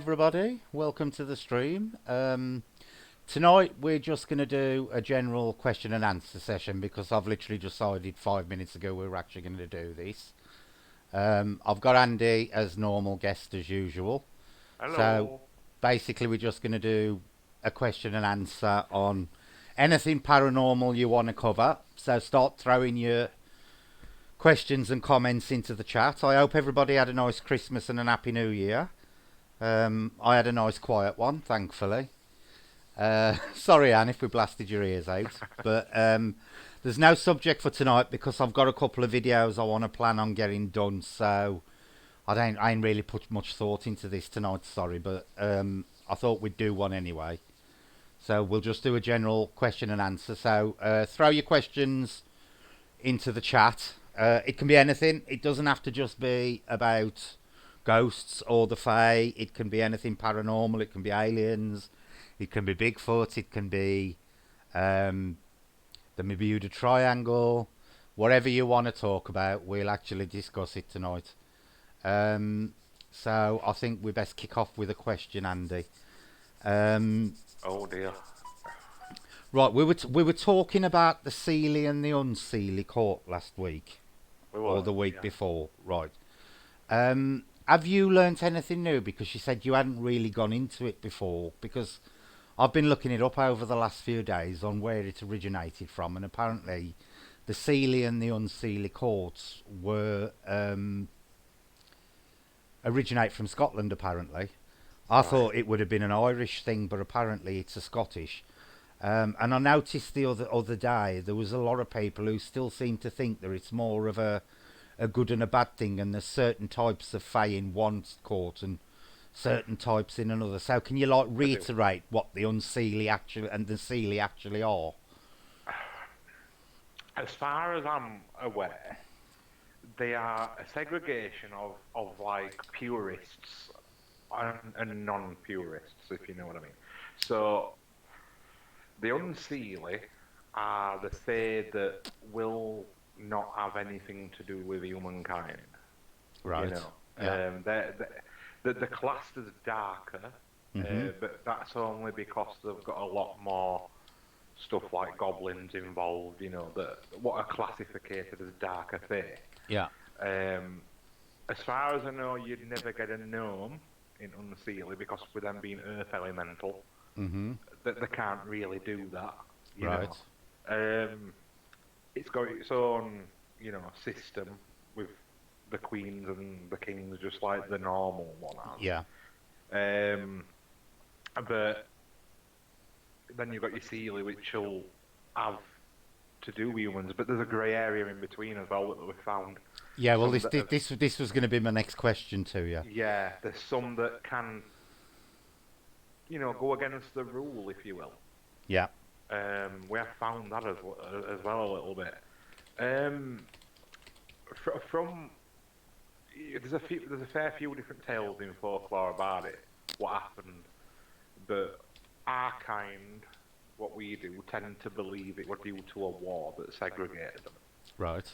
everybody. Welcome to the stream. Tonight we're just going to do a general question and answer session because I've literally decided 5 minutes ago we were actually going to do this. I've got Andy as normal guest as usual. So Hello. basically we're just going to do a question and answer on anything paranormal you want to cover. So start throwing your questions and comments into the chat. I hope everybody had a nice Christmas and a happy New Year. I had a nice quiet one, thankfully. Sorry, Anne, if we blasted your ears out. But there's no subject for tonight because I've got a couple of videos I want to plan on getting done. So I ain't really put much thought into this tonight, sorry. But I thought we'd do one anyway. So we'll just do a general question and answer. So throw your questions into the chat. It can be anything. It doesn't have to just be about ghosts or the Fae. It can be anything paranormal. It can be aliens. It can be Bigfoot. It can be the Bermuda Triangle. Whatever you want to talk about, we'll actually discuss it tonight. So I think we best kick off with a question, Andy. Oh dear. Right, we were talking about the Seelie and the Unseelie court last week, We or were. the week Yeah. before, right? Have you learnt anything new? Because you said you hadn't really gone into it before. Because I've been looking it up over the last few days on where it originated from, and apparently the Seelie and the Unseelie courts were originate from Scotland. Apparently, I Right. thought it would have been an Irish thing, but apparently it's a Scottish. And I noticed the other day there was a lot of people who still seem to think that it's more of a good and a bad thing, and there's certain types of Fae in one court and certain types in another. So can you like I do. reiterate what the Unseelie actually and the Seelie actually are? As far as I'm aware, they are a segregation of like purists and non-purists, if you know what I mean. So the unseelie are the Fae that will not have anything to do with humankind. You Right. know, Yeah. they're classed as darker, Mhm. but that's only because they've got a lot more stuff like goblins involved. You know, that what are classified as darker Fae. Yeah. Um, as far as I know, you'd never get a gnome in Unseelie because with them being earth elemental, Mhm. that they can't really do that. You Right. know, um, it's got its own, system with the queens and the kings, just like the normal one Yeah. has. But then you've got your Sealy, which will have to do with humans, but there's a grey area in between as well that we found. Yeah. Well, Some this that this have, this was going to be my next question to you. yeah, there's some that can, go against the rule, if you will. Yeah. We have found that as well a little bit. Um, from there's a fair few different tales in folklore about it, what happened, but our kind, what we do, tend to believe it was due to a war that segregated them. Right.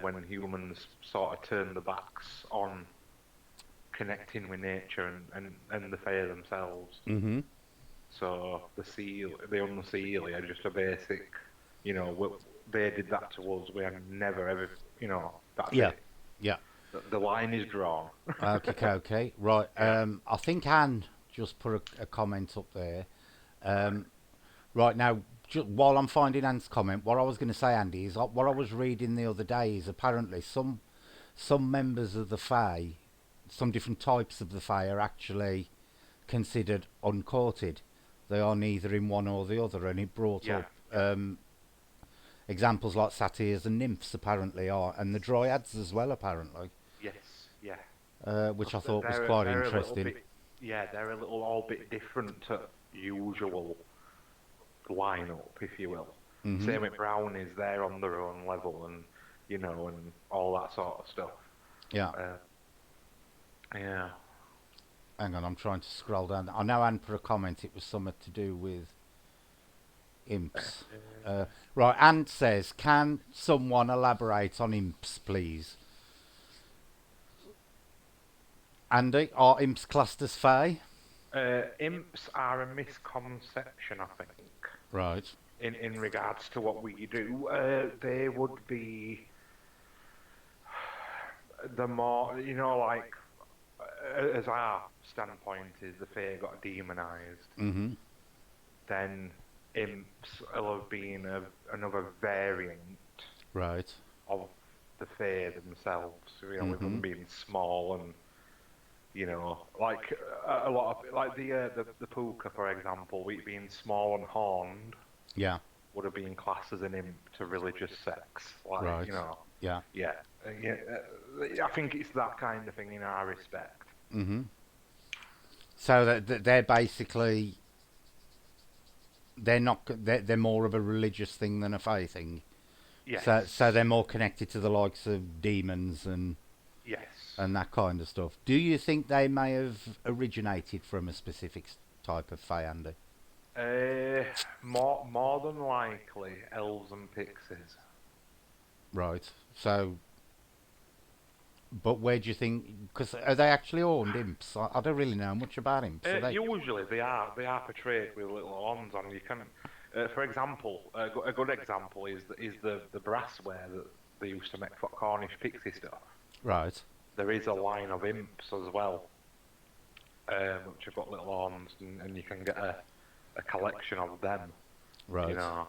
When humans sort of turned their backs on connecting with nature and the fae themselves. Mhm. So the unseelie are just a basic, they did that to us. We have never ever, that's Yeah. it. Yeah. The line is drawn. Okay, okay, okay. Right. Yeah. I think Anne just put a comment up there. Right. Um, right now, while I'm finding Anne's comment, what I was going to say, Andy, is what I was reading the other day is apparently some members of the Fae, some different types of the Fae, are actually considered uncourted. They are neither in one or the other, and it brought Yeah. up Yeah. examples like satyrs and nymphs apparently are, and the dryads as well apparently, Yes. Yeah. which I Because thought was they're quite they're a little interesting. bit, yeah, they're a little all bit different to usual lineup, if you will. Hmm. Same with brownies, they're on their own level, and and all that sort of stuff. Yeah. Uh, yeah. Hang on, I'm trying to scroll down. I know Anne put a comment. It was something to do with imps. Uh, right, Anne says, "Can someone elaborate on imps, please?" Andy, are imps classed as fae? Imps are a misconception, I think, Right. in regards to what we do. They would be the more, like, as our standpoint is the fae got demonized, Mm-hmm. then imps will have been another variant Right. of the fae themselves, with Mm-hmm. them being small and, like a lot of, like the puka, for example, being small and horned, Yeah. would have been classed as an imp to religious sects. Like, Right. Yeah. yeah, yeah. I think it's that kind of thing in our respect. Mm-hmm. So they're basically they're more of a religious thing than a faith thing. So Yes, they're more connected to the likes of demons yes. and that kind of stuff. Do you think they may have originated from a specific type of fae, Andy? Uh, more than likely, elves and pixies. Right. So, but where do you think? Because are they actually horned imps? I don't really know much about imps. Are they? Usually they are portrayed with little horns on. You can, for example, a good example is the brassware that they used to make for Cornish pixie stuff. Right. There is a line of imps as well, which have got little horns, and you can get a collection of them. You Right. know,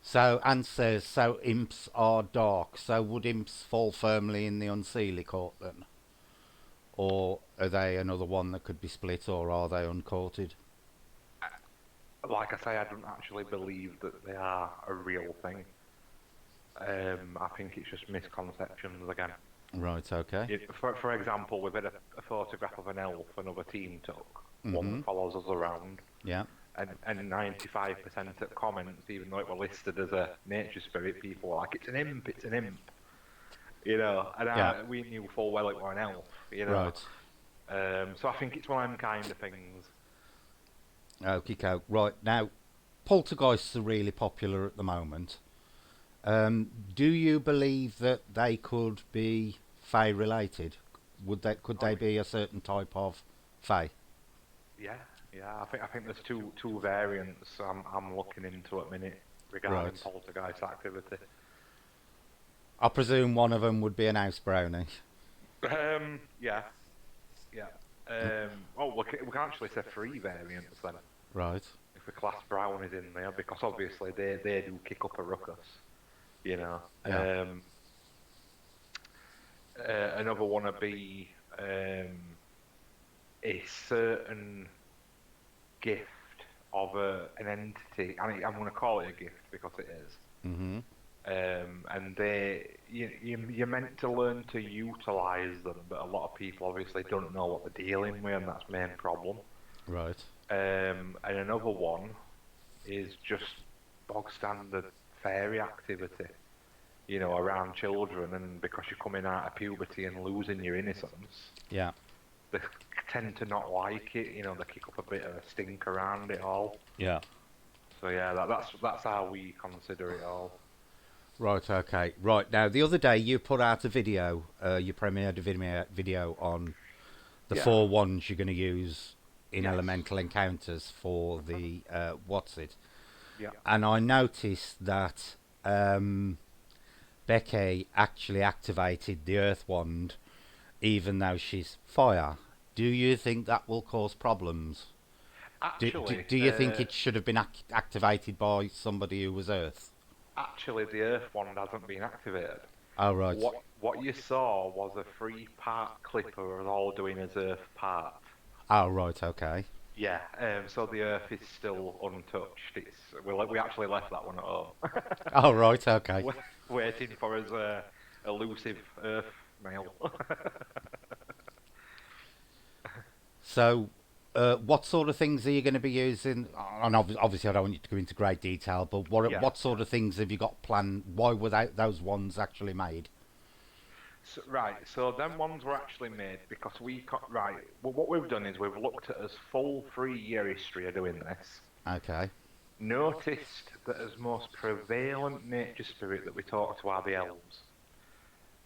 So, Anne says, so imps are dark. So, would imps fall firmly in the unseelie court then? Or are they another one that could be split, or are they uncourted? like I say, I don't actually believe that they are a real thing. I think it's just misconceptions again. Right, okay. For example, we've had a photograph of an elf another team took, one Mm-hmm. that follows us around, Yeah, and 95% of comments, even though it were listed as a nature spirit, people were like, it's an imp, it's an imp, and yeah. we knew full well it were an elf. Right. So I think it's one of them kind of things. Okay, coke. Right, now, poltergeists are really popular at the moment. Do you believe that they could be Fae related? Could Oh, they be a certain type of Fae? yeah, yeah. I think there's two variants I'm looking into at minute regarding Right. poltergeist activity. I presume one of them would be an house brownie. Yeah, yeah. Oh, we can actually say three variants then, Right. if we class brownies in there, because obviously they do kick up a ruckus, you know. Yeah. Another one would be a certain gift of an entity. I'm going to call it a gift because it is. Mhm. And you're meant to learn to utilize them, but a lot of people obviously don't know what they're dealing with, and that's the main problem. Right. And another one is just bog standard fairy activity, around children, and because you're coming out of puberty and losing your innocence, Yeah. they tend to not like it. They kick up a bit of a stink around it all. Yeah. So yeah, that's how we consider it all. Right. Okay. Right. Now, the other day you put out a video. You premiered a video on the Yeah. four ones you're going to use in Yes. elemental encounters for Uh-huh. the what's it? Yeah. And I noticed that Becky actually activated the Earth Wand, even though she's fire. Do you think that will cause problems? Actually, Do you think it should have been activated by somebody who was Earth? actually, the Earth Wand hasn't been activated. Oh, right. What you saw was a 3-part clip of us all doing as Earth part. Oh, right, okay. Yeah. So the Earth is still untouched. We actually left that one at home, Oh, right, okay. waiting for his elusive Earth mail. So, what sort of things are you going to be using? And obviously, I don't want you to go into great detail, but Yeah. what sort of things have you got planned? Why were those ones actually made? Right, so them ones were actually made because right. Well, what we've done is we've looked at his full 3-year history of doing this. Okay. Noticed that his most prevalent nature spirit that we talk to are the elves.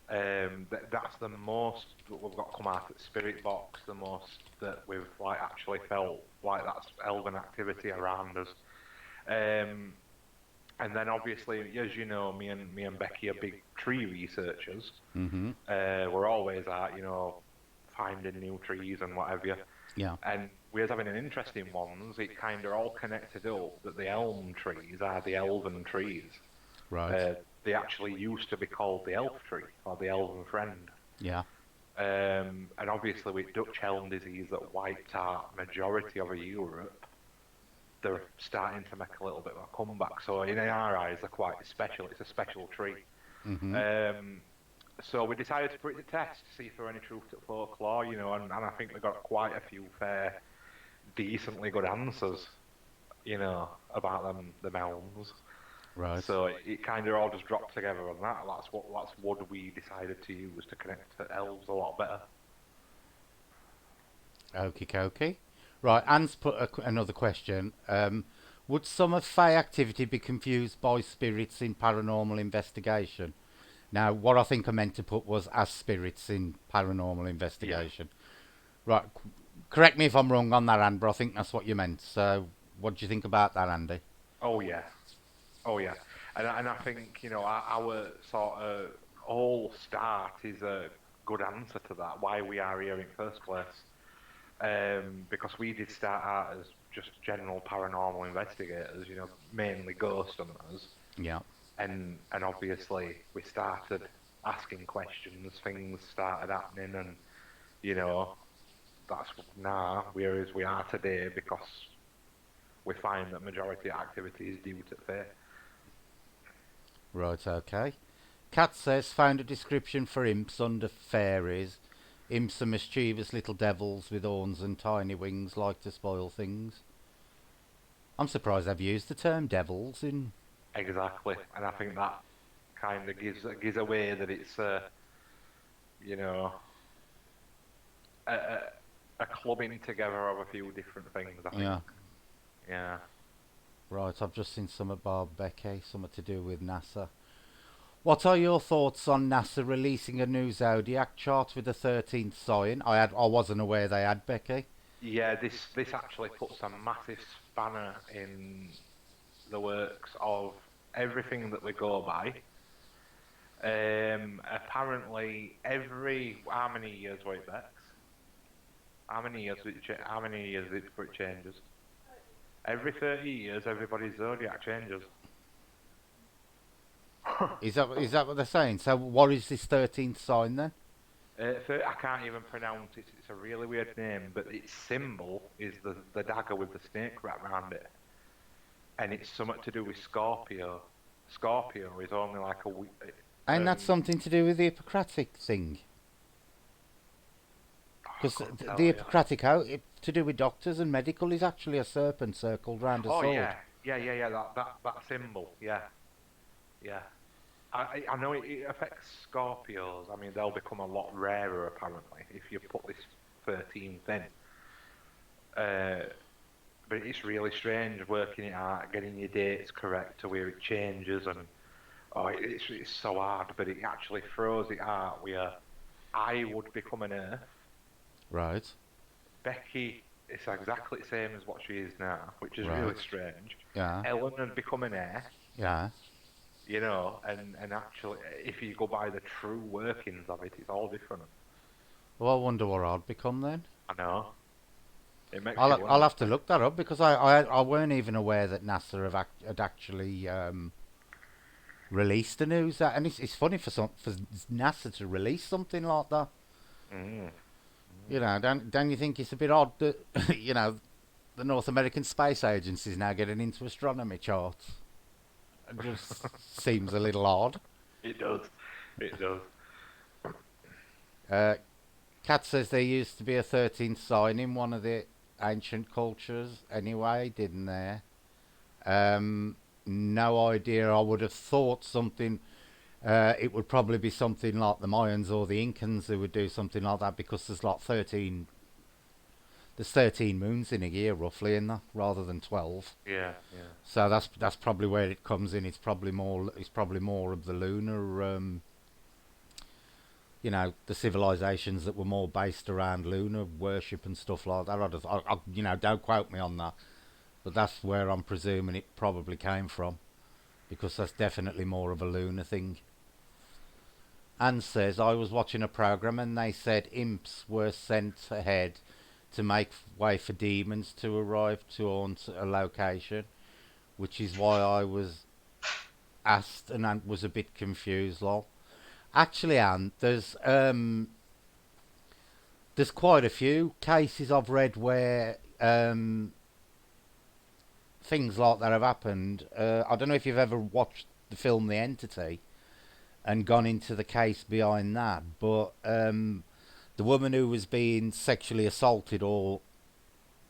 That's the most that we've got come out at Spirit Box, the most that we've like actually felt like that's elven activity around us. Um, and then obviously, as you know, me and Becky are big tree researchers. Mm-hmm. We're always out, finding new trees and whatever. Yeah. And we was having an interesting ones. It kind of all connected up that the elm trees are the elven trees. Right. Uh, they actually used to be called the elf tree or the elven friend. Yeah. And obviously with Dutch elm disease that wiped out majority of Europe, they're starting to make a little bit of a comeback. So in our eyes, they're quite special. It's a special tree. Mm-hmm. So we decided to put it to test to see if there were any truth to folklore, and I think we got quite a few fair, decently good answers, about them elms. Right. So it kind of all just dropped together on that. That's what we decided to use to connect to elves a lot better. Okie dokie. Right, Anne's put another question. Would some of Fey activity be confused by spirits in paranormal investigation? Now, what I think I meant to put was as spirits in paranormal Yeah. investigation. Right, correct me if I'm wrong on that, Anne, but I think that's what you meant. So, what do you think about that, Andy? Oh yeah. Oh yeah. And I think our sort of whole start is a good answer to that. Why we are here in first place. Because we did start out as just general paranormal investigators, mainly ghost hunters, Yeah. and obviously we started asking questions, things started happening, and you know that's now where as we are today because we find that majority of activity is due to fear. Right, okay. Cat says found a description for imps under fairies. Imps are mischievous little devils with horns and tiny wings, like to spoil things. I'm surprised they've used the term devils in. Exactly, and I think that kind of gives away that it's you know a, a a clubbing together of a few different things. I think, Yeah. yeah. Right, I've just seen some about Becky, something to do with NASA. What are your thoughts on NASA releasing a new zodiac chart with the 13th sign? I wasn't aware they had, Becky. Yeah, this actually puts a massive spanner in the works of everything that we go by. Apparently, every how many years wait Bex? How many years is it before it changes? Every 30 years, everybody's zodiac changes. Is that what they're saying? So what is this 13th sign then? I can't even pronounce it. It's a really weird name, but its symbol is the dagger with the snake wrapped around it, and it's something to do with Scorpio. Scorpio is only like a week. Ain't that something to do with the Hippocratic thing? I Because couldn't the tell you. Hippocratic oath, to do with doctors and medical, is actually a serpent circled round a Oh sword. yeah. That symbol. Yeah, yeah. I know it affects Scorpios. I mean, they'll become a lot rarer apparently if you put this 13th in. Uh, but it's really strange working it out, getting your dates correct to where it changes, and it's so hard. But it actually throws it out where I would become an Earth. Right, Becky is exactly the same as what she is now, which is right. really strange. Yeah, Ellen had become an air, yeah. and actually, if you go by the true workings of it, it's all different. Well, I wonder what I'd become then. I know. It makes you I'll wonder. have to look that up because I weren't even aware that NASA had actually released the news that, and it's funny for NASA to release something like that. Mm. You Mm. know, don't you think it's a bit odd that the North American Space Agency is now getting into astronomy charts? It just seems a little odd. It does. It does. Uh, Kat says there used to be a 13th sign in one of the ancient cultures anyway, didn't there? No idea. I would have thought something. It would probably be something like the Mayans or the Incans who would do something like that because there's like 13. There's 13 moons in a year roughly in that, rather than 12. Yeah, yeah. So that's probably where it comes in. It's probably more of the lunar the civilizations that were more based around lunar worship and stuff like that. Don't quote me on that, but that's where I'm presuming it probably came from, because that's definitely more of a lunar thing. Anne says, I was watching a program and they said imps were sent ahead to make way for demons to arrive to haunt a location, which is why I was asked and was a bit confused. Lol. Actually, Anne, there's quite a few cases I've read where things like that have happened. I don't know if you've ever watched the film The Entity and gone into the case behind that, but the woman who was being sexually assaulted, or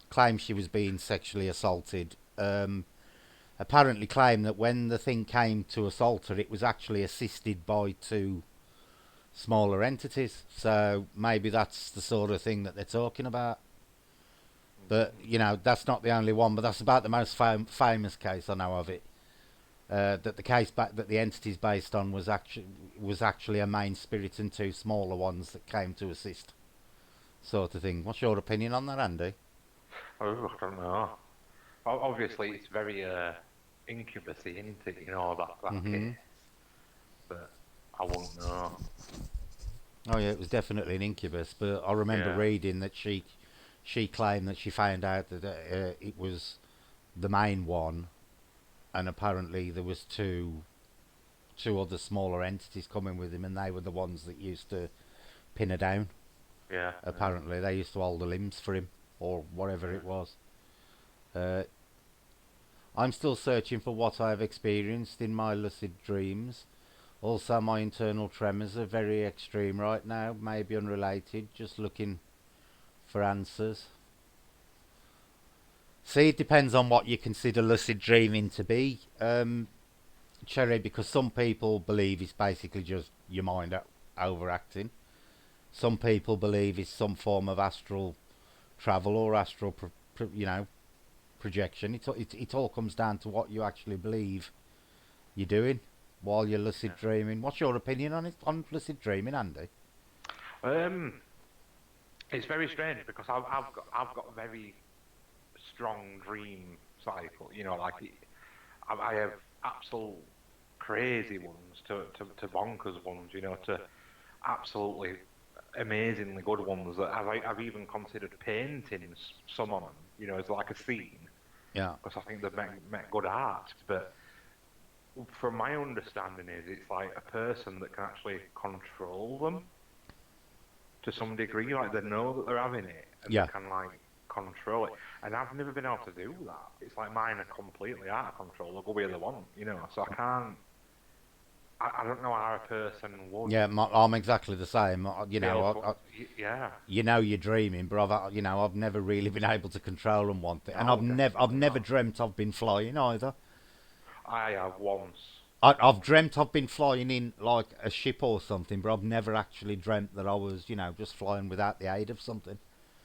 claimed she was being sexually assaulted, apparently claimed that when the thing came to assault her, it was actually assisted by two smaller entities. So maybe that's the sort of thing that they're talking about. But that's not the only one. But that's about the most famous case I know of it. That the case that the entity's based on was actually a main spirit and two smaller ones that came to assist, sort of thing. What's your opinion on that, Andy? Oh, I don't know. Obviously, it's very incubus-y, isn't it? That case. But I won't know. Oh yeah, it was definitely an incubus. But I remember reading that she claimed that she found out that it was the main one, and apparently there was two other smaller entities coming with him, and they were the ones that used to pin her down. Yeah. Apparently, they used to hold the limbs for him, or whatever it was. I'm still searching for what I have experienced in my lucid dreams. Also, my internal tremors are very extreme right now, maybe unrelated, just looking for answers. See, it depends on what you consider lucid dreaming to be, Cherry, because some people believe it's basically just your mind overacting. Some people believe it's some form of astral travel or astral, projection. It all comes down to what you actually believe you're doing while you're lucid dreaming. What's your opinion on lucid dreaming, Andy? It's very strange because I've got a very strong dream cycle. I have absolute crazy ones to bonkers ones. To absolutely amazingly good ones that I've even considered painting some on them. As like a scene. Yeah. Because I think they've met good art, but from my understanding it's like a person that can actually control them to some degree, like they know that they're having it and they can like control it. And I've never been able to do that. It's like mine are completely out of control. They'll go where they want, so I can't. I don't know how a person would. Yeah, I'm exactly the same. Yeah. You're dreaming, but I've never really been able to control them one thing, and I've never dreamt I've been flying either. I have once. I've dreamt I've been flying in like a ship or something, but I've never actually dreamt that I was, just flying without the aid of something.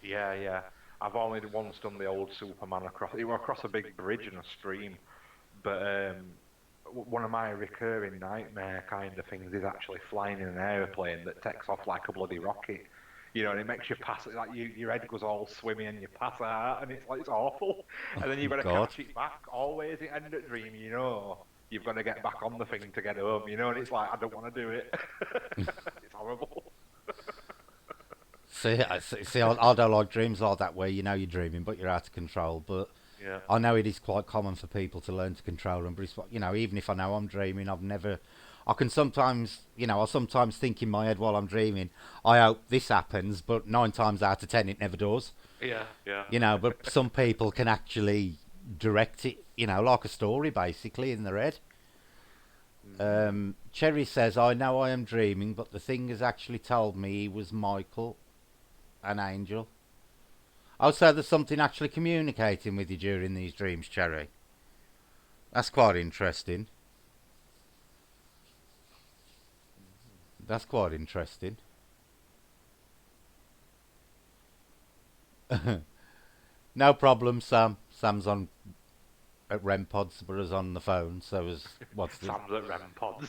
Yeah. I've only once done the old Superman across a big bridge and a stream, but one of my recurring nightmare kind of things is actually flying in an aeroplane that takes off like a bloody rocket. And it makes you pass it, like your head goes all swimmy and you pass out, and it's awful. And then you've got to catch it back. Always at the end of the dream, you've got to get back on the thing to get home, and it's like, I don't want to do it. It's horrible. See, I don't like dreams like that where you're dreaming, but you're out of control. But yeah. I know it is quite common for people to learn to control them. But it's, even if I know I'm dreaming, I can sometimes, I sometimes think in my head while I'm dreaming, I hope this happens, but 9 times out of 10 it never does. Yeah. But some people can actually direct it, like a story basically in their head. Cherry says, I know I am dreaming, but the thing has actually told me he was Michael, an angel. Oh, so there's something actually communicating with you during these dreams, Cherry. That's quite interesting. That's quite interesting. No problem, Sam. Sam's on at REM pods, but is on the phone. So is what's the Sam's at REM pods.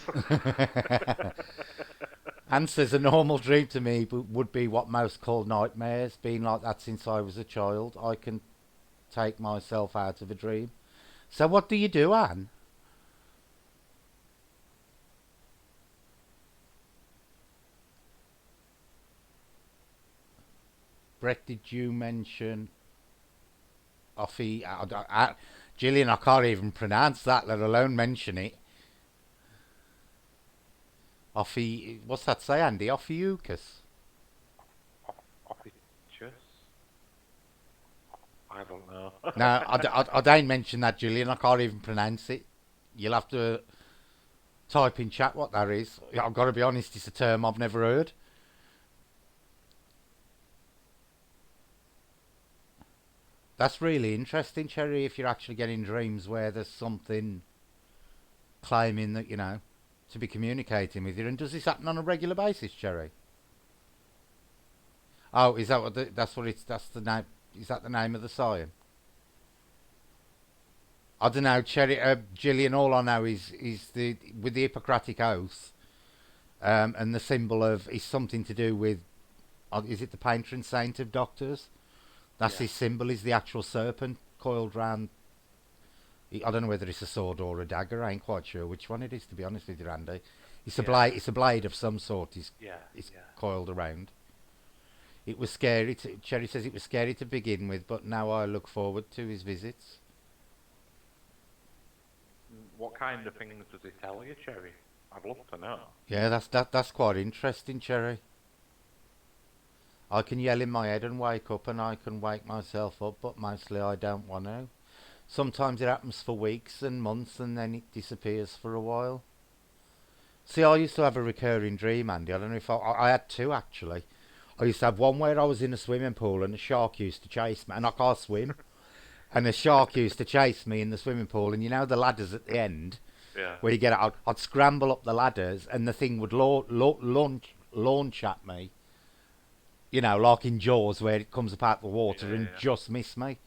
And says a normal dream to me would be what most call nightmares. Been like that since I was a child. I can take myself out of a dream. So what do you do, Anne? Brett, did you mention Offie? Gillian, I can't even pronounce that, let alone mention it. Offie, what's that say, Andy? Ophiuchus? Officious? I don't know. No, I don't mention that, Gillian. I can't even pronounce it. You'll have to type in chat what that is. I've got to be honest, it's a term I've never heard. That's really interesting, Cherry, if you're actually getting dreams where there's something claiming that, to be communicating with you. And does this happen on a regular basis, Cherry? Oh, is that that's the name, is that the name of the sign? I don't know, Cherry, Gillian, all I know is with the Hippocratic Oath, and the symbol of, is something to do with, is it the patron saint of doctors? That's Yeah. his symbol, is the actual serpent coiled round. I don't know whether it's a sword or a dagger. I ain't quite sure which one it is, to be honest with you, Randy. It's a Yeah. blade. It's a blade of some sort. Yeah. It's Yeah. coiled around. It was scary. Cherry says it was scary to begin with, but now I look forward to his visits. What kind of things does it tell you, Cherry? I'd love to know. Yeah, that's quite interesting, Cherry. I can yell in my head and wake up, and I can wake myself up, but mostly I don't want to. Sometimes it happens for weeks and months, and then it disappears for a while. See, I used to have a recurring dream, Andy. I don't know if I had two actually. I used to have one where I was in a swimming pool and a shark used to chase me, and I can't swim. And a shark used to chase me in the swimming pool, and the ladders at the end Yeah. where you get out. I'd scramble up the ladders, and the thing would launch at me. Like in Jaws, where it comes up out the water Yeah. and Yeah. just miss me.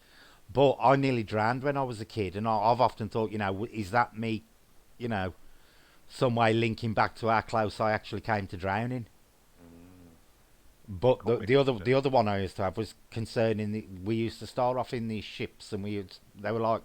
But I nearly drowned when I was a kid, and I've often thought, is that me, you know, some way linking back to how close I actually came to drowning? Mm. But Could be. the other one I used to have was concerning we used to start off in these ships, and they were like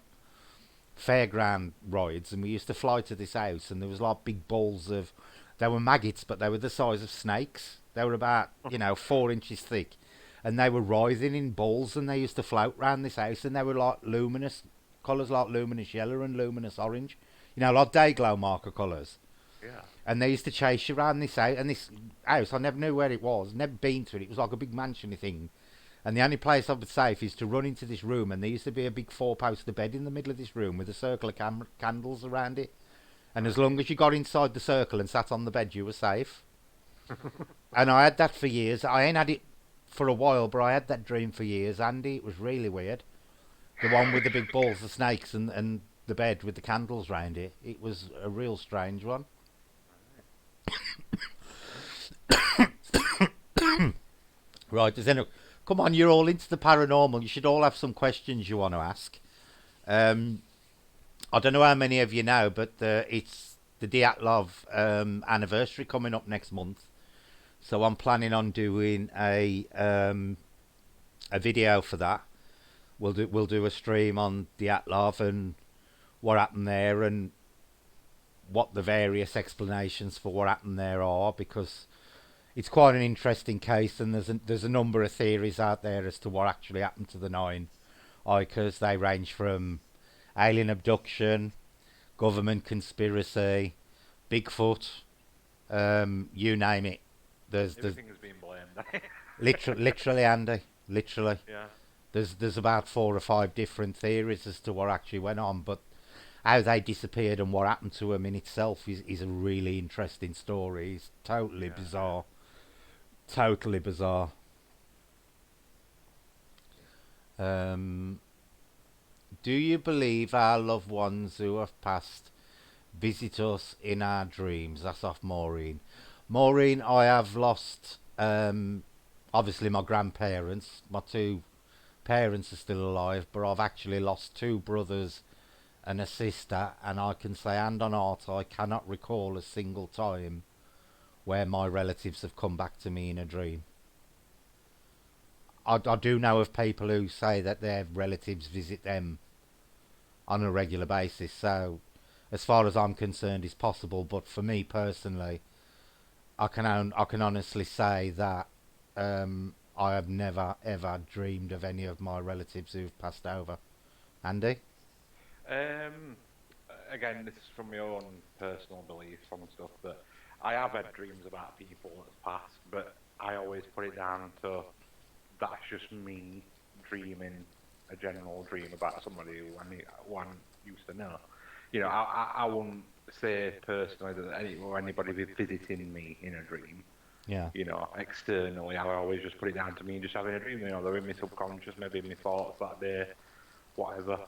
fairground rides, and we used to fly to this house, and there was like big balls of, they were maggots, but they were the size of snakes. They were about 4 inches thick, and they were writhing in balls, and they used to float round this house, and they were like luminous colours, like luminous yellow and luminous orange, like day glow marker colours. Yeah. And they used to chase you around this house, and this house, I never knew where it was, never been to it. It was like a big mansion thing. And the only place I was safe is to run into this room, and there used to be a big four-poster bed in the middle of this room with a circle of candles around it. And as long as you got inside the circle and sat on the bed, you were safe. And I had that for years. I ain't had it for a while, but I had that dream for years, Andy. It was really weird. The one with the big balls of snakes and the bed with the candles round it. It was a real strange one. Right, come on, you're all into the paranormal. You should all have some questions you want to ask. I don't know how many of you know, but it's the Dyatlov anniversary coming up next month. So I'm planning on doing a video for that. We'll do a stream on Dyatlov and what happened there, and what the various explanations for what happened there are, because it's quite an interesting case, and there's a number of theories out there as to what actually happened to the 9 Ikers. They range from alien abduction, government conspiracy, Bigfoot, you name it. Everything is being blamed. Literally, Andy, literally. Yeah. There's about 4 or 5 different theories as to what actually went on, but how they disappeared and what happened to them in itself is a really interesting story. It's totally bizarre. Totally bizarre. Do you believe our loved ones who have passed visit us in our dreams? That's off Maureen. Maureen, I have lost, obviously, my grandparents. My 2 parents are still alive, but I've actually lost 2 brothers and a sister, and I can say, hand on heart, I cannot recall a single time where my relatives have come back to me in a dream. I do know of people who say that their relatives visit them on a regular basis. So, as far as I'm concerned, it's possible. But for me personally, I can honestly say that I have never ever dreamed of any of my relatives who've passed over. Andy? Um, Again, this is from my own personal beliefs on stuff, but I have had dreams about people that's passed, but I always put it down to that's just me dreaming a general dream about somebody who I used to know. I wouldn't say personally that anybody be visiting me in a dream. Yeah. Externally, I always just put it down to me just having a dream. They're in my subconscious, maybe in my thoughts that day, whatever.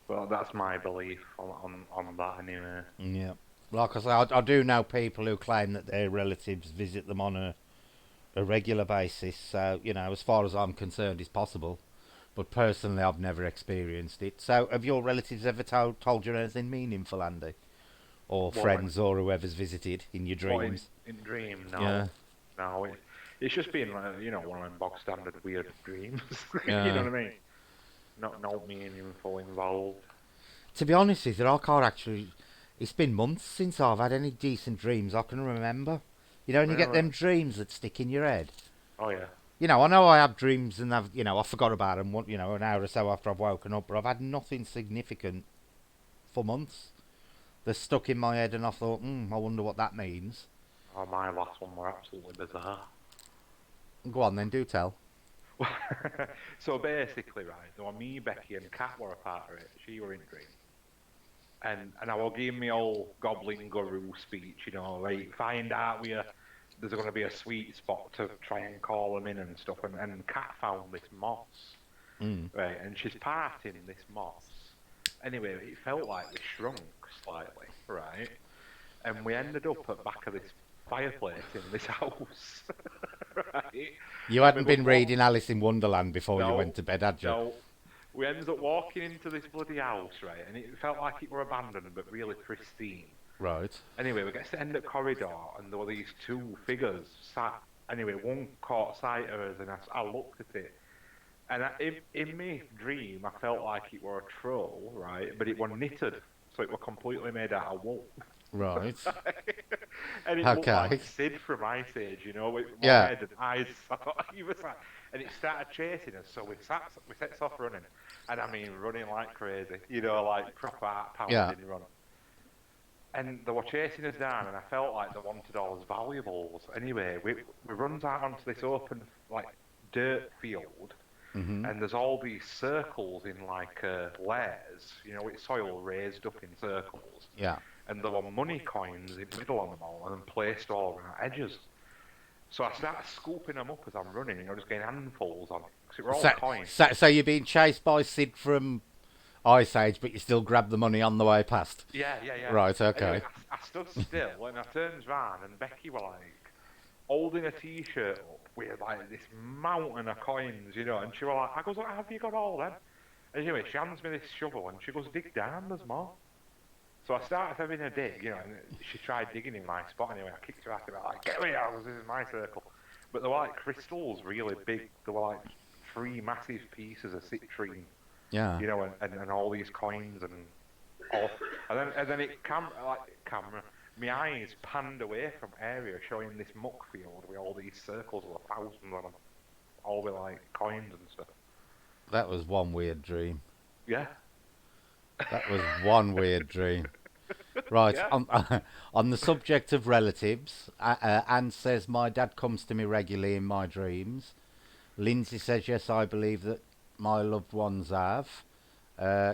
Well, that's my belief on that anyway. Yeah. Like I say, I do know people who claim that their relatives visit them on a regular basis. So, as far as I'm concerned, it's possible. But personally, I've never experienced it. So, have your relatives ever told you anything meaningful, Andy? Or What when friends or whoever's visited in your what dreams? in dream? Yeah. No. It's just been like, one of them bog standard weird dreams. You know Yeah. what I mean? Not no meaningful involved. To be honest with you, I can't actually. It's been months since I've had any decent dreams I can remember. And you get Really? them dreams that stick in your head. Oh yeah. I know I have dreams and I forgot about them, an hour or so after I've woken up, but I've had nothing significant for months. They're stuck in my head and I thought, I wonder what that means. Oh, my last one were absolutely bizarre. Go on then, do tell. So basically, right, there were me, Becky, and Kat were a part of it. She were in dream. And I will give me old goblin guru speech, like find out where there's going to be a sweet spot to try and call them in and stuff. And Kat found this moss, Mm. right, and she's parting this moss. Anyway, it felt like we shrunk slightly, right, and we ended up at back of this fireplace in this house, right. You And we hadn't was been reading Alice in Wonderland before you no, went to bed, had you? no. We ended up walking into this bloody house, right, and it felt like it were abandoned but really pristine. Right. Anyway, we get to the end of the corridor, and there were these two figures sat. Anyway, one caught sight of us, and I looked at it. And in my dream, I felt like it were a troll, right? But it were knitted, so it were completely made out of wool. Right. And it looked Okay. like Sid from Ice Age, with one Yeah. head and eyes. I thought he was like, and it started chasing us, so we set off running, and I mean running like crazy, like proper pounding run. And they were chasing us down, and I felt like they wanted all his valuables. Anyway, we runs out onto this open like dirt field, and there's all these circles in like layers, with soil raised up in circles. Yeah. And there were money coins in the middle on them all, and then placed all around edges. So I started scooping them up as I'm running, just getting handfuls on it, because it were all coins. So you're being chased by Sid from Ice Age, but you still grab the money on the way past? Yeah. Right, okay. Anyway, I stood still, and I turns round, and Becky were like, holding a t-shirt up with like this mountain of coins, and she were like, I goes, have you got all them? Anyway, she hands me this shovel, and she goes, dig down, there's more. So I started having a dig, and she tried digging in my spot anyway. I kicked her out of it, like, get me out, this is my circle. But they were like crystals, really big. They were like 3 massive pieces of citrine, Yeah. and all these coins and all. And then it camera. My eyes panned away from area showing this muck field with all these circles with thousands on them, all with like coins and stuff. That was one weird dream. Yeah. That was one weird dream. Right, Yeah. on the subject of relatives, Anne says, my dad comes to me regularly in my dreams. Lindsay says, yes, I believe that my loved ones have.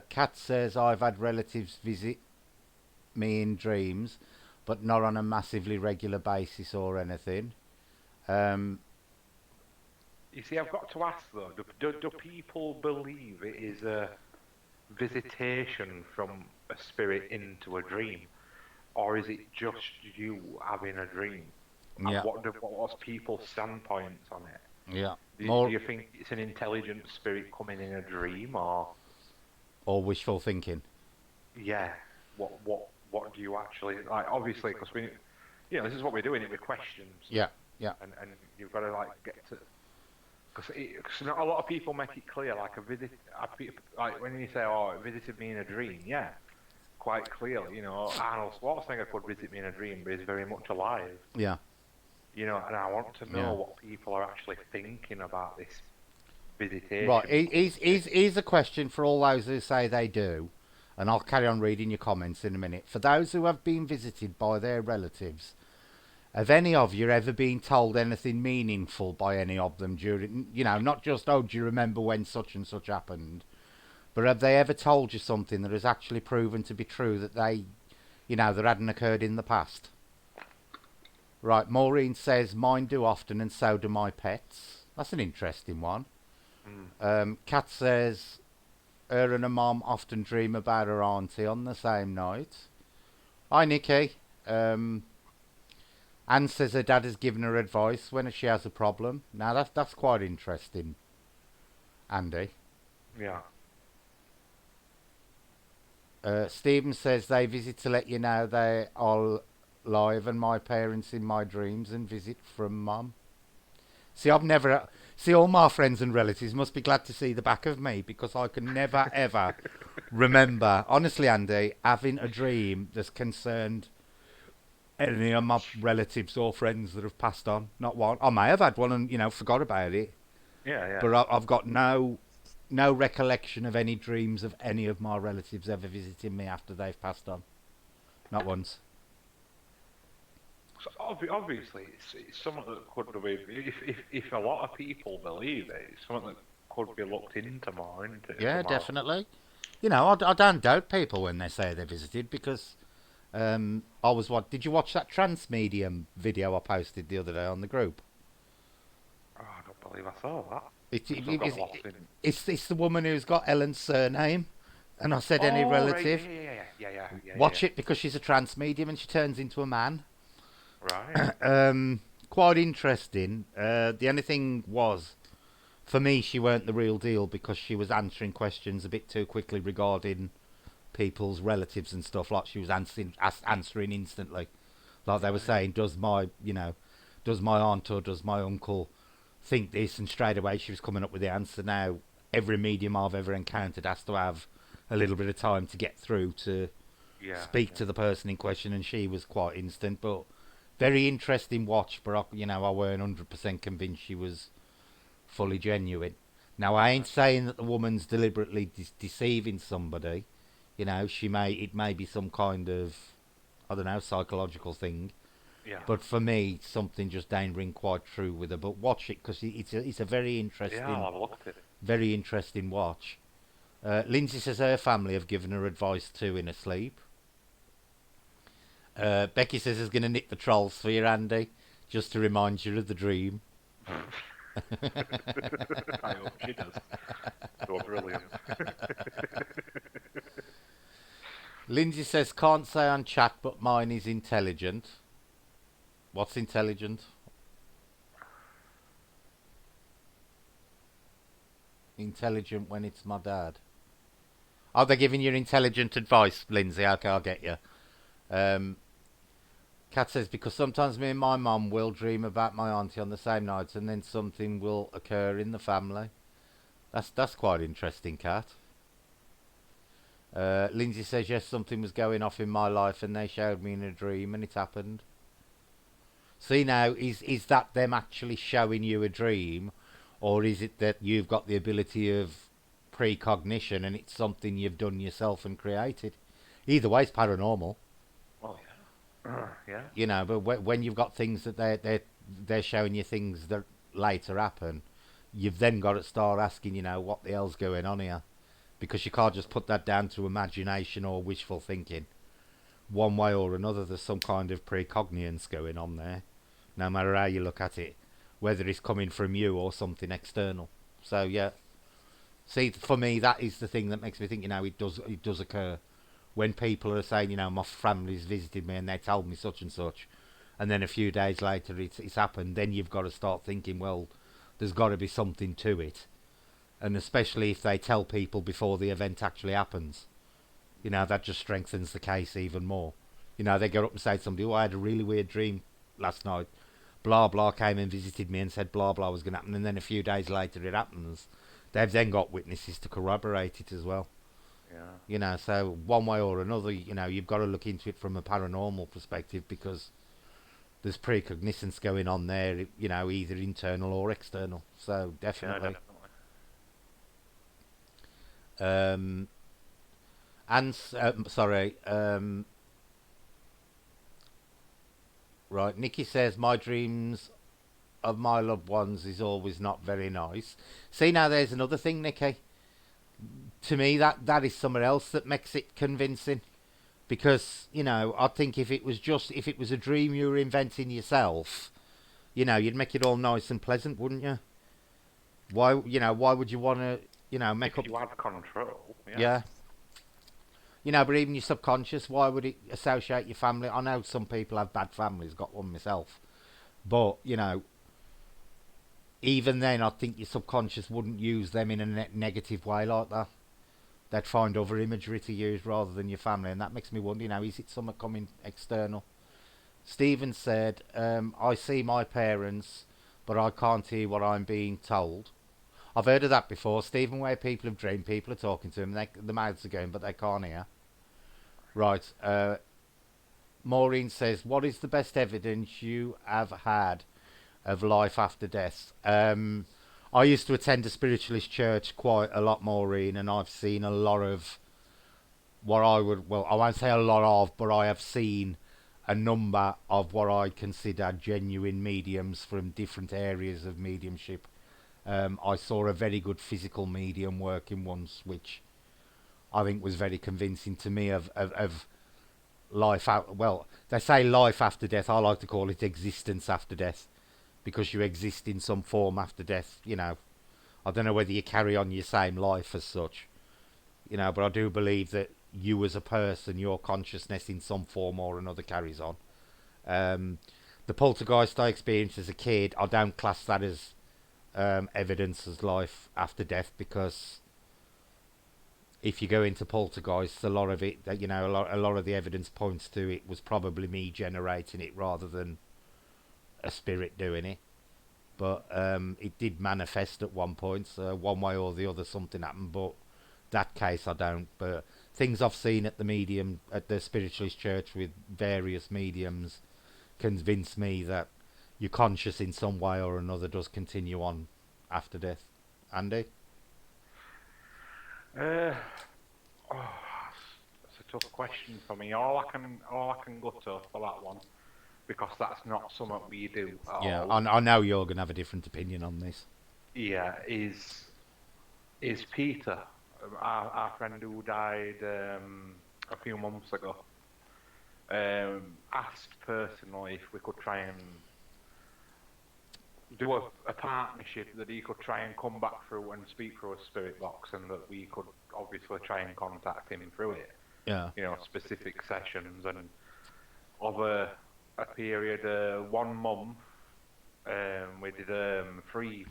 Kat says, I've had relatives visit me in dreams, but not on a massively regular basis or anything. You see, I've got to ask though, do people believe it is a visitation from a spirit into a dream, or is it just you having a dream? Yeah. And what's people's standpoints on it? Yeah. Do you think it's an intelligent spirit coming in a dream, or wishful thinking? yeah? What do you actually like? Obviously, because this is what we're doing it with questions, Yeah, yeah, and you've got to like get to because not a lot of people make it clear like like when you say oh it visited me in a dream, yeah, quite clearly, Arnold Schwarzenegger could visit me in a dream, but he's very much alive, yeah, and I want to know yeah. what people are actually thinking about this Right, visitation bullshit. here's a question for all those who say they do, and I'll carry on reading your comments in a minute. For those who have been visited by their relatives, have any of you ever been told anything meaningful by any of them during, not just, oh, do you remember when such and such happened, but have they ever told you something that has actually proven to be true that that hadn't occurred in the past? Right, Maureen says, mine do often and so do my pets. That's an interesting one. Mm. Kat says, her and her mom often dream about her auntie on the same night. Hi, Nikki. Anne says her dad has given her advice when she has a problem. Now, that's quite interesting, Andy. Yeah. Stephen says they visit to let you know they are live and my parents in my dreams and visit from mum. See, I've never. See, all my friends and relatives must be glad to see the back of me because I can never, ever remember, honestly, Andy, having a dream that's concerned any of my relatives or friends that have passed on. Not one. I may have had one and, forgot about it. Yeah, yeah. But I've got no recollection of any dreams of any of my relatives ever visiting me after they've passed on. Not once. So obviously, it's something that could be, if a lot of people believe it, it's something that could be looked into more, isn't it? Yeah, Somehow. definitely. I don't doubt people when they say they visited because I was what? Did you watch that Transmedium video I posted the other day on the group? Oh, I don't believe I saw that. It, Must it, have it, got it's lost in. it's the woman who's got Ellen's surname, and I said any Oh, right, relative. yeah. Watch it because she's a trans medium and she turns into a man. Right. Quite interesting. The only thing was, for me, she weren't the real deal because she was answering questions a bit too quickly regarding people's relatives and stuff. Like she was answering instantly. Like they were Right. saying, does my aunt or does my uncle think this? And straight away she was coming up with the answer. Now, every medium I've ever encountered has to have a little bit of time to get through to Yeah, speak yeah. to the person in question, and she was quite instant. But very interesting watch, but I weren't 100% convinced she was fully genuine. Now, I ain't Right. saying that the woman's deliberately deceiving somebody. It may be some kind of, I don't know, psychological thing. Yeah. But for me, something just ain't ring quite true with her. But watch it because it's a Yeah, I'll have a look at it. very interesting watch. Lindsay says her family have given her advice too in her sleep. Becky says is going to nick the trolls for you, Andy, just to remind you of the dream. I hope she does. So brilliant. Lindsay says can't say on chat, but mine is intelligent. What's intelligent? Intelligent when it's my dad. Oh, they're giving you intelligent advice, Lindsay. Okay, I'll get you. Um, Kat says because sometimes me and my mum will dream about my auntie on the same night, and then something will occur in the family. That's quite interesting, Kat. Lindsay says yes, something was going off in my life, and they showed me in a dream, and it happened. See now, is that them actually showing you a dream, or is it that you've got the ability of precognition and it's something you've done yourself and created? Either way, it's paranormal. Well, yeah. Yeah. But when you've got things that they're showing you things that later happen, you've then got to start asking, what the hell's going on here? Because you can't just put that down to imagination or wishful thinking. One way or another, there's some kind of precognience going on there, no matter how you look at it, whether it's coming from you or something external. So yeah, see, for me, that is the thing that makes me think, it does occur when people are saying, my family's visited me and they told me such and such, and then a few days later it's happened. Then you've got to start thinking, well, there's got to be something to it, and especially if they tell people before the event actually happens, that just strengthens the case even more. You know, they go up and say to somebody, "Oh, I had a really weird dream last night. Blah blah came and visited me and said blah blah was going to happen," and then a few days later it happens. They've then got witnesses to corroborate it as well. Yeah. You know, so one way or another, you know, you've got to look into it from a paranormal perspective because there's precognizance going on there. You know, either internal or external. So Yeah, definitely. definitely. Um, and sorry. Right, Nikki says my dreams of my loved ones is always not very nice. See, now there's another thing, Nikki. To me, that is somewhere else that makes it convincing. Because you know, I think if it was a dream you were inventing yourself, you know, you'd make it all nice and pleasant, wouldn't you? Why would you want to, make If up? you had control, yeah. Yeah, but even your subconscious, why would it associate your family? I know some people have bad families, got one myself, but even then, I think your subconscious wouldn't use them in a negative way like that. They'd find other imagery to use rather than your family, and that makes me wonder, is it something coming external? Stephen said, I see my parents, but I can't hear what I'm being told. I've heard of that before, Stephen, where people have dreamed, people are talking to them, the mouths are going, but they can't hear. Right. Maureen says, what is the best evidence you have had of life after death? I used to attend a spiritualist church quite a lot, Maureen, and I've seen a lot of I won't say a lot of, but I have seen a number of what I consider genuine mediums from different areas of mediumship. I saw a very good physical medium working once, which I think was very convincing to me of life out. Well, they say life after death. I like to call it existence after death because you exist in some form after death. I don't know whether you carry on your same life as such, but I do believe that you as a person, your consciousness in some form or another carries on. Um, the poltergeist I experienced as a kid, I don't class that as evidence as life after death because if you go into poltergeists, a lot of it, a lot of the evidence points to it was probably me generating it rather than a spirit doing it. But it did manifest at one point, so one way or the other something happened. But that case I don't. But things I've seen at the spiritualist church with various mediums convince me that your conscious in some way or another does continue on after death. Andy? Uh, oh, that's a tough question for me. All I can go to for that one, because that's not something we do at Yeah, all. I know you're gonna have a different opinion on this. Yeah, is Peter, our friend who died a few months ago, asked personally if we could try and do a partnership that he could try and come back through and speak through a spirit box, and that we could obviously try and contact him through it. Yeah. Specific sessions, and over a period 1 month, we did 3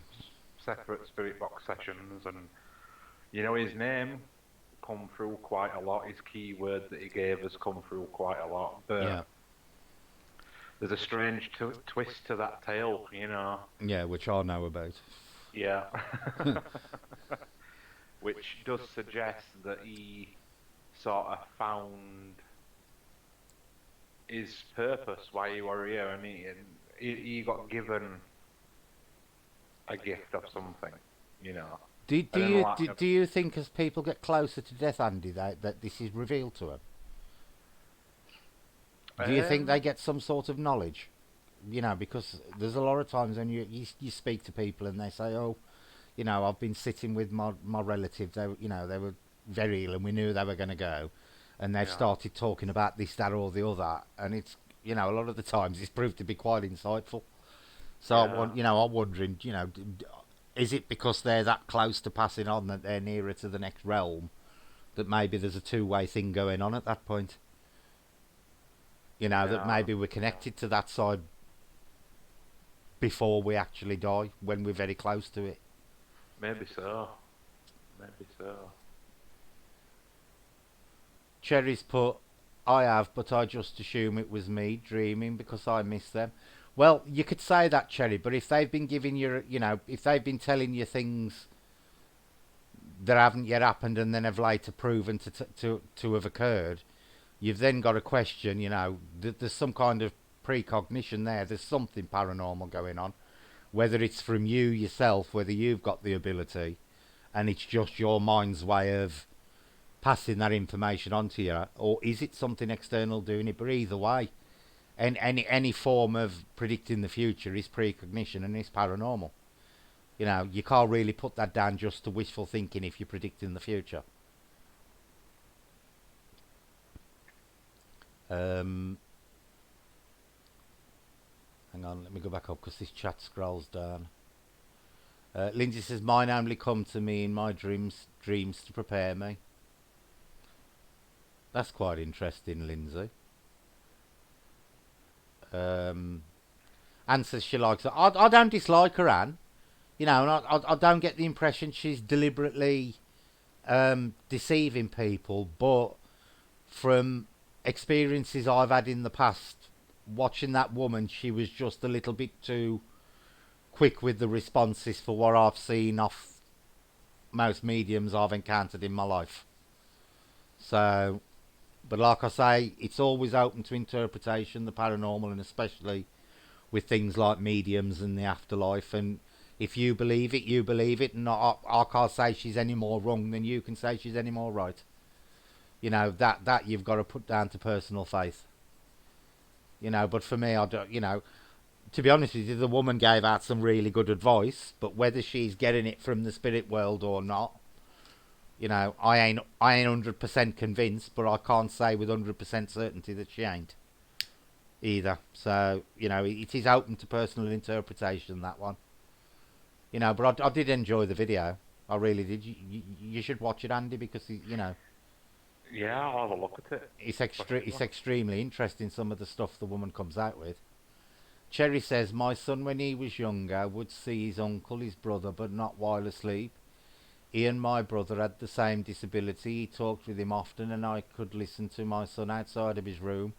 separate spirit box sessions, and his name come through quite a lot. His keyword that he gave us come through quite a lot, but Yeah. there's a strange twist to that tale, Yeah, which I know about. Yeah. Which does suggest that he sort of found his purpose why he were here, and he got given a gift of something, Do And then do you think as people get closer to death, Andy, that this is revealed to them? Do you think they get some sort of knowledge? Because there's a lot of times when you speak to people and they say, "Oh, I've been sitting with my relative. They were very ill, and we knew they were going to go, and they've started talking about this, that, or the other, and it's a lot of the times it's proved to be quite insightful." So I'm wondering, is it because they're that close to passing on that they're nearer to the next realm that maybe there's a two-way thing going on at that point? That maybe we're connected to that side before we actually die, when we're very close to it. Maybe so. Maybe so. Cherry's put, I have, but I just assume it was me dreaming because I miss them. Well, you could say that, Cherry, but if they've been giving you, if they've been telling you things that haven't yet happened and then have later proven to have occurred, you've then got to question, there's some kind of precognition there. There's something paranormal going on. Whether it's from you yourself, whether you've got the ability, and it's just your mind's way of passing that information on to you, or is it something external doing it? But either way, and any form of predicting the future is precognition and it's paranormal. You can't really put that down just to wishful thinking if you're predicting the future. Hang on, let me go back up because this chat scrolls down. Lindsay says, mine only come to me in my dreams to prepare me. That's quite interesting, Lindsay. Anne says she likes her. I don't dislike her, Anne. And I don't get the impression she's deliberately deceiving people, but from experiences I've had in the past, watching that woman, she was just a little bit too quick with the responses for what I've seen off most mediums I've encountered in my life. So, but like I say, it's always open to interpretation, the paranormal, and especially with things like mediums and the afterlife. And if you believe it, you believe it, and I can't say she's any more wrong than you can say she's any more right. That you've got to put down to personal faith. But for me, I don't. To be honest with you, the woman gave out some really good advice, but whether she's getting it from the spirit world or not, I ain't 100% convinced, but I can't say with 100% certainty that she ain't either. So, it is open to personal interpretation, that one. But I did enjoy the video. I really did. You should watch it, Andy, because, Yeah, I'll have a look at it. It's extremely interesting, some of the stuff the woman comes out with. Cherry says, my son, when he was younger, would see his uncle, his brother, but not while asleep. He and my brother had the same disability. He talked with him often, and I could listen to my son outside of his room.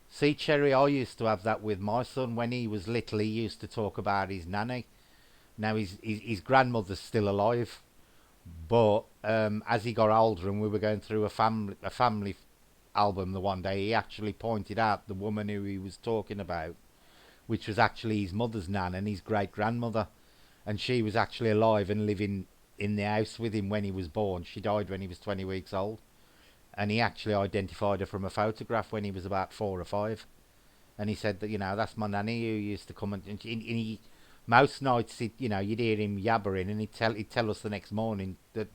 See, Cherry, I used to have that with my son. When he was little, he used to talk about his nanny. Now, his grandmother's still alive, but as he got older and we were going through a family album the one day, he actually pointed out the woman who he was talking about, which was actually his mother's nan and his great-grandmother. And she was actually alive and living in the house with him when he was born. She died when he was 20 weeks old. And he actually identified her from a photograph when he was about 4 or 5. And he said that, that's my nanny who used to come and he most nights, you'd hear him yabbering, and he'd tell us the next morning that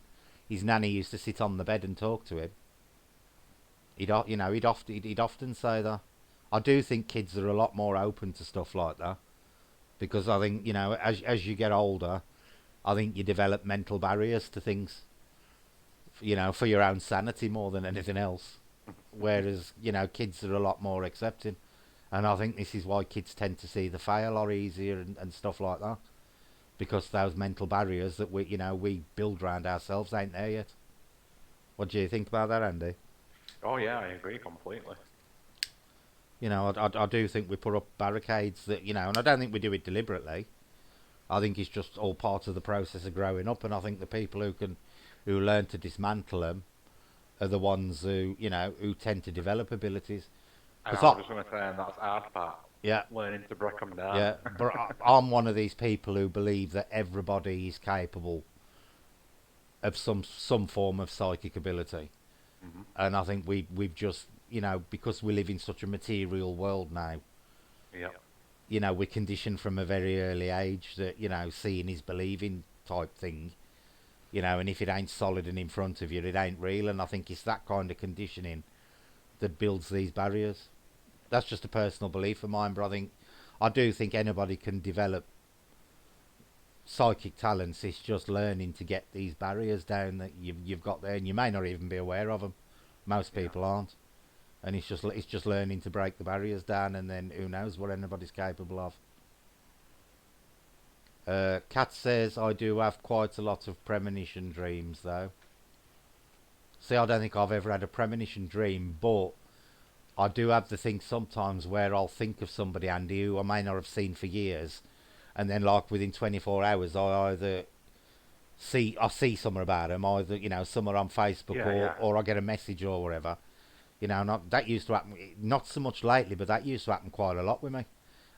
his nanny used to sit on the bed and talk to him. He'd often say that. I do think kids are a lot more open to stuff like that, because I think, as you get older, I think you develop mental barriers to things, for your own sanity more than anything else. Whereas, kids are a lot more accepting. And I think this is why kids tend to see the fae a lot easier and stuff like that. Because those mental barriers that we build around ourselves ain't there yet. What do you think about that, Andy? Oh yeah, I agree completely. I do think we put up barricades that, and I don't think we do it deliberately. I think it's just all part of the process of growing up, and I think the people who learn to dismantle them are the ones who tend to develop abilities. And I was just going to say, and that's our part. Yeah. Learning to break them down. Yeah, but I'm one of these people who believe that everybody is capable of some form of psychic ability. Mm-hmm. And I think we've just, because we live in such a material world now, we're conditioned from a very early age that, seeing is believing type thing, and if it ain't solid and in front of you, it ain't real. And I think it's that kind of conditioning that builds these barriers. That's just a personal belief of mine, but I do think anybody can develop psychic talents. It's just learning to get these barriers down that you've got there, and you may not even be aware of them. Most people aren't, and it's just learning to break the barriers down, and then who knows what anybody's capable of. Kat says, I do have quite a lot of premonition dreams, though. See, I don't think I've ever had a premonition dream, but I do have the thing sometimes where I'll think of somebody, Andy, who I may not have seen for years, and then like within 24 hours, I see something about them, either somewhere on Facebook Yeah, yeah. or I get a message or whatever. Not that used to happen, not so much lately, but that used to happen quite a lot with me.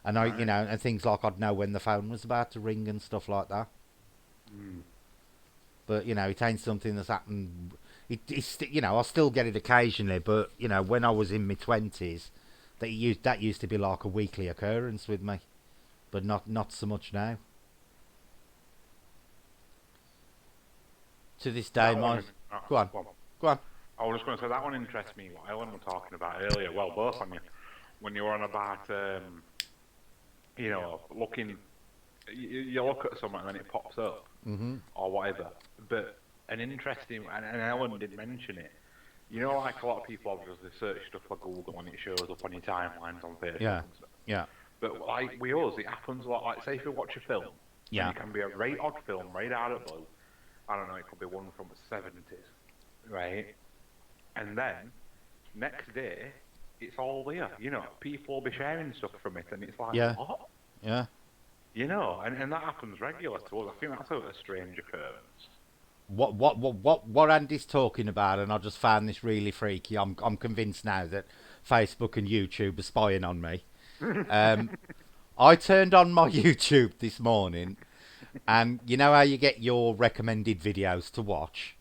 And Right. and things like I'd know when the phone was about to ring and stuff like that. Mm. But it ain't something that's happened. I still get it occasionally, but when I was in my 20s, that used to be like a weekly occurrence with me, but not so much now. To this day, That my one. go on, Well, go on. I was just going to say that one interests me. What Ellen was talking about earlier. Well, both on you when you were on about looking. You look at something and then it pops up Mm-hmm. or whatever. But an interesting, and Ellen did mention it. Like a lot of people obviously search stuff for Google and it shows up on your timelines on Facebook Yeah, and stuff. yeah, But like with us, it happens a lot. Like say if you watch a film, and yeah, it can be a right odd film, right out of the blue. I don't know, it could be one from the 70s, right? And then next day, it's all there. People will be sharing stuff from it, and it's like, yeah, what? yeah. And that happens regular to us. I think that's a strange occurrence. What Andy's talking about, and I just found this really freaky. I'm convinced now that Facebook and YouTube are spying on me. Um, I turned on my YouTube this morning, and you know how you get your recommended videos to watch,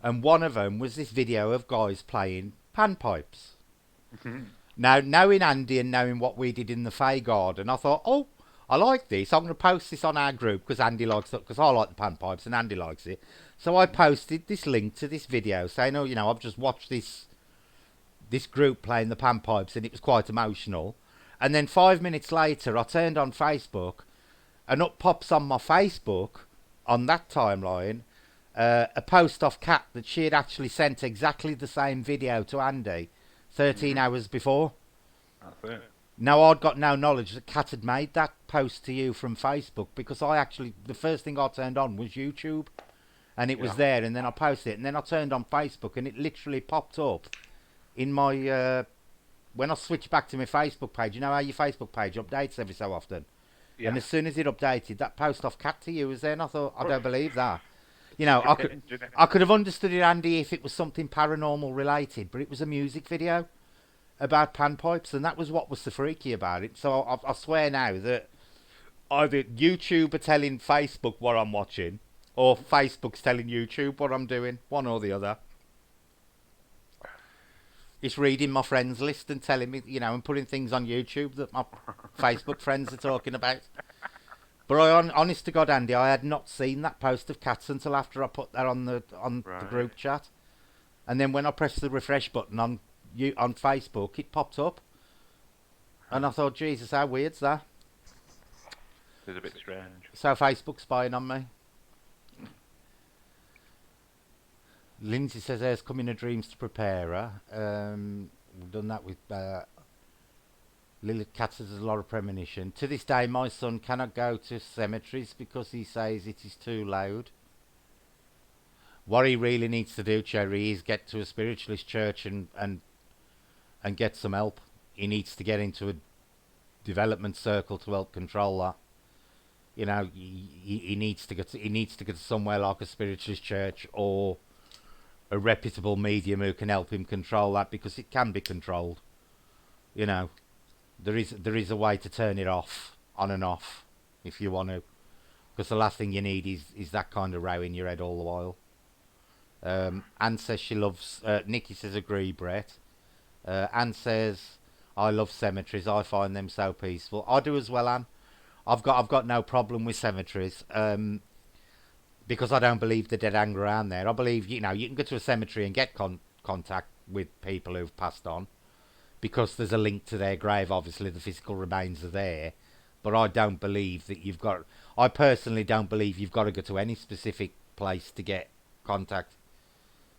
and one of them was this video of guys playing panpipes. Now, knowing Andy and knowing what we did in the Fay Garden, I thought, oh, I like this. I'm going to post this on our group because Andy likes it, because I like the panpipes and Andy likes it. So I posted this link to this video saying, oh, I've just watched this group playing the panpipes and it was quite emotional. And then 5 minutes later, I turned on Facebook and up pops on my Facebook, on that timeline, a post off Kat that she had actually sent exactly the same video to Andy 13 hours before. That's it. Now, I'd got no knowledge that Kat had made that post to you from Facebook because the first thing I turned on was YouTube and it was Yeah. there, and then I posted it, and then I turned on Facebook and it literally popped up in my, when I switched back to my Facebook page. You know how your Facebook page updates every so often? Yeah. And as soon as it updated, that post off Cat to you was there, and I thought, I don't believe that. Strange, isn't it? I could have understood it, Andy, if it was something paranormal related, but it was a music video about panpipes, and that was what was so freaky about it. So I swear now that either YouTube are telling Facebook what I'm watching, or Facebook's telling YouTube what I'm doing, one or the other. It's reading my friends list and telling me, and putting things on YouTube that my Facebook friends are talking about. But honest to God, Andy, I had not seen that post of Cats until after I put that on the Right. group chat, and then when I pressed the refresh button on Facebook, it popped up, and I thought, Jesus, how weird's that? It's a bit strange. So Facebook's spying on me. Lindsay says there's come in her dreams to prepare her. We've done that with Lilith Cat says there's a lot of premonition. To this day, my son cannot go to cemeteries because he says it is too loud. What he really needs to do, Cherry, is get to a spiritualist church and get some help. He needs to get into a development circle to help control that. He needs to get to somewhere like a spiritualist church or a reputable medium who can help him control that, because it can be controlled. There is a way to turn it off, on and off, if you want to. Because the last thing you need is that kind of row in your head all the while. Anne says she loves. Nikki says agree, Brett. Anne says I love cemeteries. I find them so peaceful. I do as well, Anne. I've got no problem with cemeteries. Because I don't believe the dead hang around there. I believe you can go to a cemetery and get contact with people who've passed on, because there's a link to their grave. Obviously, the physical remains are there, but I don't believe that you've got. I personally don't believe you've got to go to any specific place to get contact.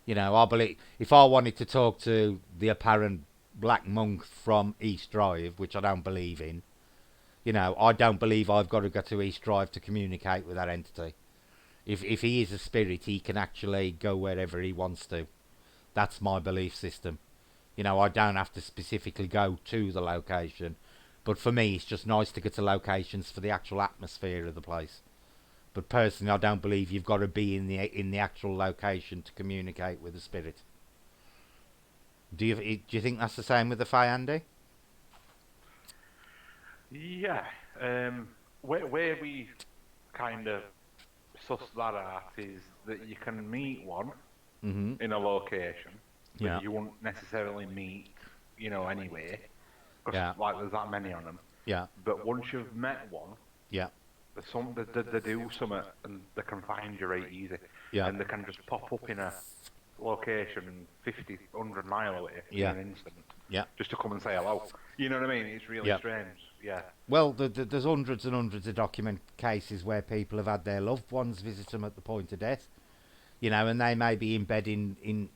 I believe if I wanted to talk to the apparent black monk from East Drive, which I don't believe in, I don't believe I've got to go to East Drive to communicate with that entity. If he is a spirit, he can actually go wherever he wants to. That's my belief system. You know, I don't have to specifically go to the location, but for me, it's just nice to go to locations for the actual atmosphere of the place. But personally, I don't believe you've got to be in the actual location to communicate with the spirit. Do you think that's the same with the Fae, Andy? Yeah. Where we kind of suss that out is that you can meet one Mm-hmm. in a location that Yeah. you won't necessarily meet, anyway, because Yeah. like there's that many on them. Yeah. But once you've met one, Yeah. they do something and they can find you right easy, Yeah. and they can just pop up in a location 50, 100 mile away in Yeah. an instant, Yeah. just to come and say hello. You know what I mean? It's really Yeah. strange. Yeah. Well, there's hundreds and hundreds of document cases where people have had their loved ones visit them at the point of death. You know, and they may be in bed in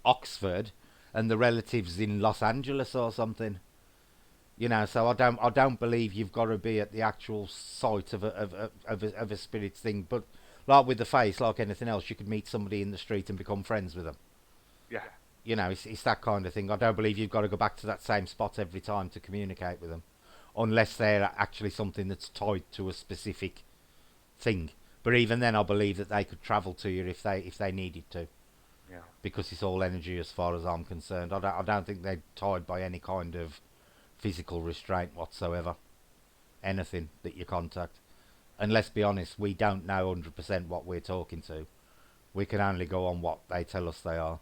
Oxford, and the relatives in Los Angeles or something. You know, so I don't believe you've got to be at the actual site of a spirit's thing. But like with the face, like anything else, you could meet somebody in the street and become friends with them. Yeah. You know, it's that kind of thing. I don't believe you've got to go back to that same spot every time to communicate with them, unless they're actually something that's tied to a specific thing. But even then, I believe that they could travel to you if they needed to, Yeah. because it's all energy as far as I'm concerned. I don't think they're tied by any kind of physical restraint whatsoever. Anything that you contact, and let's be honest, we don't know 100% what we're talking to. We can only go on what they tell us they are.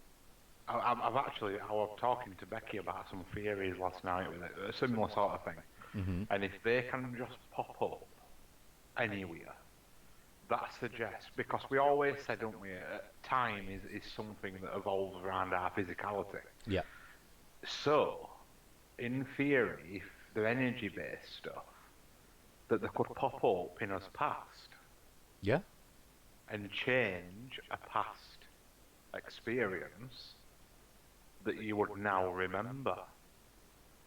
I was talking to Becky about some theories last night with it, a similar sort of thing. Hmm. And if they can just pop up anywhere, that suggests, because we always said, don't we, time is something that evolves around our physicality. Yeah. So, in theory, if they're energy-based stuff, that they could pop up in us past Yeah. and change a past experience that you would now remember.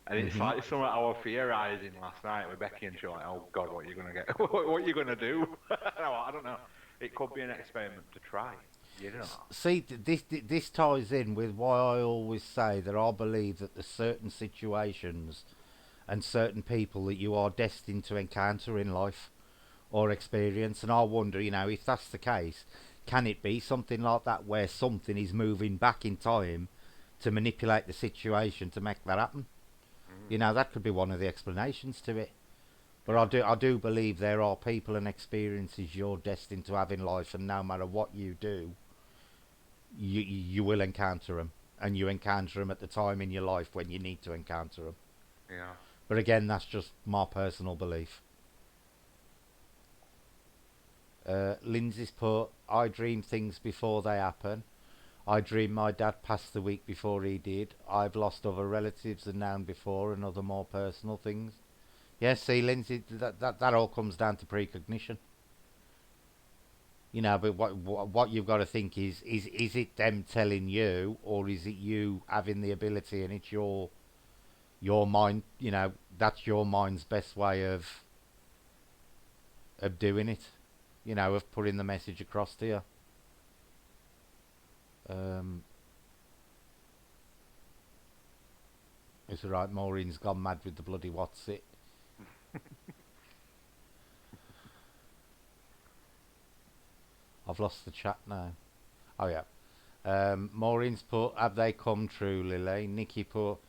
And it's like something I was theorising last night with Becky, and she was like, "Oh God, what are you gonna get? What are you gonna do?" I don't know. It could be an experiment to try. You know. See, this ties in with why I always say that I believe that there's certain situations and certain people that you are destined to encounter in life or experience, and I wonder, if that's the case, can it be something like that where something is moving back in time to manipulate the situation to make that happen? That could be one of the explanations to it. But I do believe there are people and experiences you're destined to have in life, and no matter what you do, you will encounter them, and you encounter them at the time in your life when you need to encounter them. Yeah. But again, that's just my personal belief. Lindsay's put, I dream things before they happen. I dreamed my dad passed the week before he did. I've lost other relatives and known before, and other more personal things. Yes, see, Lindsay, that all comes down to precognition. But what you've got to think is it them telling you, or is it you having the ability, and it's your mind? That's your mind's best way of doing it. Of putting the message across to you. It's alright. Maureen's gone mad with the bloody what's it. I've lost the chat now. Oh yeah. Maureen's put, have they come true, Lily? Nikki put,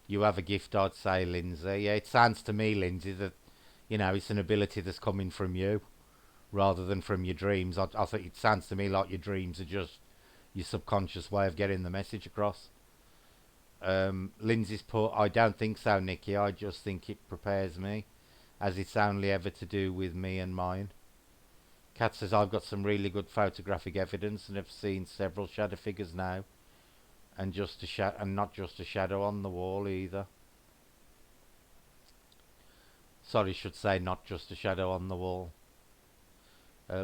you have a gift, I'd say, Lindsay. Yeah, it sounds to me, Lindsay, that it's an ability that's coming from you rather than from your dreams. I think it sounds to me like your dreams are just your subconscious way of getting the message across. Lindsay's put, I don't think so, Nikki. I just think it prepares me, as it's only ever to do with me and mine. Kat says, I've got some really good photographic evidence and have seen several shadow figures now, and not just a shadow on the wall either. Sorry, should say not just a shadow on the wall.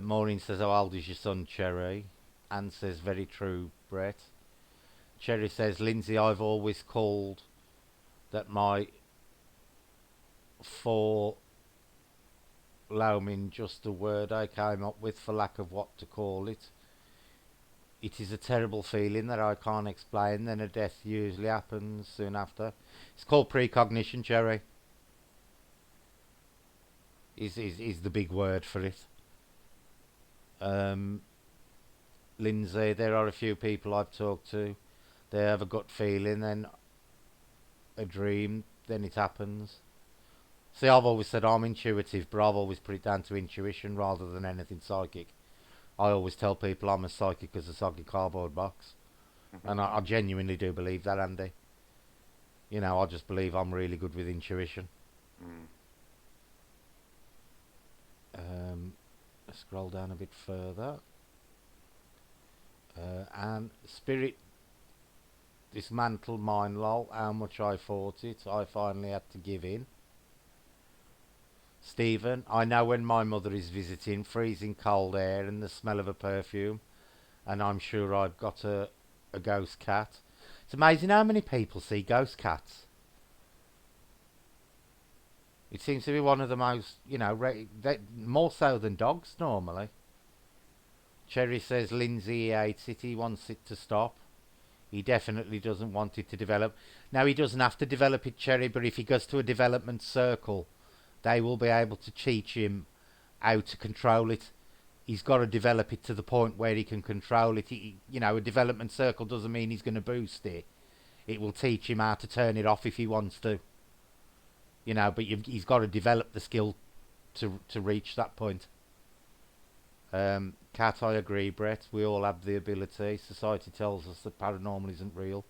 Maureen says, how old is your son, Cherry? Anne says, very true, Brett. Cherry says, Lindsay, I've always called that my four loaming just a word I came up with for lack of what to call it. it is a terrible feeling that I can't explain. Then a death usually happens soon after. It's called precognition, Jerry. Is the big word for it. Um, Lindsay, there are a few people I've talked to. They have a gut feeling, then a dream, then it happens. See, I've always said I'm intuitive, but I've always put it down to intuition rather than anything psychic. I always tell people I'm as psychic as a soggy cardboard box. And I genuinely do believe that, Andy. I just believe I'm really good with intuition. Mm. Let's scroll down a bit further. And spirit dismantled mine, lol. How much I fought it. I finally had to give in. Stephen, I know when my mother is visiting, freezing cold air and the smell of a perfume, and I'm sure I've got a ghost cat. It's amazing how many people see ghost cats. It seems to be one of the most, more so than dogs normally. Cherry says Lindsay hates it, he wants it to stop. He definitely doesn't want it to develop. Now, he doesn't have to develop it, Cherry, but if he goes to a development circle, they will be able to teach him how to control it. He's got to develop it to the point where he can control it. A development circle doesn't mean he's going to boost it. It will teach him how to turn it off if he wants to. But he's got to develop the skill to reach that point. Cat, I agree, Brett. We all have the ability. Society tells us that paranormal isn't real,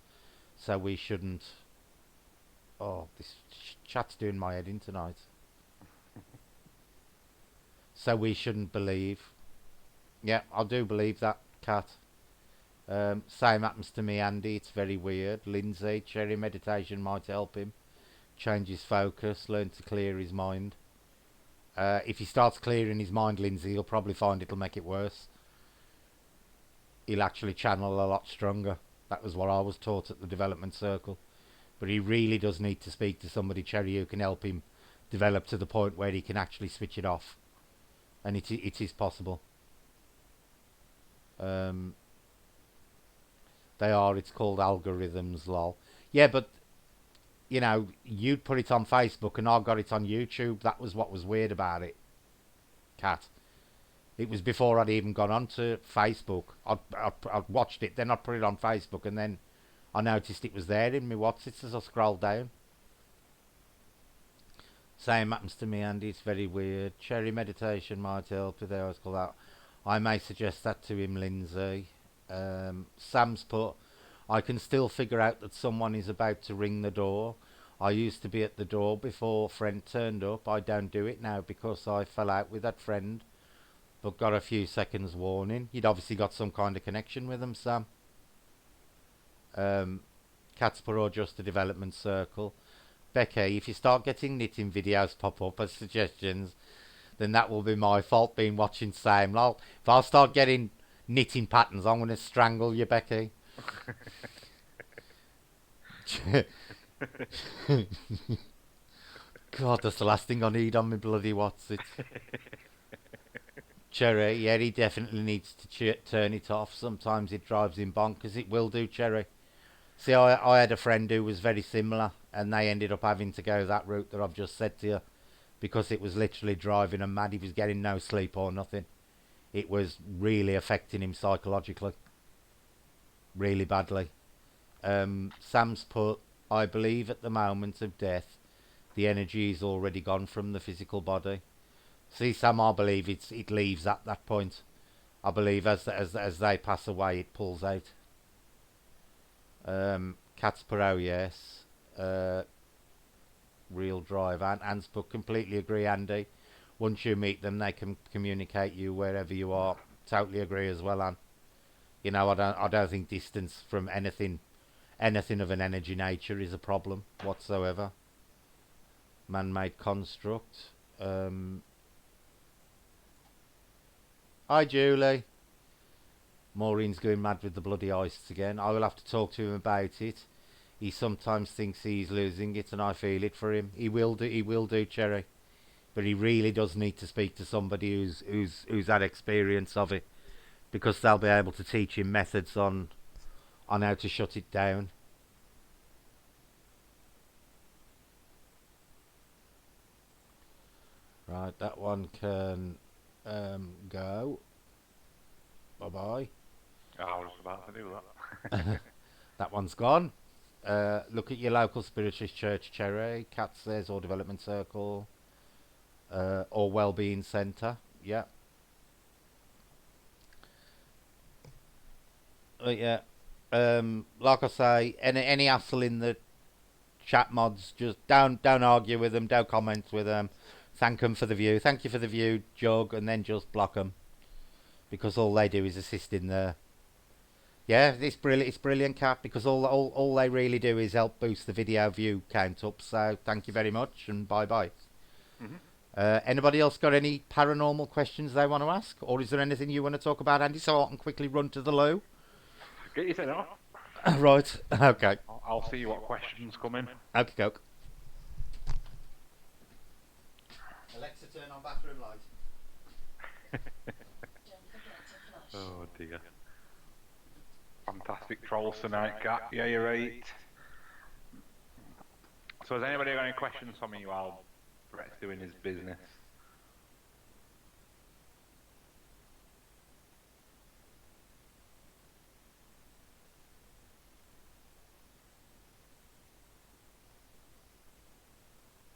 so we shouldn't. Oh, this chat's doing my head in tonight. So we shouldn't believe. Yeah, I do believe that, Cat. Same happens to me, Andy. It's very weird. Lindsay, cherry meditation might help him change his focus, learn to clear his mind. If he starts clearing his mind, Lindsay, he'll probably find it'll make it worse. He'll actually channel a lot stronger. That was what I was taught at the development circle. But he really does need to speak to somebody, Cherry, who can help him develop to the point where he can actually switch it off. And it is possible. It's called algorithms, lol. Yeah, but, you'd put it on Facebook and I got it on YouTube. That was what was weird about it, Cat. It was before I'd even gone onto Facebook. I'd watched it, then I'd put it on Facebook, and then I noticed it was there in my WhatsApp as I scrolled down. Same happens to me, Andy. It's very weird. Cherry meditation might help with how I call that. I may suggest that to him, Lindsay. Sam's put, I can still figure out that someone is about to ring the door. I used to be at the door before a friend turned up. I don't do it now because I fell out with that friend, but got a few seconds warning. You'd obviously got some kind of connection with them, Sam. Catspur or just a development circle. Becky, if you start getting knitting videos pop up as suggestions, then that will be my fault being watching Sam. If I start getting knitting patterns, I'm going to strangle you, Becky. God, that's the last thing I need on my bloody what's it. Cherry, yeah, he definitely needs to turn it off. Sometimes it drives him bonkers. It will do, Cherry. See, I had a friend who was very similar, and they ended up having to go that route that I've just said to you, because it was literally driving him mad. He was getting no sleep or nothing. It was really affecting him psychologically, really badly. Sam's put, I believe at the moment of death, the energy is already gone from the physical body. See, Sam, I believe it leaves at that point. I believe as they pass away, it pulls out. Cats per hour, yes. Real drive. And Ansput, completely agree, Andy. Once you meet them, they can communicate you wherever you are. Totally agree as well, Anne. I don't think distance from anything of an energy nature is a problem whatsoever. Man-made construct. Hi, Julie. Maureen's going mad with the bloody ice again. I will have to talk to him about it. He sometimes thinks he's losing it, and I feel it for him. He will do, Cherry. But he really does need to speak to somebody who's had experience of it, because they'll be able to teach him methods on how to shut it down. Right, that one can go. Bye bye. Oh, I was about to do that. That one's gone. Look at your local spiritualist church, Cherry, Cat says, or development circle, or wellbeing centre. Yeah. Yeah. Like I say, any hassle in the chat mods, just don't argue with them, don't comment with them. Thank them for the view. Thank you for the view, Jug, and then just block them, because all they do is assist in the. Yeah, it's brilliant. It's brilliant, Cat, because all they really do is help boost the video view count up. So thank you very much, and bye bye. Anybody else got any paranormal questions they want to ask, or is there anything you want to talk about, Andy? So I can quickly run to the loo. Get your thing off. Right. Okay. I'll see what questions come in. Okay, coke. Alexa, turn on bathroom light. Oh dear. Fantastic trolls tonight, Cat. Yeah, you're right. So has anybody got any questions for me while Brett's doing his business?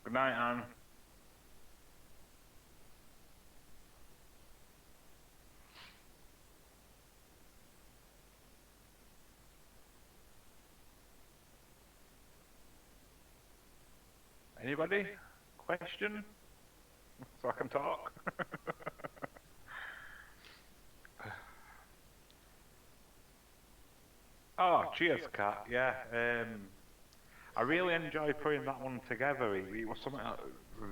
Good night, Anne. Anybody? Question? So I can talk? Oh, cheers, Kat. Yeah, I really enjoyed putting that one together. It was something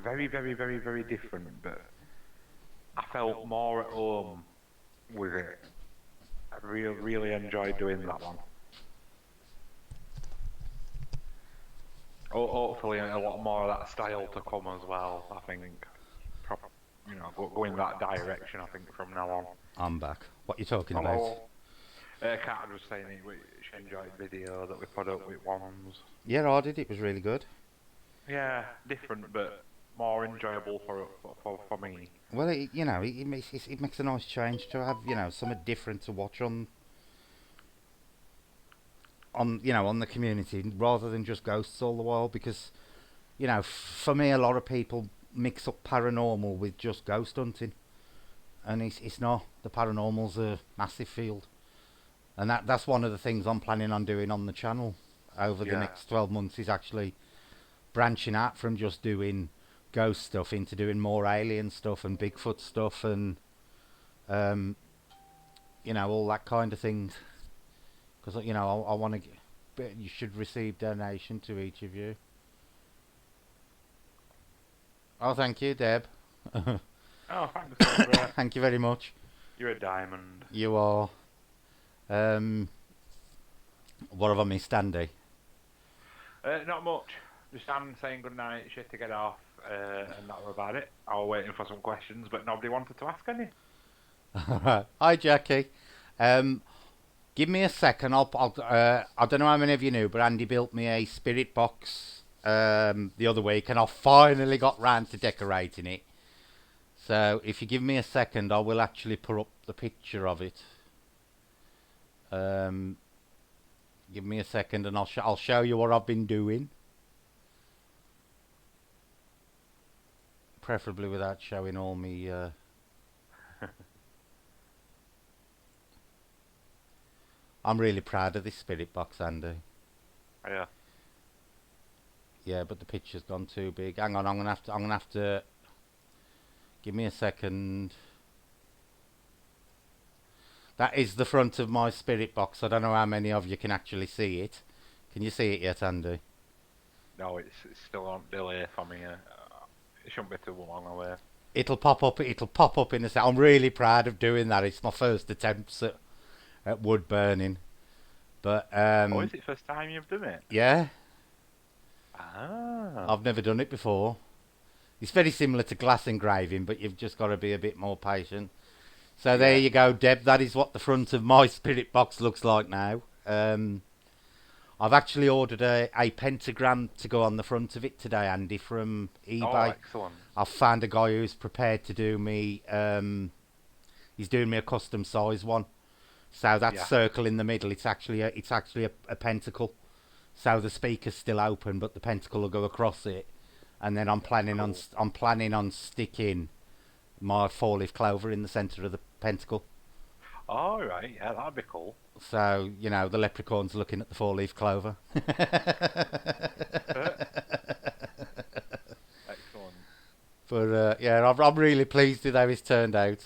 very, very, very, very different, but I felt more at home with it. I really enjoyed doing that one. Hopefully a lot more of that style to come as well, I think. You know, go in that direction, I think, from now on. I'm back. What are you talking about? Kat was saying she enjoyed the video that we put up with ones. Yeah, I did. It was really good. Yeah, different, but more enjoyable for me. Well, it makes a nice change to have, something different to watch on the community, rather than just ghosts all the while, because for me, a lot of people mix up paranormal with just ghost hunting, and it's not. The paranormal's a massive field, and that's one of the things I'm planning on doing on the channel over the next 12 months, is actually branching out from just doing ghost stuff into doing more alien stuff and Bigfoot stuff, and all that kind of things. Because I want to. You should receive donation to each of you. Oh, thank you, Deb. Oh, thanks. Thank you very much. You're a diamond. You are. What have I missed, Andy? Not much. Just Anne saying good night, shit to get off, and that was about it. I was waiting for some questions, but nobody wanted to ask any. Hi, Jackie. Give me a second. I don't know how many of you knew, but Andy built me a spirit box the other week, and I finally got round to decorating it. So if you give me a second, I will actually put up the picture of it. Give me a second, and I'll show you what I've been doing. Preferably without showing all me. I'm really proud of this spirit box, Andy. Yeah. Yeah, but the picture's gone too big. Hang on, I'm gonna have to. Give me a second. That is the front of my spirit box. I don't know how many of you can actually see it. Can you see it yet, Andy? No, it's still on delay for me. It shouldn't be too long away. It'll pop up. It'll pop up in a second. I'm really proud of doing that. It's my first attempt at wood burning. But is it first time you've done it? Yeah. Ah. I've never done it before. It's very similar to glass engraving, but you've just got to be a bit more patient. So there you go, Deb. That is what the front of my spirit box looks like now. I've actually ordered a pentagram to go on the front of it today, Andy, from eBay. Oh, excellent. I've found a guy who's prepared to do me. He's doing me a custom size one. So that circle in the middle, it's actually a pentacle. So the speaker's still open, but the pentacle will go across it. And then I'm planning on sticking my 4-leaf clover in the centre of the pentacle. All right, yeah, that'd be cool. So, you know, the leprechaun's looking at the 4-leaf clover. Excellent. But, yeah, I'm really pleased with how it's turned out.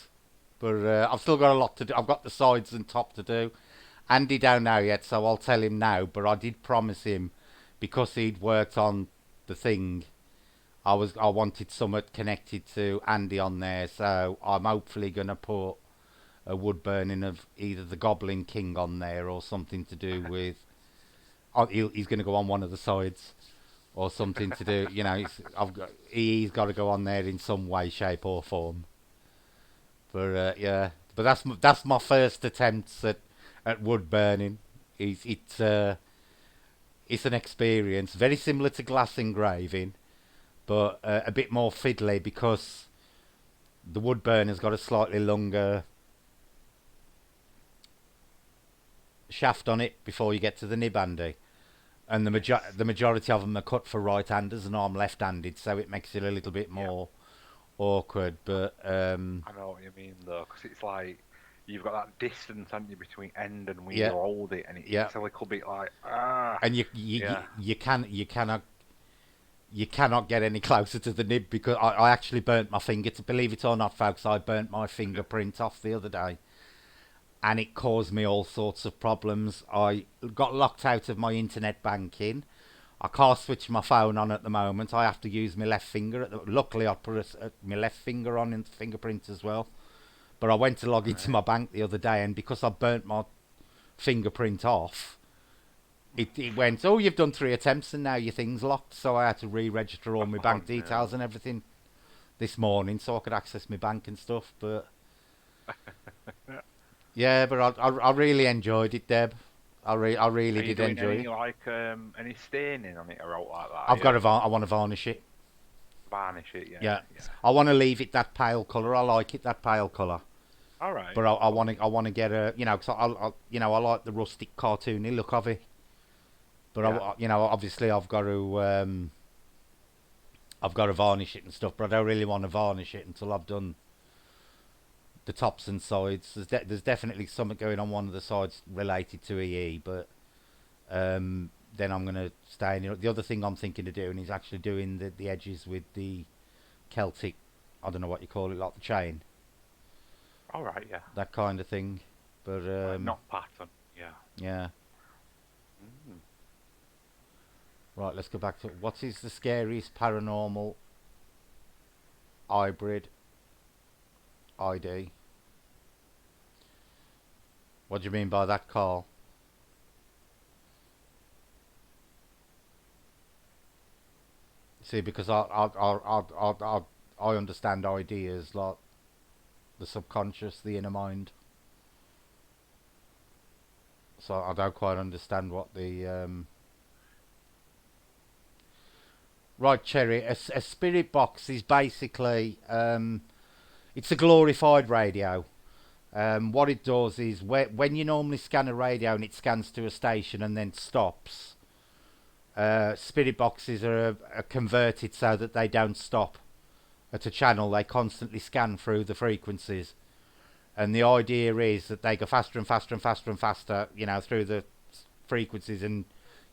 But I've still got a lot to do. I've got the sides and top to do. Andy don't know yet, so I'll tell him now. But I did promise him, because he'd worked on the thing, I wanted something connected to Andy on there. So I'm hopefully going to put a wood burning of either the Goblin King on there or something to do with. He's going to go on one of the sides, or something to do. You know, he's got to go on there in some way, shape, or form. But yeah, but that's my first attempts at wood burning. It's an experience very similar to glass engraving, but a bit more fiddly because the wood burner's got a slightly longer shaft on it before you get to the nib, Andy. And the majority of them are cut for right-handers, and I'm left-handed, so it makes it a little bit more awkward. But I know what you mean, though, because it's like you've got that distance, haven't you, between end and where you hold it, and it's a little bit like and you cannot get any closer to the nib, because I actually burnt my finger. To believe it or not, folks, I burnt my fingerprint off the other day. And it caused me all sorts of problems. I got locked out of my internet banking. I can't switch my phone on at the moment. I have to use my left finger. Luckily, I put my left finger on in the fingerprint as well. But I went to log into my bank the other day, and because I burnt my fingerprint off, it went, oh, you've done 3 attempts and now your thing's locked. So I had to re-register all my bank details and everything this morning so I could access my bank and stuff. But yeah, but I really enjoyed it, Deb. I really did enjoy it. Like any staining on it or out like that? I want to varnish it. Varnish it, Yeah. I want to leave it that pale colour. I like it that pale colour. All right. But I want to get a, you know, cause I like the rustic cartoony look of it. But obviously I've got to varnish it and stuff. But I don't really want to varnish it until I've done the tops and sides. There's definitely something going on one of the sides related to EE, but then I'm going to stay in. The other thing I'm thinking of doing is actually doing the edges with the Celtic, I don't know what you call it, like the chain. All right, yeah. That kind of thing. But not pattern, yeah. Yeah. Right, let's go back to what is the scariest paranormal hybrid ID? What do you mean by that, Carl? See, because I understand ideas like the subconscious, the inner mind. So I don't quite understand what the right, Cherry. A spirit box is basically it's a glorified radio. What it does is when you normally scan a radio and it scans to a station and then stops, spirit boxes are converted so that they don't stop at a channel. They constantly scan through the frequencies, and the idea is that they go faster and faster and faster and faster, you know, through the frequencies, and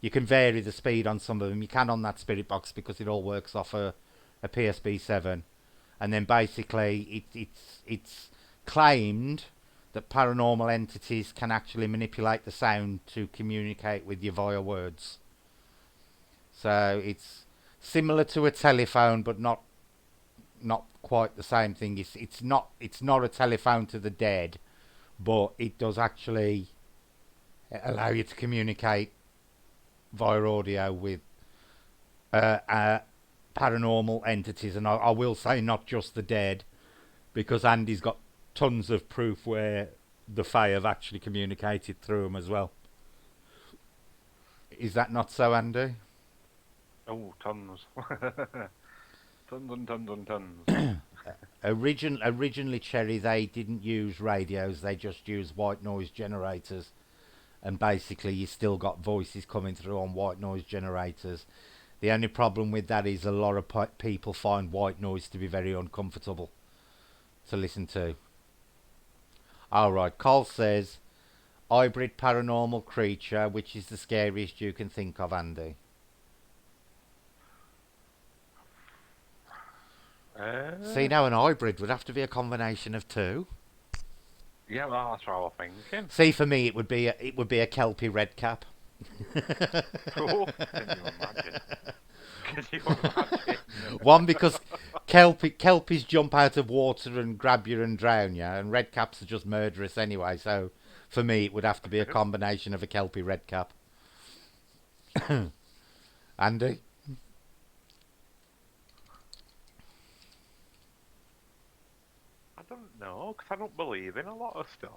you can vary the speed on some of them. You can on that spirit box because it all works off a PSB7, and then basically it's claimed that paranormal entities can actually manipulate the sound to communicate with you via words. So it's similar to a telephone, but not quite the same thing. It's not a telephone to the dead, but it does actually allow you to communicate via audio with paranormal entities. And I will say not just the dead, because Andy's got tons of proof where the Fae have actually communicated through them as well. Is that not so, Andy? Oh, tons. Tons and tons and tons. Originally, Cherry, they didn't use radios, they just used white noise generators. And basically, you still got voices coming through on white noise generators. The only problem with that is a lot of people find white noise to be very uncomfortable to listen to. Alright, Carl says, hybrid paranormal creature, which is the scariest you can think of, Andy? See, now an hybrid would have to be a combination of two. Yeah, well, that's what I was thinking. See, for me, it would be a Kelpie redcap. Oh, can you imagine? Can you imagine? One, because kelpies jump out of water and grab you and drown you, and redcaps are just murderous anyway. So, for me, it would have to be a combination of a Kelpie redcap. Andy? I don't know, because I don't believe in a lot of stuff.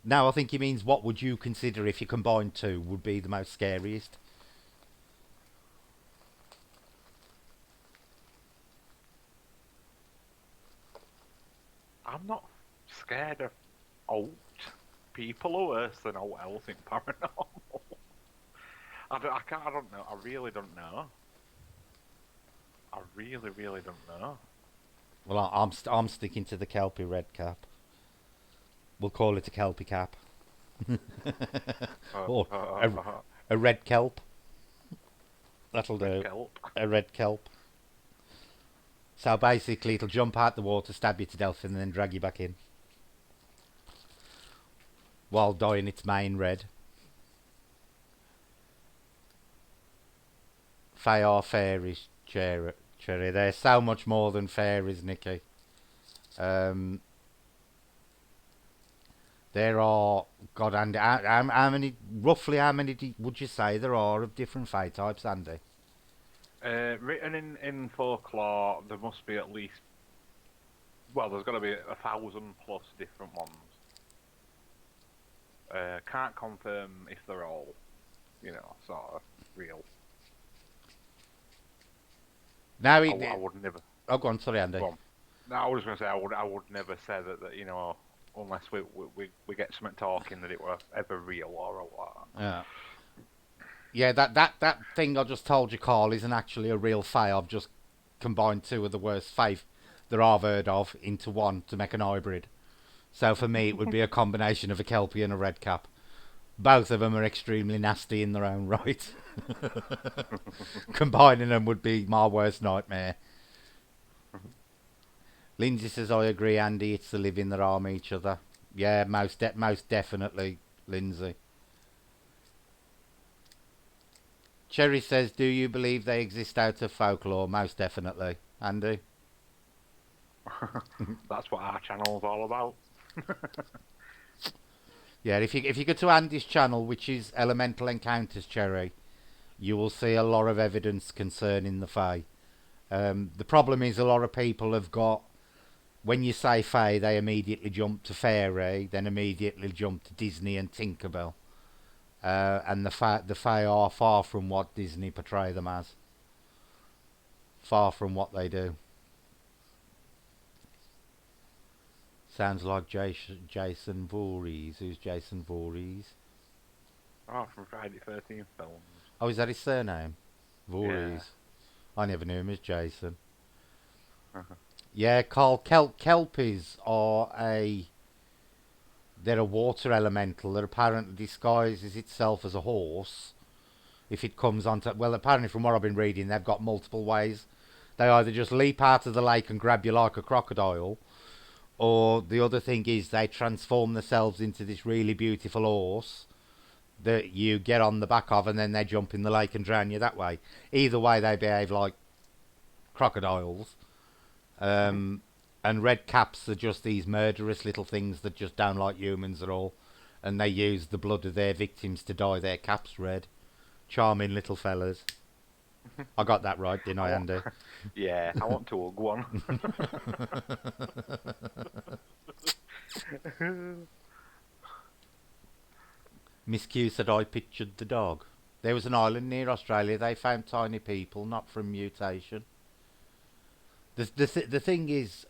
No, I think he means what would you consider if you combined two would be the most scariest? I'm not scared of old people or worse than old else in paranormal. I don't know. I really don't know. I really, really don't know. Well, I'm sticking to the Kelpie redcap. We'll call it a Kelpie cap. Or a red kelp. That'll do. Kelp. A red kelp. So basically, it'll jump out the water, stab you to death, and then drag you back in. While dyeing its mane red. Fae are fairies, Cherry. They're so much more than fairies, Nicky. There are, God, Andy, roughly how many would you say there are of different Fae types, Andy? Written in folklore, there must be at least, well, there's got to be 1,000 plus different ones. Can't confirm if they're all, sort of real. Now, I would never. Oh, go on, sorry, Andy. Go on. No, I was going to say I would never say that unless we get something talking that it were ever real or what. Yeah. Yeah, that thing I just told you, Carl, isn't actually a real Fae. I've just combined two of the worst Fae that I've heard of into one to make an hybrid. So for me, it would be a combination of a Kelpie and a redcap. Both of them are extremely nasty in their own right. Combining them would be my worst nightmare. Lindsay says, I agree, Andy. It's the living that harm each other. Yeah, most definitely, Lindsay. Cherry says, do you believe they exist out of folklore? Most definitely. Andy? That's what our channel's all about. Yeah, if you go to Andy's channel, which is Elemental Encounters, Cherry, you will see a lot of evidence concerning the Fae. The problem is a lot of people have got, when you say Fae, they immediately jump to fairy, then immediately jump to Disney and Tinkerbell. And the Fae are far from what Disney portray them as. Far from what they do. Sounds like Jason Voorhees. Who's Jason Voorhees? Oh, from Friday 13th films. Oh, is that his surname? Voorhees. Yeah. I never knew him as Jason. Yeah, Carl, Kelpies are they're a water elemental that apparently disguises itself as a horse if it comes onto... Well, apparently from what I've been reading, they've got multiple ways. They either just leap out of the lake and grab you like a crocodile, or the other thing is they transform themselves into this really beautiful horse that you get on the back of, and then they jump in the lake and drown you that way. Either way, they behave like crocodiles. And red caps are just these murderous little things that just don't like humans at all, and they use the blood of their victims to dye their caps red. Charming little fellas. I got that right, didn't I I, want, Andy? yeah, I want to hug one. Miss Q said I pictured the dog. There was an island near Australia. They found tiny people, not from mutation. The thing is,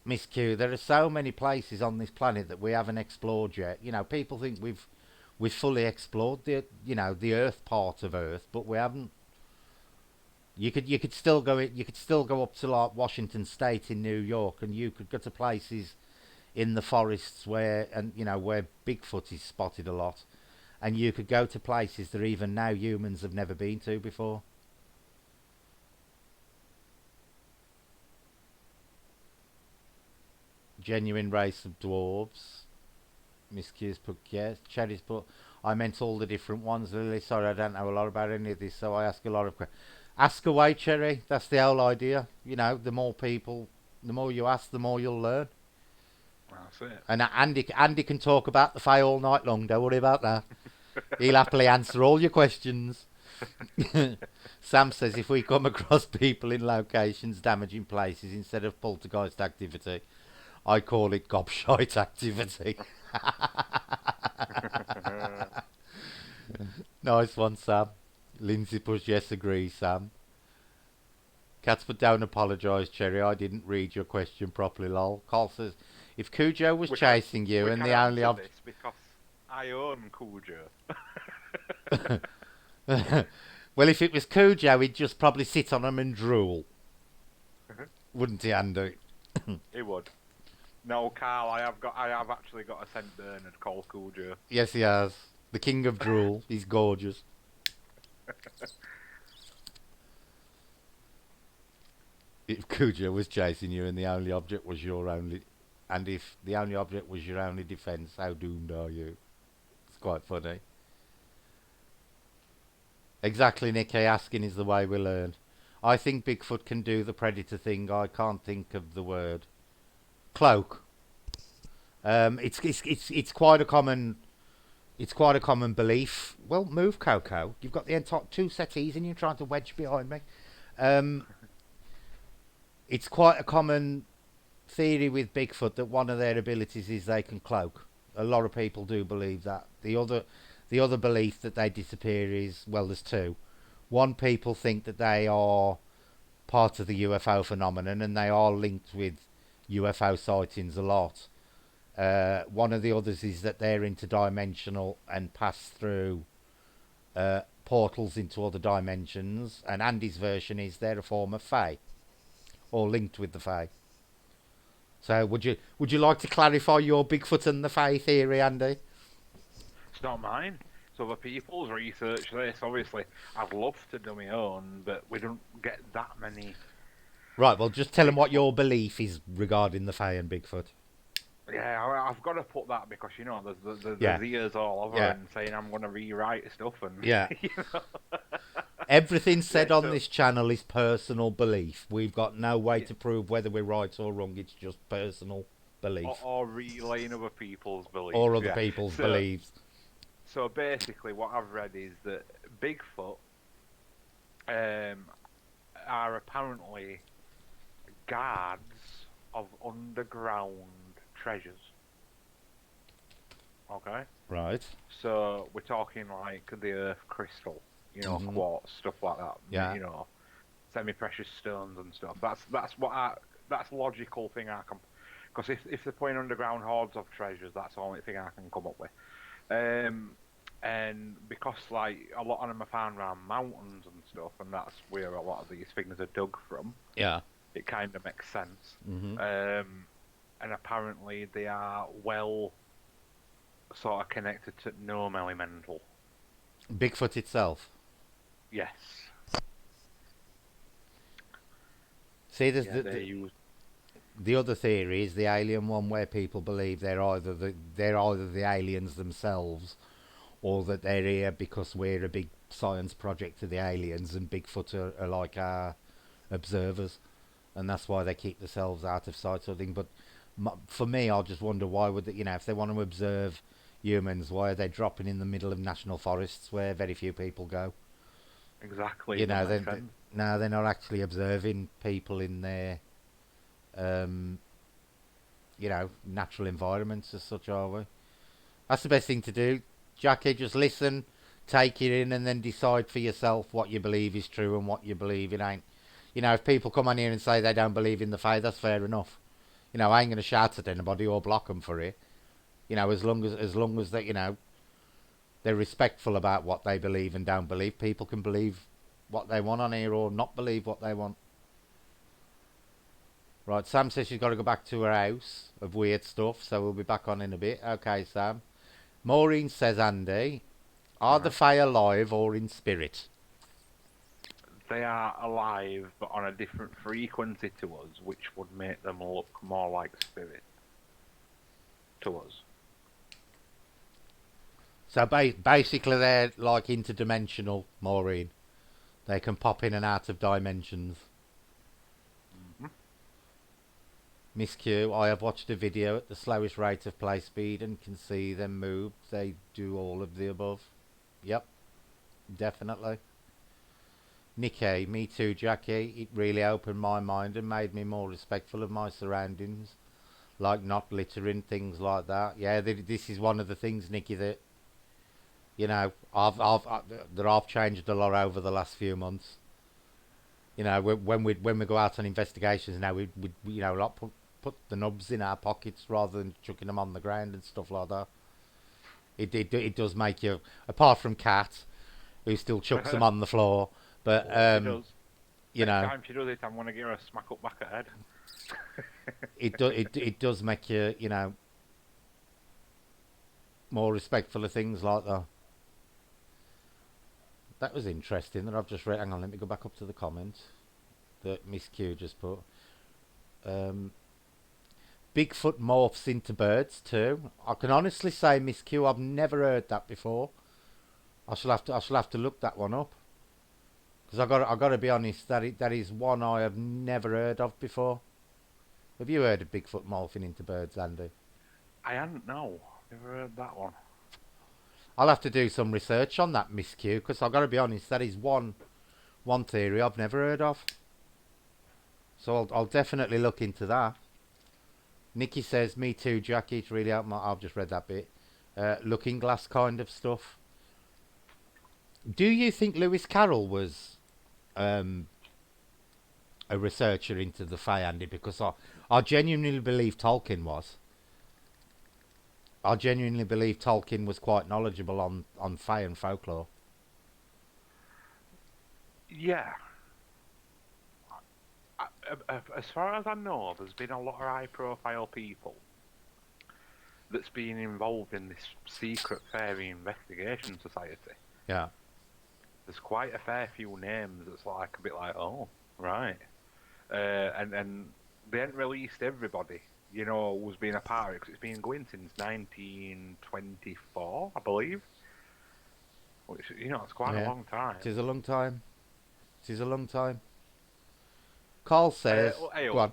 Miss Q, there are so many places on this planet that we haven't explored yet. You know, people think we've fully explored the Earth part of Earth, but we haven't. You could still go up to like Washington State in New York, and you could go to places in the forests where Bigfoot is spotted a lot, and you could go to places that even now humans have never been to before. Genuine race of dwarves. Miss Q's put yes. Cherry's put I meant all the different ones. Lily, sorry, I don't know a lot about any of this, so I ask a lot of questions. Ask away, Cherry. That's the whole idea. You know, the more people, the more you ask, the more you'll learn. That's it. And Andy can talk about the Fae all night long. Don't worry about that. He'll happily answer all your questions. Sam says if we come across people in locations damaging places instead of poltergeist activity, I call it gobshite activity. Nice one, Sam. Lindsay push yes, agree, Sam. Cats put down apologise, Cherry. I didn't read your question properly, lol. Carl says, if Cujo was We can chasing you we and can the only answer this because I own Cujo. well, if it was Cujo, he'd just probably sit on him and drool, wouldn't he, Andy? He would. No, Carl, I have actually got a Saint Bernard called Cujo. Yes, he has. The king of drool. He's gorgeous. If Cujo was chasing you and the only object was your only, and if the only object was your only defence, how doomed are you? It's quite funny. Exactly, Nicky. Asking is the way we learn. I think Bigfoot can do the predator thing. I can't think of the word. Cloak. It's quite a common. It's quite a common belief. Well, move, Coco. You've got the entire two settees and you're trying to wedge behind me. Um, it's quite a common theory with Bigfoot that one of their abilities is they can cloak. A lot of people do believe that. The other belief that they disappear is, well, there's two. One, people think that they are part of the UFO phenomenon and they are linked with UFO sightings a lot. One of the others is that they're interdimensional and pass through portals into other dimensions. And Andy's version is they're a form of Fae or linked with the Fae. So would you like to clarify your Bigfoot and the Fae theory, Andy? It's not mine. It's other people's research. This obviously, I'd love to do my own, but we don't get that many Right. Well, just tell them what Bigfoot. your belief is regarding the Fae and Bigfoot. Yeah, I've got to put that because Yeah. there's ears all over Yeah. and saying I'm going to rewrite stuff and Yeah. you know. Everything said Yeah, on so this channel is personal belief. We've got no way to prove whether we're right or wrong. It's just personal belief or relaying other people's beliefs. or other Yeah. people's So beliefs. so basically, what I've read is that Bigfoot are apparently guards of underground treasures. Okay. Right. So we're talking like the Earth crystal, Mhm. quartz, stuff like that. Yeah. Semi-precious stones and stuff. That's logical thing I can, because if they're putting underground hoards of treasures, that's the only thing I can come up with. And because like a lot of them are found around mountains and stuff, and that's where a lot of these things are dug from. Yeah. It kind of makes sense. Mhm. And apparently they are well sort of connected to gnome elemental. Bigfoot itself. Yes. See, there's Yeah, they use. the other theory is the alien one, where people believe they're either the aliens themselves, or that they're here because we're a big science project to the aliens, and Bigfoot are like our observers, and that's why they keep themselves out of sight, sort of thing. But for me, I just wonder why would they, if they want to observe humans, why are they dropping in the middle of national forests where very few people go? Exactly. You It don't know, make sense. no, they're not actually observing people in their, um, natural environments as such, are we? That's the best thing to do, Jackie. Just listen, take it in, and then decide for yourself what you believe is true and what you believe it ain't. If people come on here and say they don't believe in the faith, that's fair enough. I ain't gonna shout at anybody or block them for it. As long as that they're respectful about what they believe and don't believe. People can believe what they want on here or not believe what they want. Right, Sam says she's got to go back to her house of weird stuff, so we'll be back on in a bit. Okay, Sam. Maureen says, Andy, are the Uh-huh. Fae alive or in spirit? They are alive, but on a different frequency to us, which would make them look more like spirit to us. So basically, they're like interdimensional, Maureen. They can pop in and out of dimensions. Mm-hmm. Miss Q, I have watched a video at the slowest rate of play speed and can see them move. They do all of the above. Yep, definitely. Nikki, me too, Jackie. It really opened my mind and made me more respectful of my surroundings, like not littering, things like that. Yeah, this is one of the things, Nikki, that I've changed a lot over the last few months. When we go out on investigations now, we like put the nubs in our pockets rather than chucking them on the ground and stuff like that. It does make you, apart from Kat, who still chucks them on the floor, but Oh, she does. you Next know, time she does it, I'm gonna give her a smack up back at head. it does make you more respectful of things like that. That was interesting that I've just read. Hang on, let me go back up to the comments that Miss Q just put. Um, Bigfoot morphs into birds too. I can honestly say, Miss Q, I've never heard that before. I shall have to look that one up because I got to be honest. That is one I have never heard of before. Have you heard of Bigfoot morphing into birds, Andy? I hadn't know. Never heard that one. I'll have to do some research on that, Miss Q, because I've got to be honest. That is one theory I've never heard of. So I'll definitely look into that. Nikki says, "Me too, Jackie. It's really out my." I've just read that bit. Looking glass kind of stuff. Do you think Lewis Carroll was um, a researcher into the Fae, Andy? Because I genuinely believe Tolkien was. I genuinely believe Tolkien was quite knowledgeable on Fae and folklore. Yeah. As far as I know, there's been a lot of high-profile people that's been involved in this secret fairy investigation society. Yeah. There's quite a fair few names that's like a bit like, oh, right. And they haven't released everybody, who's been a part of it, because it's been going since 1924, I believe. Which, it's quite a Yeah. long time. It is a long time. It is a long time. Carl says, Hey, go on.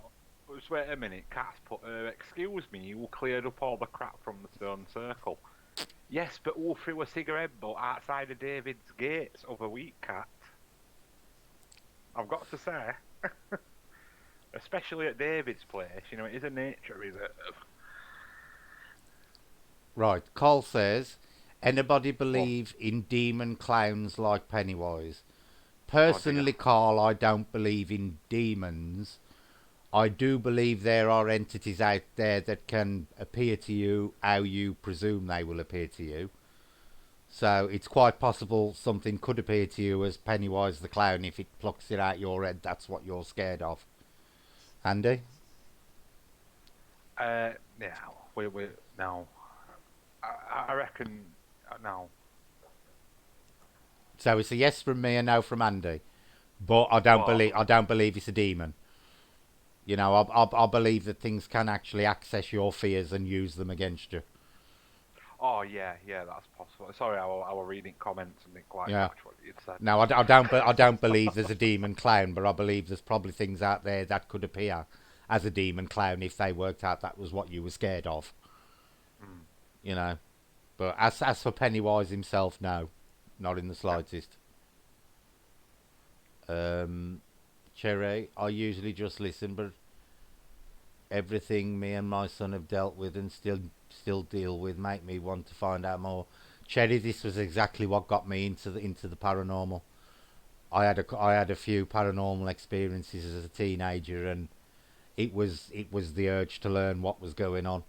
just wait a minute. Cat's put, excuse me, you cleared up all the crap from the stone circle. Yes, but who threw a cigarette butt outside of David's gates of a week, Cat? I've got to say. Especially at David's place, it is a nature reserve. Right. Carl says, anybody What? believe in demon clowns like Pennywise? Oh dear. Personally, Carl, I don't believe in demons. I do believe there are entities out there that can appear to you how you presume they will appear to you. So it's quite possible something could appear to you as Pennywise the clown. If it plucks it out your head, that's what you're scared of. Andy? Now, we now. I reckon, now. So it's a yes from me, a no from Andy. But But, I don't believe it's a demon. I believe that things can actually access your fears and use them against you. oh yeah, that's possible. Sorry, I was reading comments and didn't quite Yeah. catch what you'd said. No, I don't believe there's a demon clown, but I believe there's probably things out there that could appear as a demon clown if they worked out that was what you were scared of. Mm, You know. But as for Pennywise himself, no, not in the yeah. slightest. Cherry, I usually just listen, but everything me and my son have dealt with and still deal with make me want to find out more. Cherry, this was exactly what got me into the paranormal. I had a few paranormal experiences as a teenager, and it was the urge to learn what was going on.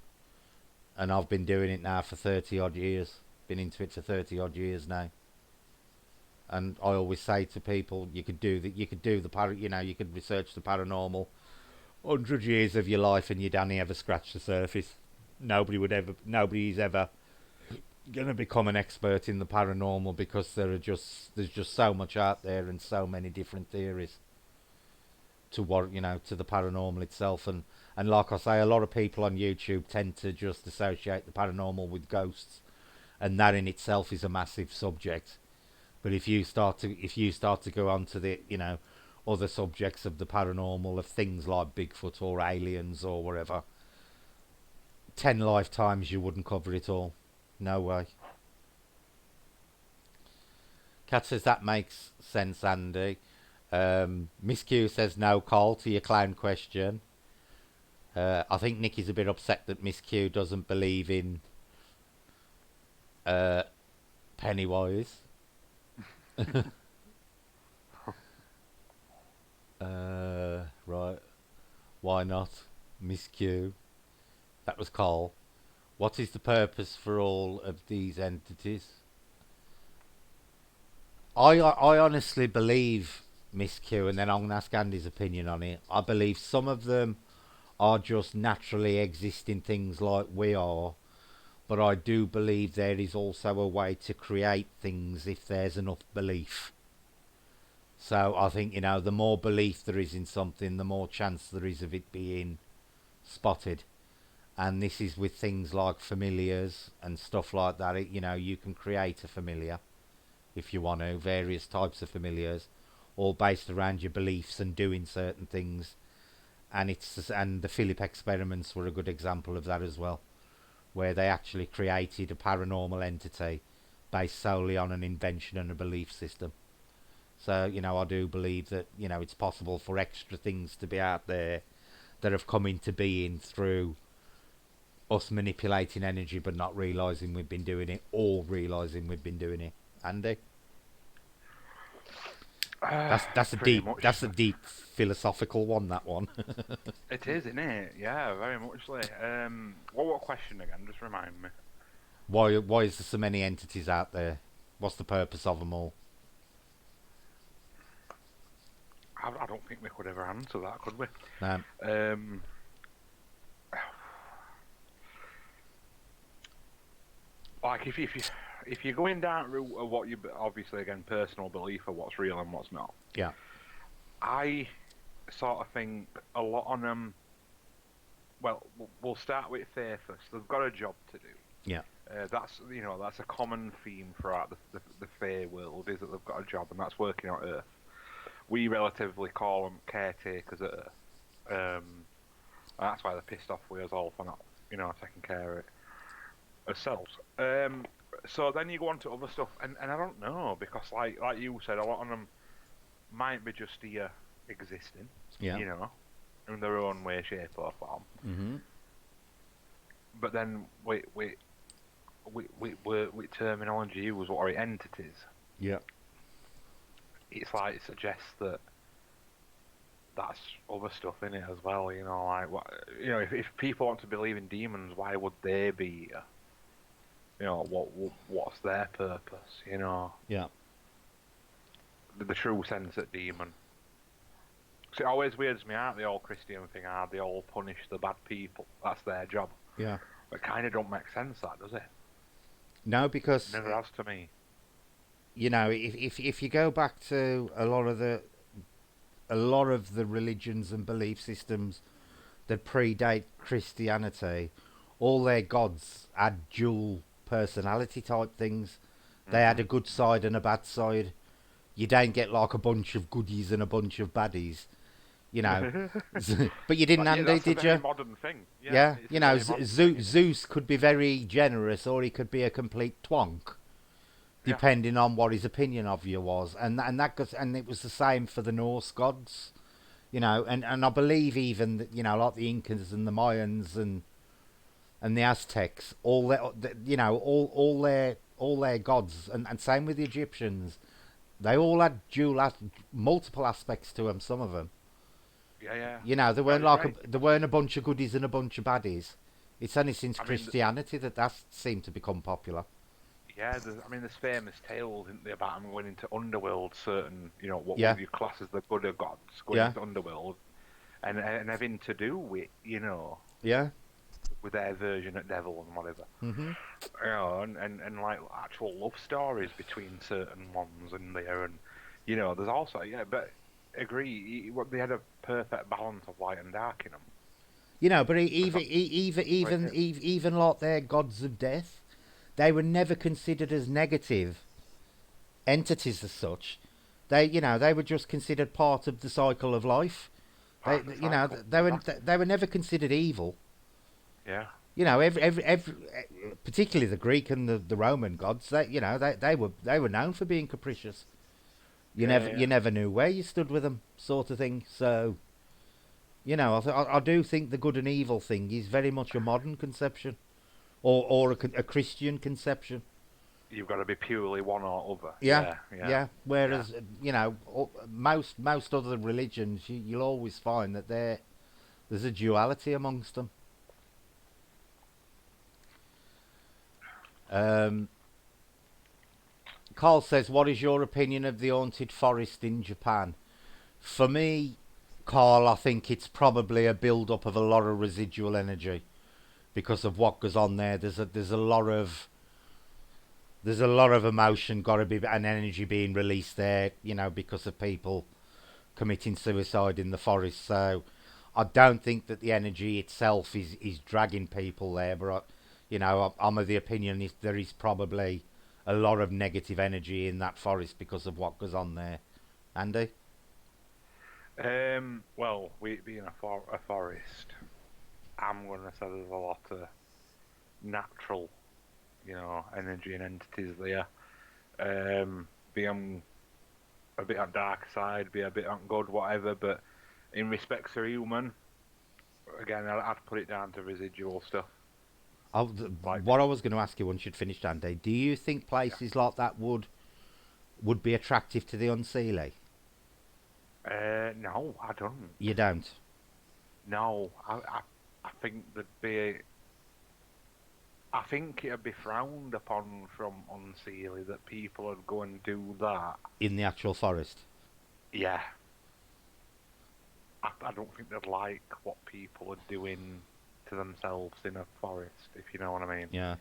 And I've been doing it now for 30 odd years. Been into it for 30 odd years now. And I always say to people, you could do that. You could do you could research the paranormal 100 years of your life, and you'd only ever scratch the surface. Nobody's ever gonna become an expert in the paranormal because there's just so much out there and so many different theories to to the paranormal itself. And like I say, a lot of people on YouTube tend to just associate the paranormal with ghosts, and that in itself is a massive subject. But if you start to go on to the other subjects of the paranormal, of things like Bigfoot or aliens or whatever, 10 lifetimes you wouldn't cover it all. No way. Kat says that makes sense, Andy. Miss Q says no call to your clown question. I think Nikki's a bit upset that Miss Q doesn't believe in Pennywise. Right. Why not? Miss Q. That was Cole. What is the purpose for all of these entities? I honestly believe, Miss Q, and then I'm going to ask Andy's opinion on it. I believe some of them are just naturally existing things like we are, but I do believe there is also a way to create things if there's enough belief. So I think, the more belief there is in something, the more chance there is of it being spotted. And this is with things like familiars and stuff like that. You can create a familiar if you want to, various types of familiars, all based around your beliefs and doing certain things. And the Philip experiments were a good example of that as well, where they actually created a paranormal entity based solely on an invention and a belief system. So, I do believe that, it's possible for extra things to be out there that have come into being through us manipulating energy but not realising we've been doing it, or realising we've been doing it. Andy? That's a deep philosophical one, that one. It is, isn't it? Yeah, very much so. What question again? Just remind me. Why is there so many entities out there? What's the purpose of them all? I don't think we could ever answer that, could we? No. Like if you're going down route of what you obviously again personal belief of what's real and what's not. Yeah. I sort of think a lot on them. Well, we'll start with faith first. They've got a job to do. Yeah. That's a common theme throughout the fae world, is that they've got a job, and that's working on Earth. We relatively call them caretakers at Earth. That's why they're pissed off with us all for not, taking care of it ourselves. So then you go on to other stuff, and I don't know, because like you said, a lot of them might be just here existing, Yeah. In their own way, shape, or form. Mm-hmm. But then we terminology use what are entities. Yeah. It's like it suggests that that's other stuff in it as well. Like what if people want to believe in demons, why would they be here? What's their purpose? Yeah. The true sense of demon. So it always weirds me out, the old Christian thing, they all punish the bad people. That's their job. Yeah. But it kind of don't make sense, that, does it? No, because Never has to me. If you go back to a lot of the religions and belief systems that predate Christianity, all their gods had dual personality type things. They had a good side and a bad side. You don't get like a bunch of goodies and a bunch of baddies, But you didn't, Andy, did you? Modern thing. Yeah. Zeus could be very generous, or he could be a complete twonk. Yeah. depending on what his opinion of you was, and that goes, and it was the same for the Norse gods, and I believe even that, like the Incas and the Mayans and the Aztecs, all their gods, and same with the Egyptians, they all had multiple aspects to them. Some of them, Yeah, yeah. there No, weren't it's right. there weren't a bunch of goodies and a bunch of baddies. It's only since I mean, Christianity that seemed to become popular. yeah, there's famous tales, isn't there, about them going into underworld, certain, what Yeah, would you class as the good of gods, going yeah, into underworld, and having to do with, yeah. with their version of devil and whatever. Mhm. And like actual love stories between certain ones and there, and there's also, yeah, but agree, they had a perfect balance of light and dark in them. But That's what it is. even like their gods of death, they were never considered as negative entities as such. They were just considered part of the cycle of life. They, Part of the cycle, they were exactly. they were never considered evil. Yeah, Every particularly the Greek and the Roman gods, they were known for being capricious. yeah, You yeah. never knew where you stood with them, sort of thing. So I do think the good and evil thing is very much a modern conception, or a Christian conception. You've got to be purely one or other. Yeah, Yeah, yeah, yeah. yeah. Whereas most other religions, you'll always find that there's a duality amongst them. Um, Carl says, "What is your opinion of the haunted forest in Japan?" For me, Carl, I think it's probably a build-up of a lot of residual energy because of what goes on there. There's a lot of emotion got to be and energy being released there, because of people committing suicide in the forest. So I don't think that the energy itself is dragging people there, but I'm of the opinion there is probably a lot of negative energy in that forest because of what goes on there. Andy? Well, we being a forest, I'm gonna say there's a lot of natural, energy and entities there. Be on a bit on dark side, be a bit on good, whatever. But in respects to human, again, I'd put it down to residual stuff. Like, What I was going to ask you once you'd finished, Andy, do you think yeah. places like that would be attractive to the unseelie? No, I don't. You don't. No, I think there'd be. I think it'd be frowned upon from Unseelie that people would go and do that. In the actual forest. Yeah, I don't think they'd like what people are doing to themselves in a forest, if you know what I mean. Yeah.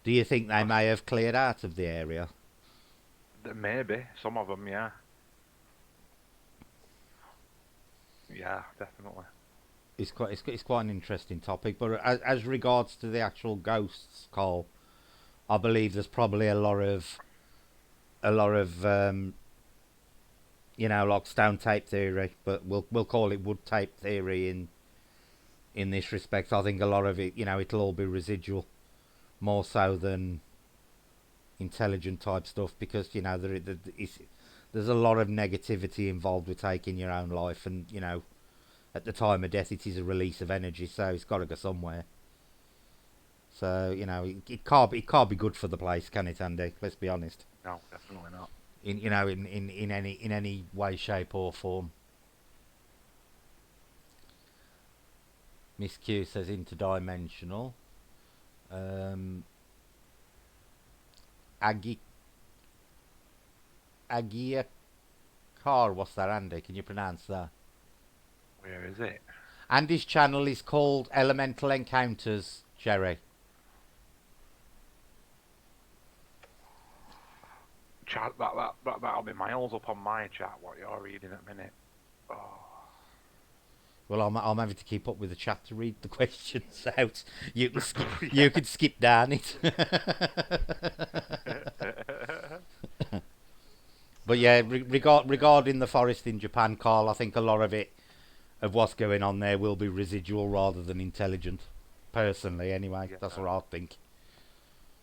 Do you think they 'Cause may have cleared out of the area? maybe some of them, yeah, yeah, definitely. It's quite an interesting topic, but as regards to the actual ghosts, Carl, I believe there's probably a lot of like stone tape theory, but we'll call it wood tape theory in this respect. I think a lot of it, it'll all be residual, more so than intelligent type stuff, because there's a lot of negativity involved with taking your own life, and at the time of death, it is a release of energy, so it's got to go somewhere. So it can't be good for the place, can it, Andy? Let's be honest. No, definitely not. In any way, shape, or form. Miss Q says interdimensional. Um, Agi Agia Car, what's that, Andy? Can you pronounce that? Where is it? Andy's channel is called Elemental Encounters, Jerry. Chat that'll be miles up on my chat. What you're reading at the minute. Oh. Well, I'm having to keep up with the chat to read the questions out. Yeah. You can skip down it. But yeah, regarding the forest in Japan, Carl, I think a lot of it, of what's going on there, will be residual rather than intelligent. Personally, anyway, Yeah. that's what I think.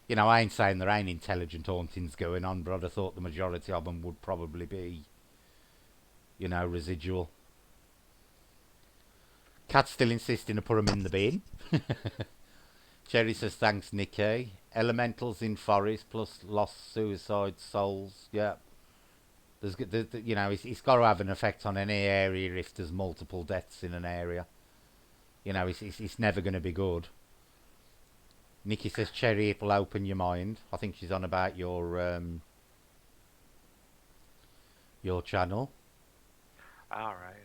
You know, I ain't saying there ain't intelligent hauntings going on, but I'd have thought the majority of them would probably be, you know, residual. Cat's still insisting to put them in the bin. Cherry says, thanks, Nikki. Elementals in forest plus lost suicide souls. Yeah. You know, it's got to have an effect on any area if there's multiple deaths in an area. You know, it's never going to be good. Nikki says, Cherry, it'll open your mind. I think she's on about your channel. Alright,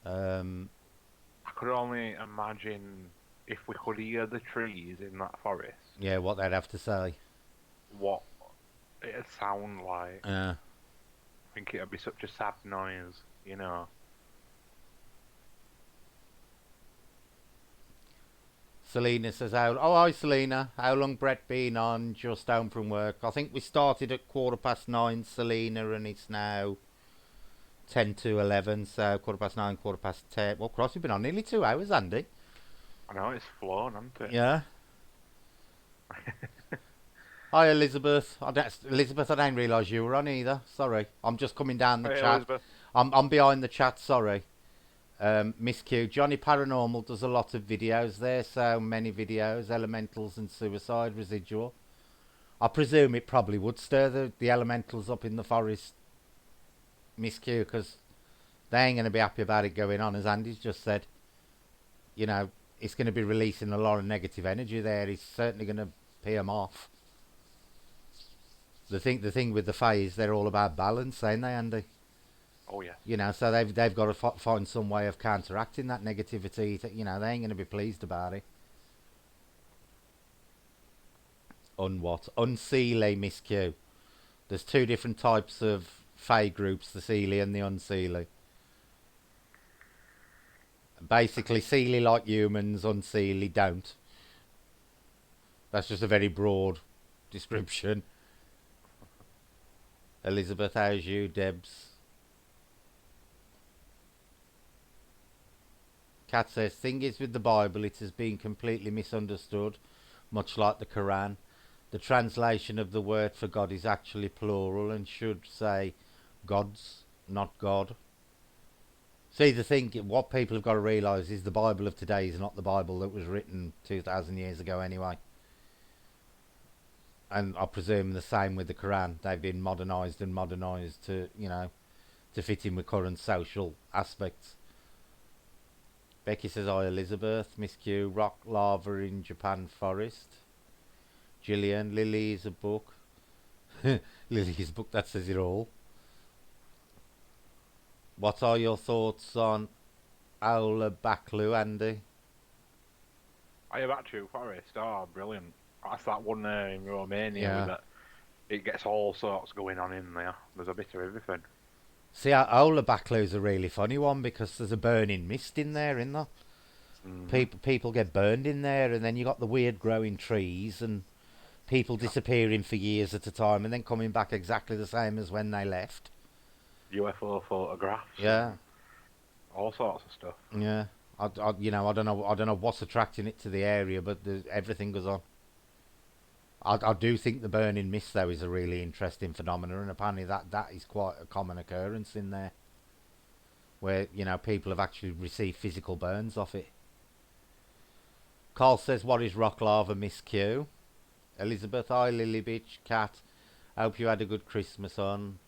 yeah. Um, I could only imagine if we could hear the trees in that forest, yeah, what they'd have to say. what it'd sound like. Uh, I think it'd be such a sad noise, you know. Selena says, oh, hi, Selena. How long Brett been on? Just home from work. I think we started at 9:15, Selena, and it's now 10 to 11, so 9:15, 10:15. Well, Cross, you've been on nearly 2 hours, Andy. I know, it's flown, hasn't it? Yeah. Hi, Elizabeth. Elizabeth, I didn't realise you were on either. Sorry. I'm just coming down the Hey, chat. Elizabeth. I'm behind the chat, sorry. Miss Q, Johnny Paranormal does a lot of videos there, so many videos, elementals and suicide residual. I presume it probably would stir the elementals up in the forest, Miss Q, because they ain't going to be happy about it going on, as Andy's just said. You know, it's going to be releasing a lot of negative energy there. It's certainly going to pee them off. The thing with the Fae is they're all about balance, ain't they, Andy? Oh, yeah. You know, so they've got to find some way of counteracting that negativity. You know, they ain't going to be pleased about it. Unseelie, Miss Q. There's 2 different types of Fae groups, the Seelie and the Unseelie. Basically, Seelie like humans, Unseelie don't. That's just a very broad description. Elizabeth, how's you? Debs. Kat says, thing is with the Bible, it has been completely misunderstood, much like the Quran. The translation of the word for God is actually plural and should say gods, not God. See, the thing, what people have got to realise is the Bible of today is not the Bible that was written 2,000 years ago anyway. And I presume the same with the Quran. They've been modernised to, you know, to fit in with current social aspects. Becky says, hi, Elizabeth. Miss Q, rock lava in Japan forest. Gillian, Lily is a book. Lily's book, that says it all. What are your thoughts on Aula Baklu, Andy? Ayabatu Forest, oh, brilliant. That's that one there in Romania Yeah. with it gets all sorts going on in there. There's a bit of everything. See, Aula Baklu's a really funny one because there's a burning mist in there, isn't there? Mm-hmm. People get burned in there, and then you got the weird growing trees and people disappearing for years at a time and then coming back exactly the same as when they left. UFO photographs. Yeah. All sorts of stuff. Yeah. I don't know what's attracting it to the area, but everything goes on. I do think the burning mist though is a really interesting phenomenon, and apparently that is quite a common occurrence in there, where you know people have actually received physical burns off it. Carl says, "What is rock lava, Miss Q?" Elizabeth, hi Lily bitch, cat. Hope you had a good Christmas on.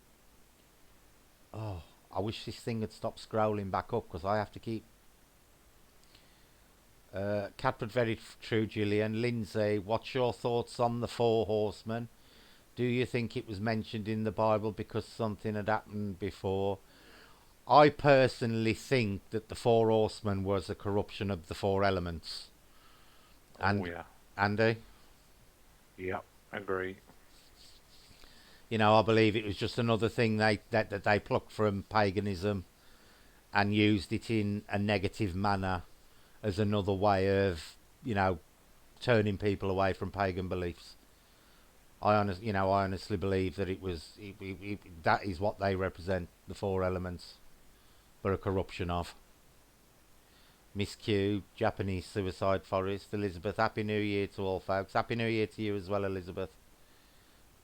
Oh, I wish this thing had stopped scrolling back up because I have to keep. Cat, but very true, Gillian. Lindsay, what's your thoughts on the 4 horsemen? Do you think it was mentioned in the Bible because something had happened before? I personally think that the 4 horsemen was a corruption of the 4 elements. And, oh, yeah. Andy? Yep, agree. You know, I believe it was just another thing that they plucked from paganism and used it in a negative manner as another way of, you know, turning people away from pagan beliefs. I honestly believe that that is what they represent, the 4 elements, but a corruption of. Miss Q, Japanese suicide forest. Elizabeth, Happy New Year to all folks. Happy New Year to you as well, Elizabeth.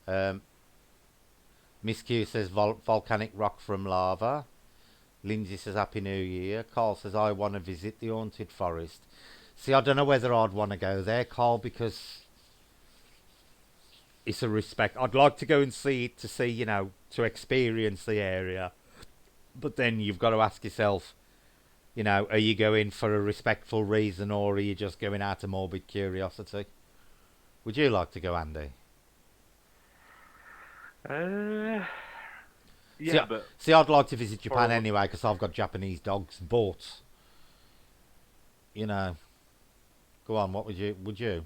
Um, Miss Q says volcanic rock from lava. Lindsay says Happy New Year. Carl says I want to visit the haunted forest. See, I don't know whether I'd want to go there, Carl, because it's a respect. I'd like to go and see it to see, to experience the area. But then you've got to ask yourself, are you going for a respectful reason or are you just going out of morbid curiosity? Would you like to go, Andy? Yeah, but see, I'd like to visit Japan for anyway because I've got Japanese dogs. But, go on. What would you? Would you?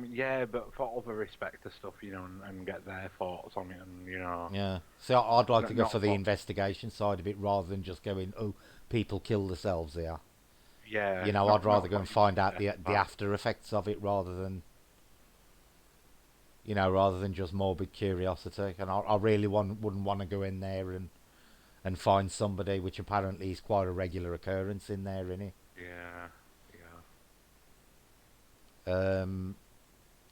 yeah, but for other respect to stuff, and get their thoughts on it, and Yeah. See, I'd like to go not for the investigation side of it rather than just going, oh, people kill themselves here. yeah, I'd rather not go and putting find out death the back. after effects of it rather than just morbid curiosity. And I really wouldn't want to go in there and find somebody, which apparently is quite a regular occurrence in there, isn't it? Yeah,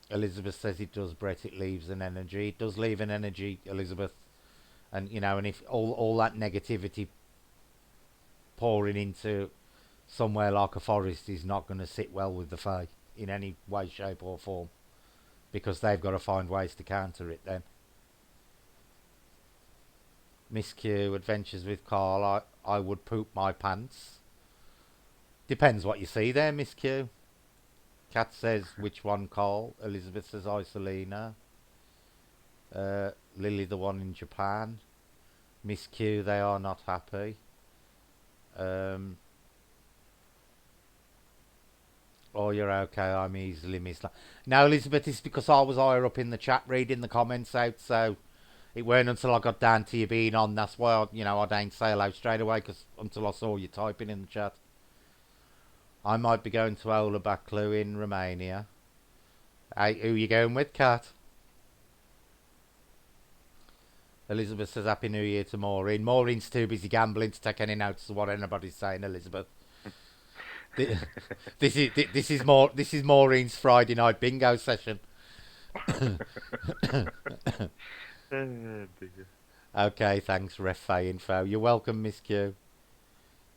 Elizabeth says it does, Brett. It leaves an energy. It does leave an energy, Elizabeth. And and if all that negativity pouring into somewhere like a forest is not going to sit well with the Fae in any way, shape, or form, because they've got to find ways to counter it. Then Miss Q, Adventures with Carl. I would poop my pants. Depends what you see there, Miss Q. Kat says, which one, Carl? Elizabeth says, Isolina. Lily, the one in Japan. Miss Q, they are not happy. Oh, you're okay. I'm easily misled. Now, Elizabeth, it's because I was higher up in the chat reading the comments out, so it weren't until I got down to you being on. That's why I didn't say hello straight away, because until I saw you typing in the chat. I might be going to Ola Baklu in Romania. Hey, who you going with, Kat? Elizabeth says Happy New Year to Maureen. Maureen's too busy gambling to take any notice of what anybody's saying, Elizabeth. This is Maureen's Friday night bingo session. Okay, thanks, Ref Info. You're welcome, Miss Q.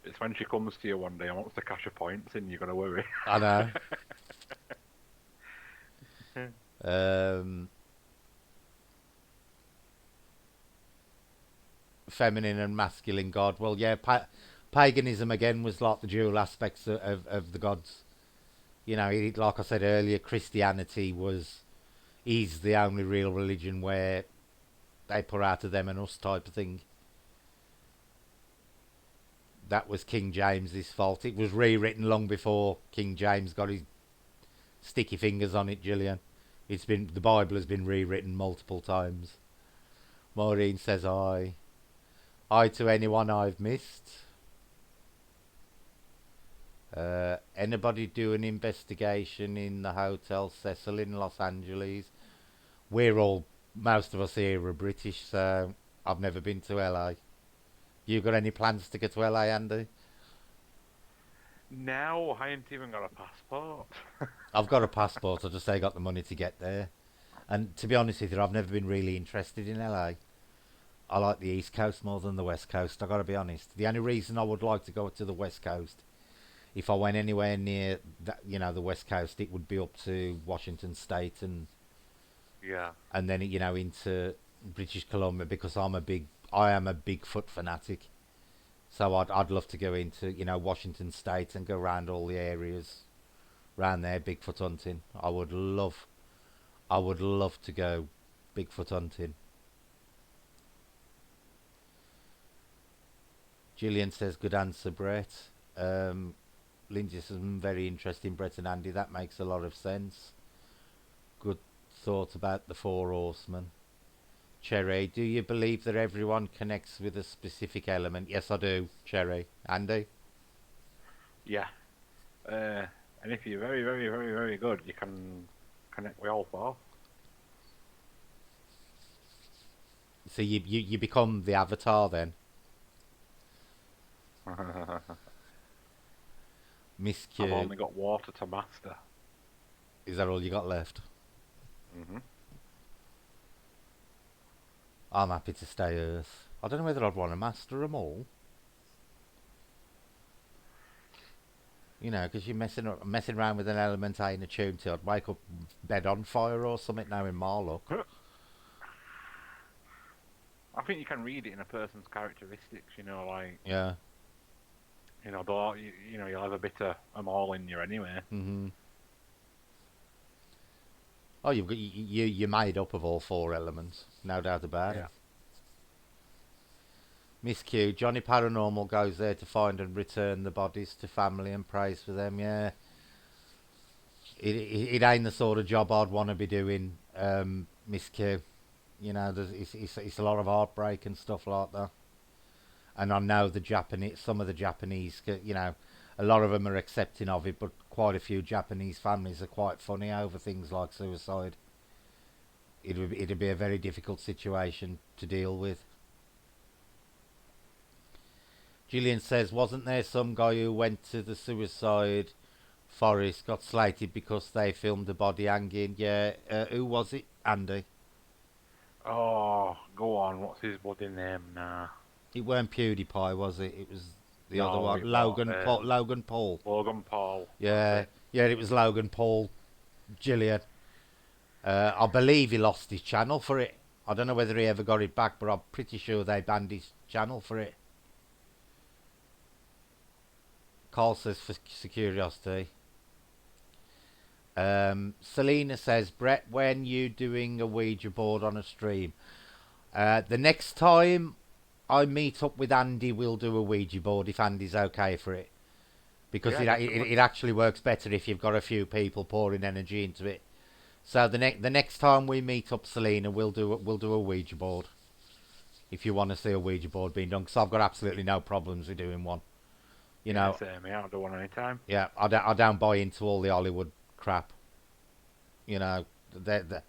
It's when she comes to you one day and wants to cash her points in, you're gonna worry. I know. Feminine and masculine god. Well, yeah, paganism again was like the dual aspects of the gods. Like I said earlier, Christianity is the only real religion where they put out of them and us type of thing. That was King James's fault. It was rewritten long before King James got his sticky fingers on it, Gillian. The Bible has been rewritten multiple times. Maureen says I. Hi to anyone I've missed. Anybody do an investigation in the Hotel Cecil in Los Angeles? Most of us here are British, so I've never been to LA. You got any plans to get to LA, Andy? No, I ain't even got a passport. I've got a passport, I just ain't got the money to get there. And to be honest with you, I've never been really interested in LA. I like the East Coast more than the West Coast, I gotta be honest. The only reason I would like to go to the West Coast, if I went anywhere near that, the West Coast, it would be up to Washington State and Yeah. and then into British Columbia, because I am a Bigfoot fanatic. So I'd love to go into Washington State and go around all the areas around there Bigfoot hunting. I would love to go Bigfoot hunting. Gillian says good answer, Brett. Lindsay says very interesting, Brett and Andy. That makes a lot of sense. Good thought about the four horsemen. Cherry, do you believe that everyone connects with a specific element? Yes, I do, Cherry. Andy? Yeah. And if you're very, very, very, very good, you can connect with all four. So you become the avatar then? Miss I've Q, only got water to master. is that all you got left? Mm-hmm. I'm happy to stay Earth. I don't know whether I'd want to master them all. You know, because you're messing around with an element I ain't attuned to. I'd wake up bed on fire or something now in my luck. I think you can read it in a person's characteristics, you know, like, Yeah. you know, you'll have a bit of them all in you anyway. Mm-hmm. Oh, you're made up of all four elements, no doubt about it. Yeah. Miss Q, Johnny Paranormal goes there to find and return the bodies to family and prays for them. Yeah, it ain't the sort of job I'd want to be doing, Miss Q. You know, it's a lot of heartbreak and stuff like that. And I know some of the Japanese, you know, a lot of them are accepting of it, but quite a few Japanese families are quite funny over things like suicide. It'd be a very difficult situation to deal with. Gillian says, wasn't there some guy who went to the suicide forest, got slated because they filmed the body hanging? Yeah, who was it? Andy. Oh, go on. What's his bloody name now? It weren't PewDiePie, was it? It was the other No, one, it was Logan Paul. Logan Paul. That's Yeah, it. yeah, it was Logan Paul. Gillian. I believe he lost his channel for it. I don't know whether he ever got it back, but I'm pretty sure they banned his channel for it. Carl says for curiosity. Selena says, Brett, when you doing a Ouija board on a stream? The next time I meet up with Andy, we'll do a Ouija board if Andy's okay for it. Because Yeah, definitely. it actually works better if you've got a few people pouring energy into it. So the next time we meet up, Selena, we'll do a Ouija board. If you want to see a Ouija board being done, because I've got absolutely no problems with doing one. You Yeah, know, same. Yeah, I'll do one anytime. yeah, I don't buy into all the Hollywood crap. You know, the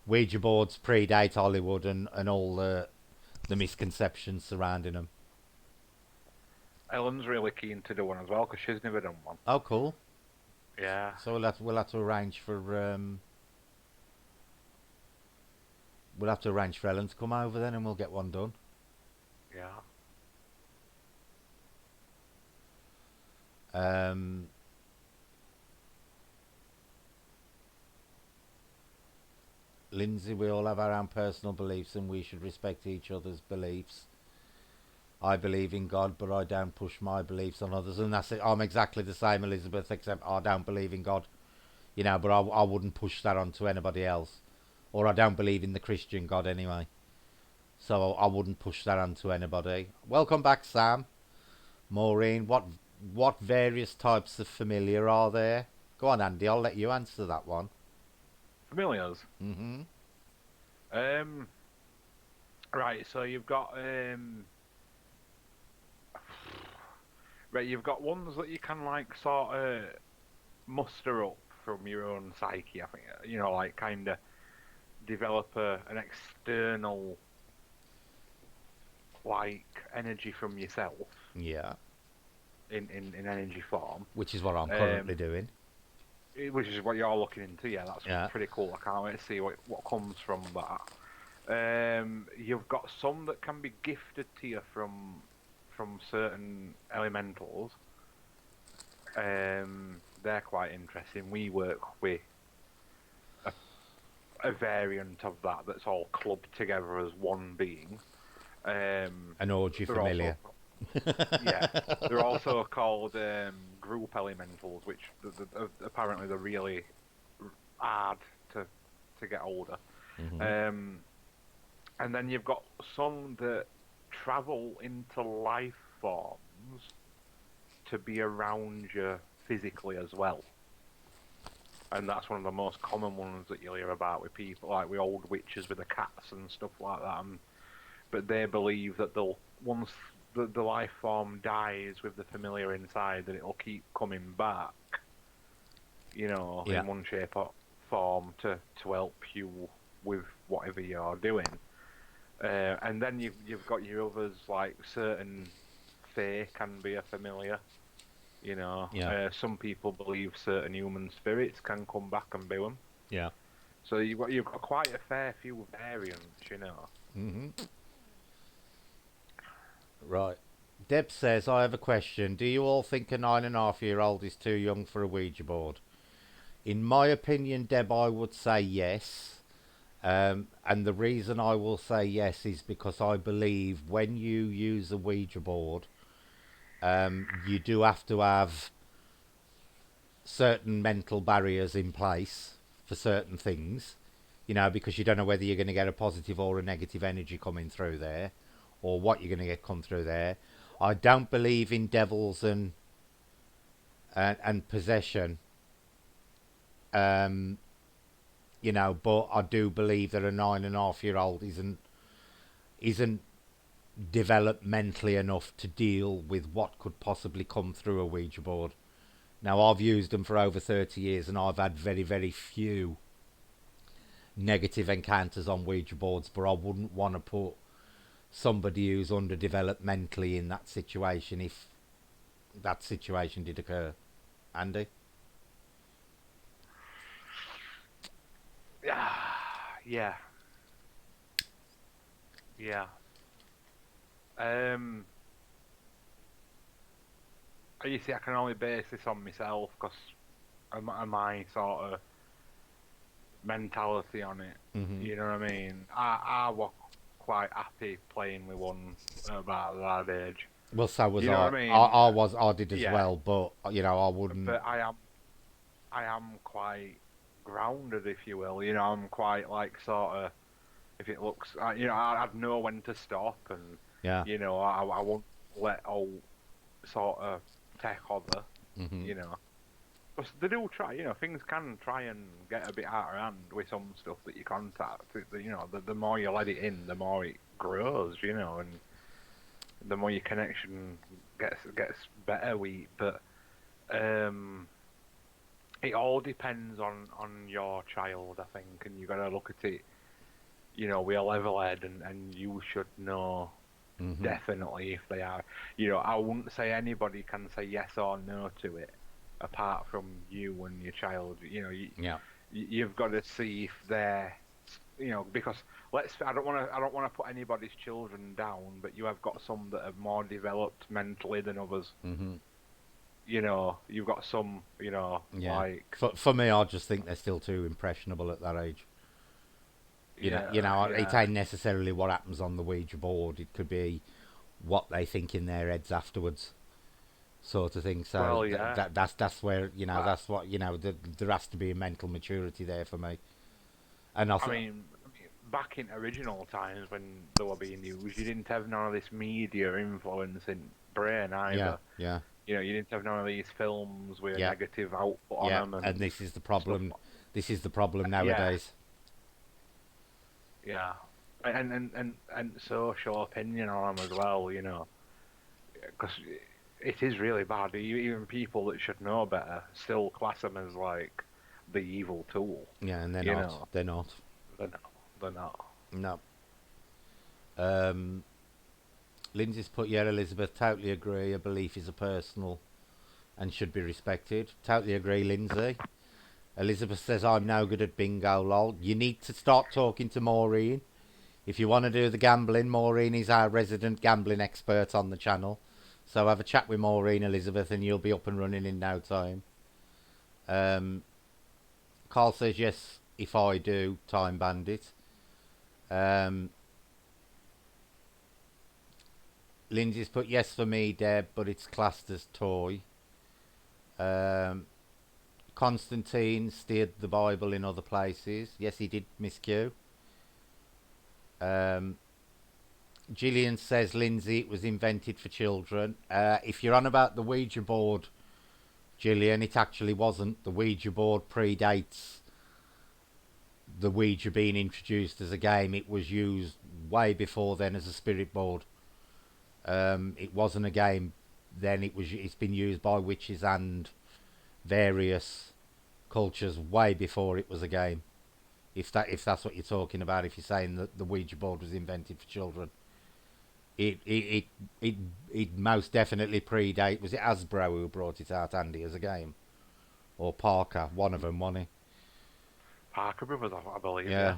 Ouija boards predate Hollywood and all the misconceptions surrounding them. Ellen's really keen to do one as well because she's never done one. Oh, cool. Yeah. So we'll have to arrange for Ellen to come over then, and we'll get one done. Yeah. Um, Lindsay, we all have our own personal beliefs, and we should respect each other's beliefs. I believe in God, but I don't push my beliefs on others, and that's it. I'm exactly the same, Elizabeth, except I don't believe in God. You know, but I wouldn't push that onto anybody else, or I don't believe in the Christian God anyway. So I wouldn't push that onto anybody. Welcome back, Sam. Maureen, what various types of familiar are there? Go on, Andy. I'll let you answer that one. Familiars. Mm-hmm. Um. Right. So you've got Right. You've got ones that you can like sort of muster up from your own psyche. I think you know, like kind of develop an external like energy from yourself Yeah. in energy form. Which is what I'm currently Um, doing. which is what you're looking into. Yeah, that's Yeah. pretty cool. I can't wait to see what comes from that. You've got some that can be gifted to you from certain elementals. They're quite interesting. We work with a variant of that that's all clubbed together as one being. An orgy They're also familiar. yeah, they're also called group elementals, which apparently they're really hard to get older. Mm-hmm. And then you've got some that travel into life forms to be around you physically as well. And that's one of the most common ones that you'll hear about with people, like with old witches with the cats and stuff like that. But they believe that they'll once the life form dies with the familiar inside, that it'll keep coming back, you know, Yeah. in one shape or form to help you with whatever you're doing. And then you've got your others, like certain fae can be a familiar. Yeah. Some people believe certain human spirits can come back and boo them. Yeah. So you've got quite a fair few variants. Hmm. Right. Deb says, I have a question. Do you all think a 9.5-year-old is too young for a Ouija board? In my opinion, Deb, I would say yes. And the reason I will say yes is because I believe when you use a Ouija board, you do have to have certain mental barriers in place for certain things, because you don't know whether you're going to get a positive or a negative energy coming through there, or what you're going to get come through there. I don't believe in devils and possession, um, but I do believe that a 9.5-year-old isn't developed mentally enough to deal with what could possibly come through a Ouija board. Now, I've used them for over 30 years and I've had very, very few negative encounters on Ouija boards, but I wouldn't want to put somebody who's underdeveloped mentally in that situation if that situation did occur. Andy? Yeah, yeah, yeah. Um, you see, I can only base this on myself because of my sort of mentality on it. Mm-hmm. You know what I mean? I was quite happy playing with one about that age. Well, so was You know I. what I I. mean? I did as Yeah, well, but I wouldn't. but I am quite grounded, if you will. I'm quite like sort of if it looks, I'd know when to stop, and Yeah. I won't let all sort of tech other, Mm-hmm. you know. But they do try, things can try and get a bit out of hand with some stuff that you contact. The more you let it in, the more it grows, and the more your connection gets better with it. But um, it all depends on your child, I think, and you got to look at it, with a level head, and you should know Mm-hmm. definitely if they are. I wouldn't say anybody can say yes or no to it, apart from you and your child. Yeah. You've got to see if they're, because I don't want to put anybody's children down, but you have got some that are more developed mentally than others. Mm-hmm. You've got some, Yeah. like, For me, I just think they're still too impressionable at that age. yeah, It yeah. ain't necessarily what happens on the Ouija board. It could be what they think in their heads afterwards, sort of thing. So Well, yeah. that's where I, that's what there has to be a mental maturity there for me. And I I th- mean, back in original times when they were being used, you didn't have none of this media influencing brain yeah, either. yeah, You didn't have none of these films with a yeah, negative output on yeah. them And and this is the stuff. problem. This is the problem Yeah, nowadays. yeah, and social opinion on them as well. Because it is really bad. Even people that should know better still class them as like the evil tool. Yeah, and they're You not. know, They're not. they're not. They're not. No. Um, Lindsay's put, yeah, Elizabeth, totally agree. A belief is a personal and should be respected. Totally agree, Lindsay. Elizabeth says, I'm no good at bingo, lol. You need to start talking to Maureen. If you want to do the gambling, Maureen is our resident gambling expert on the channel. So have a chat with Maureen, Elizabeth, and you'll be up and running in no time. Um, Carl says, yes, if I do, Time Bandit. Um, Lindsay's put, yes for me, Deb, but it's classed as toy. Um, Constantine steered the Bible in other places. Yes, he did, Miss Q. Um, Gillian says, Lindsay, it was invented for children. If you're on about the Ouija board, Gillian, it actually wasn't. The Ouija board predates the Ouija being introduced as a game. It was used way before then as a spirit board. It wasn't a game then. It's been used by witches and various cultures way before it was a game. If that's what you're talking about, if you're saying that the Ouija board was invented for children. it it it most definitely predate. Was it Hasbro who brought it out, Andy, as a game, or Parker? One of them, wasn't it? Parker Brothers, I believe, yeah.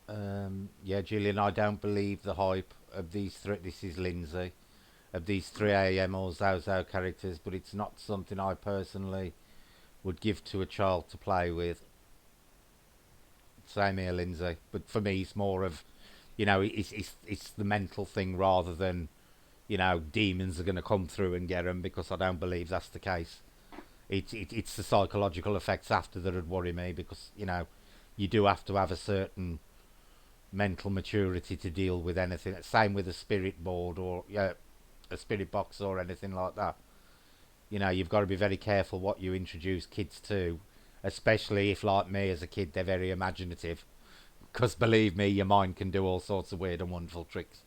Yeah. Yeah, Gillian, I don't believe the hype of these three. This is Lindsay, of these 3 a.m. or Zozo characters, but it's not something I personally would give to a child to play with. Same here, Lindsay. But for me, it's more of, it's the mental thing rather than, demons are going to come through and get them, because I don't believe that's the case. It's the psychological effects after that would worry me, because, you do have to have a certain mental maturity to deal with anything. Same with a spirit board or a spirit box or anything like that. You've got to be very careful what you introduce kids to, especially if, like me, as a kid, they're very imaginative. Because believe me, your mind can do all sorts of weird and wonderful tricks.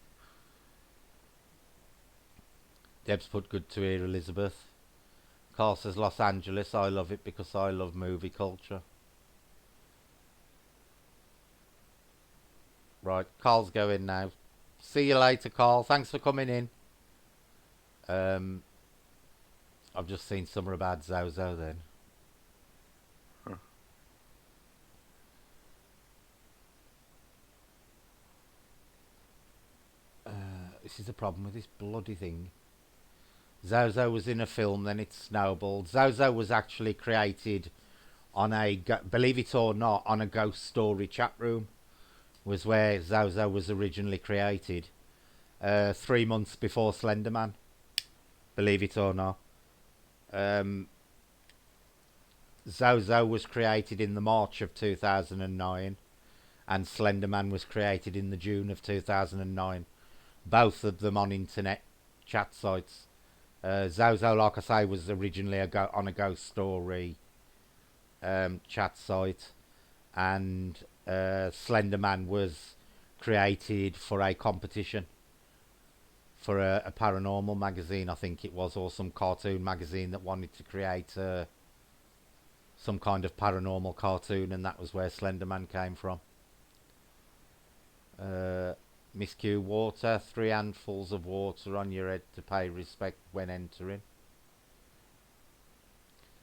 Deb's put good to hear, Elizabeth. Carl says Los Angeles. I love it because I love movie culture. Right, Carl's going now. See you later, Carl. Thanks for coming in. I've just seen something about Zozo then. Huh. This is the problem with this bloody thing. Zozo was in a film, then it snowballed. Zozo was actually created on believe it or not, on a ghost story chat room. Was where Zozo was originally created. 3 months before Slenderman. Believe it or not. Zozo was created in the March of 2009, and Slenderman was created in the June of 2009. Both of them on internet chat sites. Zozo, like I say, was originally on a ghost story chat site, and Slenderman was created for a competition for a paranormal magazine, I think it was, or some cartoon magazine that wanted to create some kind of paranormal cartoon, and that was where Slenderman came from. Miss Q, water, 3 handfuls of water on your head to pay respect when entering.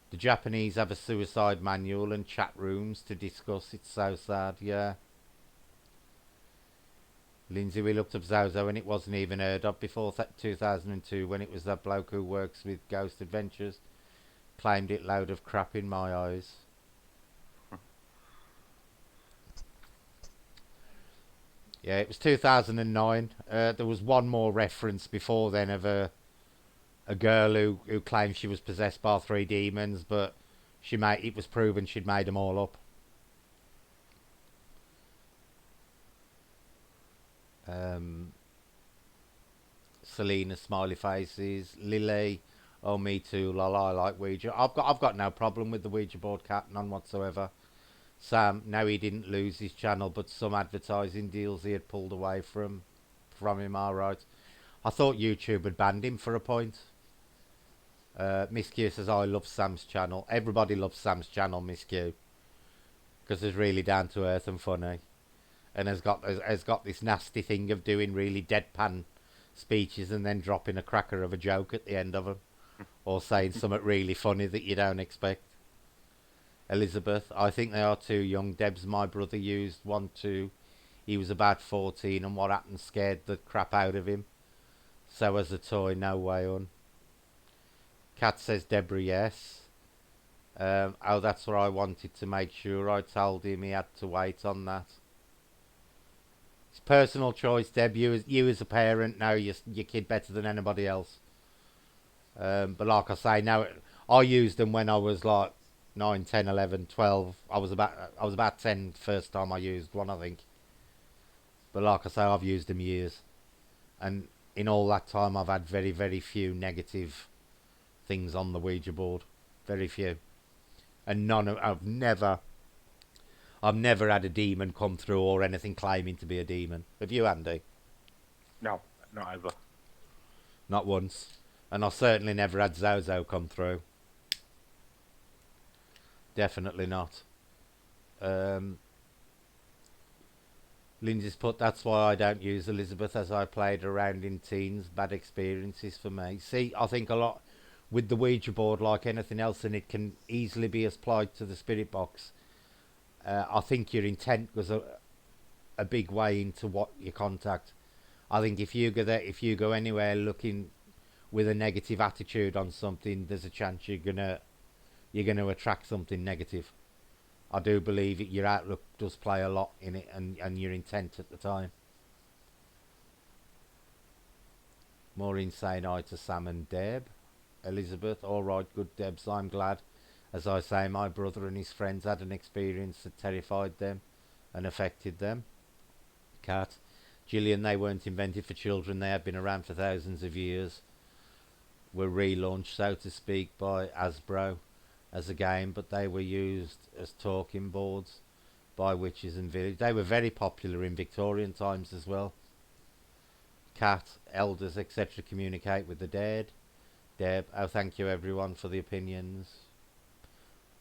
The Japanese have a suicide manual and chat rooms to discuss. It's so sad, yeah. Lindsay, we looked up Zozo and it wasn't even heard of before 2002, when it was that bloke who works with Ghost Adventures. Claimed it load of crap in my eyes. Yeah, it was 2009. There was one more reference before then of a girl who claimed she was possessed by 3 demons, but it was proven she'd made them all up. Selena, smiley faces. Lily, oh me too. Lol, I like Ouija. I've got no problem with the Ouija board, cat, none whatsoever. Sam, no, he didn't lose his channel, but some advertising deals he had pulled away from him. All right. I thought YouTube had banned him for a point. Miss Q says, I love Sam's channel. Everybody loves Sam's channel, Miss Q, because it's really down to earth and funny, and has got this nasty thing of doing really deadpan speeches and then dropping a cracker of a joke at the end of them, or saying something really funny that you don't expect. Elizabeth, I think they are too young. Deb's my brother used one too. He was about 14, and what happened scared the crap out of him. So as a toy, no way on. Kat says Deborah, yes. Oh, that's what I wanted to make sure. I told him he had to wait on that. It's personal choice, Deb. You as a parent know your kid better than anybody else. But like I say, now I used them when I was like 9, 10, 11, 12. I was about 10 first time I used one, I think. But like I say, I've used them years, and in all that time, I've had very, very few negative things on the Ouija board. Very few, and I've never had a demon come through or anything claiming to be a demon. Have you, Andy? No, not ever. Not once. And I certainly never had Zozo come through. Definitely not. Lindsay's put, that's why I don't use Elizabeth as I played around in teens. Bad experiences for me. See, I think a lot with the Ouija board, like anything else, and it can easily be applied to the spirit box. I think your intent goes a big way into what you contact. I think if you go there, if you go anywhere looking with a negative attitude on something, there's a chance you're gonna attract something negative. I do believe your outlook does play a lot in it, and your intent at the time. Maureen saying hi to Sam and Deb. Elizabeth, all right, good Debs. I'm glad. As I say, my brother and his friends had an experience that terrified them and affected them. Cat. Gillian, they weren't invented for children. They have been around for thousands of years. Were relaunched, so to speak, by Hasbro as a game, but they were used as talking boards by witches and village. They were very popular in Victorian times as well. Cat, elders, etc. communicate with the dead. Deb, oh, thank you everyone for the opinions.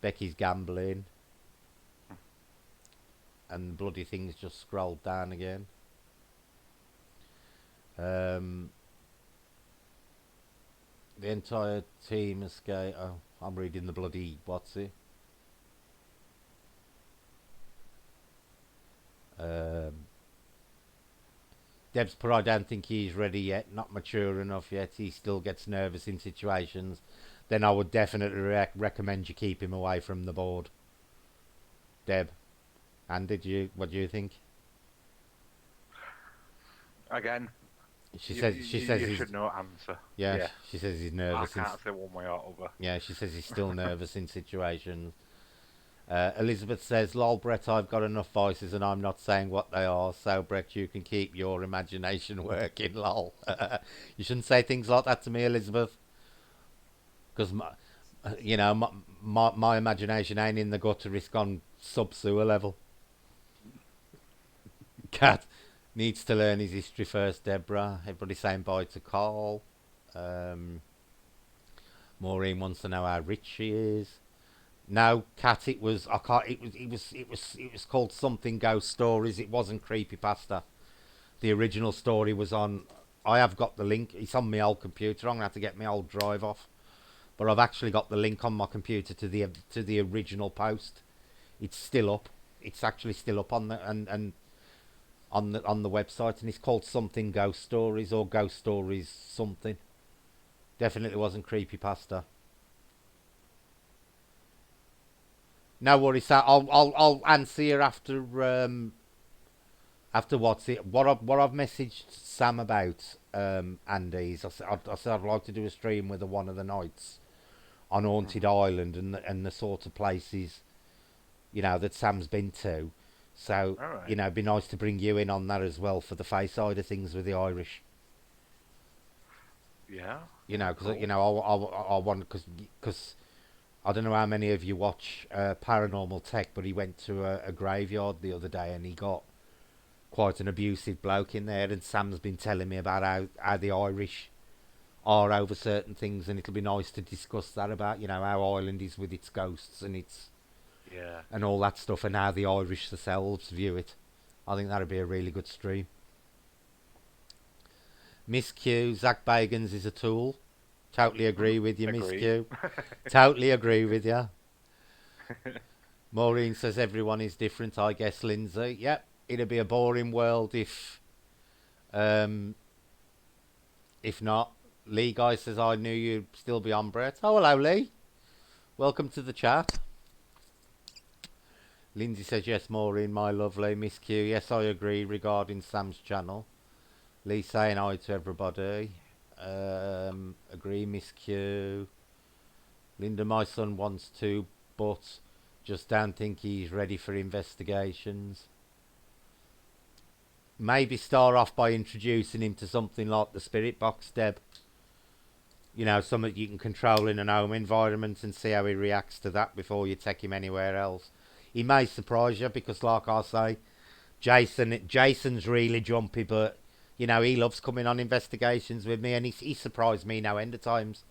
Becky's gambling. And bloody things just scrolled down again. The entire team escape. Oh, I'm reading the bloody what's it? Deb's put, I don't think he's ready yet, not mature enough yet. He still gets nervous in situations. Then I would definitely recommend you keep him away from the board. Deb, and what do you think? Again, She you, says you should know answer. Yeah, she says he's I nervous. can't say one way or other. Yeah, she says he's still nervous in situations. Elizabeth says, lol, Brett, I've got enough voices and I'm not saying what they are, so Brett, you can keep your imagination working, lol. You shouldn't say things like that to me, Elizabeth, because my imagination ain't in the gutter, it's gone sub-sewer level. Cat needs to learn his history first, Deborah. Everybody saying bye to Carl. Maureen wants to know how rich she is. No, Cat. It was. I can't. It was called something Ghost Stories. It wasn't creepypasta. The original story was on. I have got the link. It's on my old computer. I'm gonna have to get my old drive off. But I've actually got the link on my computer to the original post. It's still up. It's actually still up on the and on the website, and it's called something Ghost Stories or Ghost Stories something. Definitely wasn't creepypasta. No worries, sir. I'll answer you after what's it. What I've messaged Sam about, Andy's. I said I'd like to do a stream with one of the nights on Haunted Island and the sort of places that Sam's been to. So Alright. it'd be nice to bring you in on that as well for the face side of things with the Irish. Yeah. Because Cool. I want because I don't know how many of you watch Paranormal Tech, but he went to a graveyard the other day and he got quite an abusive bloke in there. And Sam's been telling me about how the Irish are over certain things, and it'll be nice to discuss that about how Ireland is with its ghosts Yeah. and all that stuff, and how the Irish themselves view it. I think that'd be a really good stream. Miss Q, Zach Bagans is a tool. Totally agree with you, Miss Q. Totally agree with you. Maureen says everyone is different, I guess, Lindsay. Yep, it'd be a boring world if not. Lee Guy says, I knew you'd still be on, Brett. Oh, hello, Lee. Welcome to the chat. Lindsay says, yes, Maureen, my lovely. Miss Q, yes, I agree regarding Sam's channel. Lee saying hi to everybody. Agree, Miss Q. Linda, my son wants to, but just don't think he's ready for investigations. Maybe start off by introducing him to something like the spirit box, Deb. Something you can control in an home environment and see how he reacts to that before you take him anywhere else. He may surprise you because, like I say, Jason's really jumpy, but he loves coming on investigations with me, and he surprised me no end of times.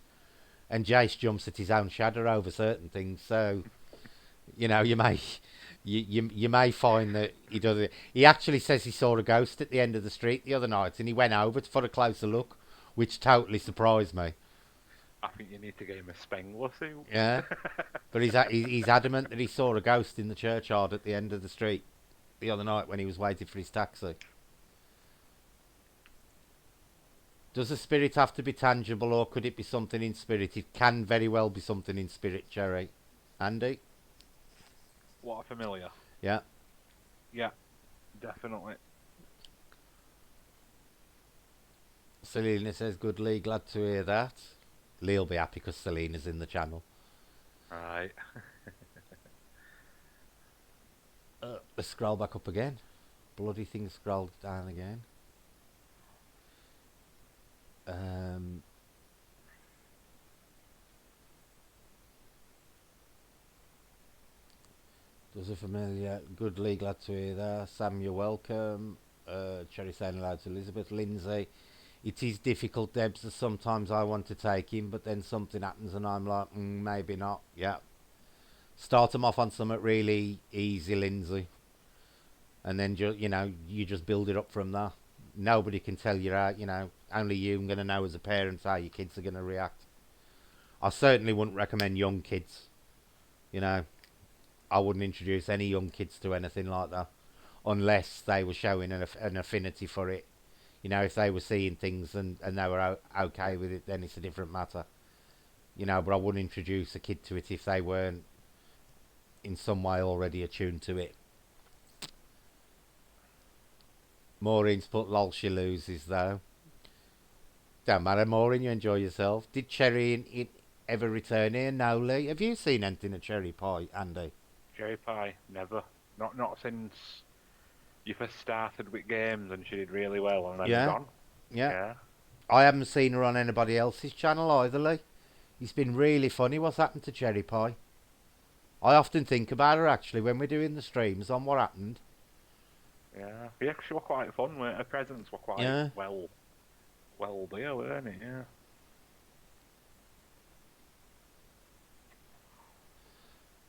And Jace jumps at his own shadow over certain things, so you may You may find that he does it. He actually says he saw a ghost at the end of the street the other night, and he went over for a closer look, which totally surprised me. I think you need to get him a Spengler suit. Yeah, but he's adamant that he saw a ghost in the churchyard at the end of the street the other night when he was waiting for his taxi. Does a spirit have to be tangible, or could it be something in spirit? It can very well be something in spirit, Cherry. Andy? What a familiar. Yeah. Yeah, definitely. Selena says, good Lee, glad to hear that. Lee'll be happy because Selena's in the channel. Right. Let's scroll back up again. Bloody thing scrolled down again. Does a familiar good Lee, glad to hear that. Sam, you're welcome. Cherry saying hello to Elizabeth. Lindsay, it is difficult, Debs, as sometimes I want to take him, but then something happens and I'm like, maybe not. Yeah. Start them off on something really easy, Lindsay. And then, you just build it up from there. Nobody can tell you how, only you're going to know as a parent how your kids are going to react. I certainly wouldn't recommend young kids. I wouldn't introduce any young kids to anything like that unless they were showing an affinity for it. If they were seeing things and they were okay with it, then it's a different matter. But I wouldn't introduce a kid to it if they weren't in some way already attuned to it. Maureen's put lol, she loses though. Don't matter, Maureen, you enjoy yourself. Did Cherry ever return here? No, Lee. Have you seen anything of Cherry Pie, Andy? Cherry Pie, never. Not since you first started with games and she did really well and then gone. Yeah. I haven't seen her on anybody else's channel either, Lee. It's been really funny what's happened to Cherry Pie. I often think about her actually when we're doing the streams on what happened. Yeah, she was quite fun. Her presents were quite well there, weren't it? Yeah.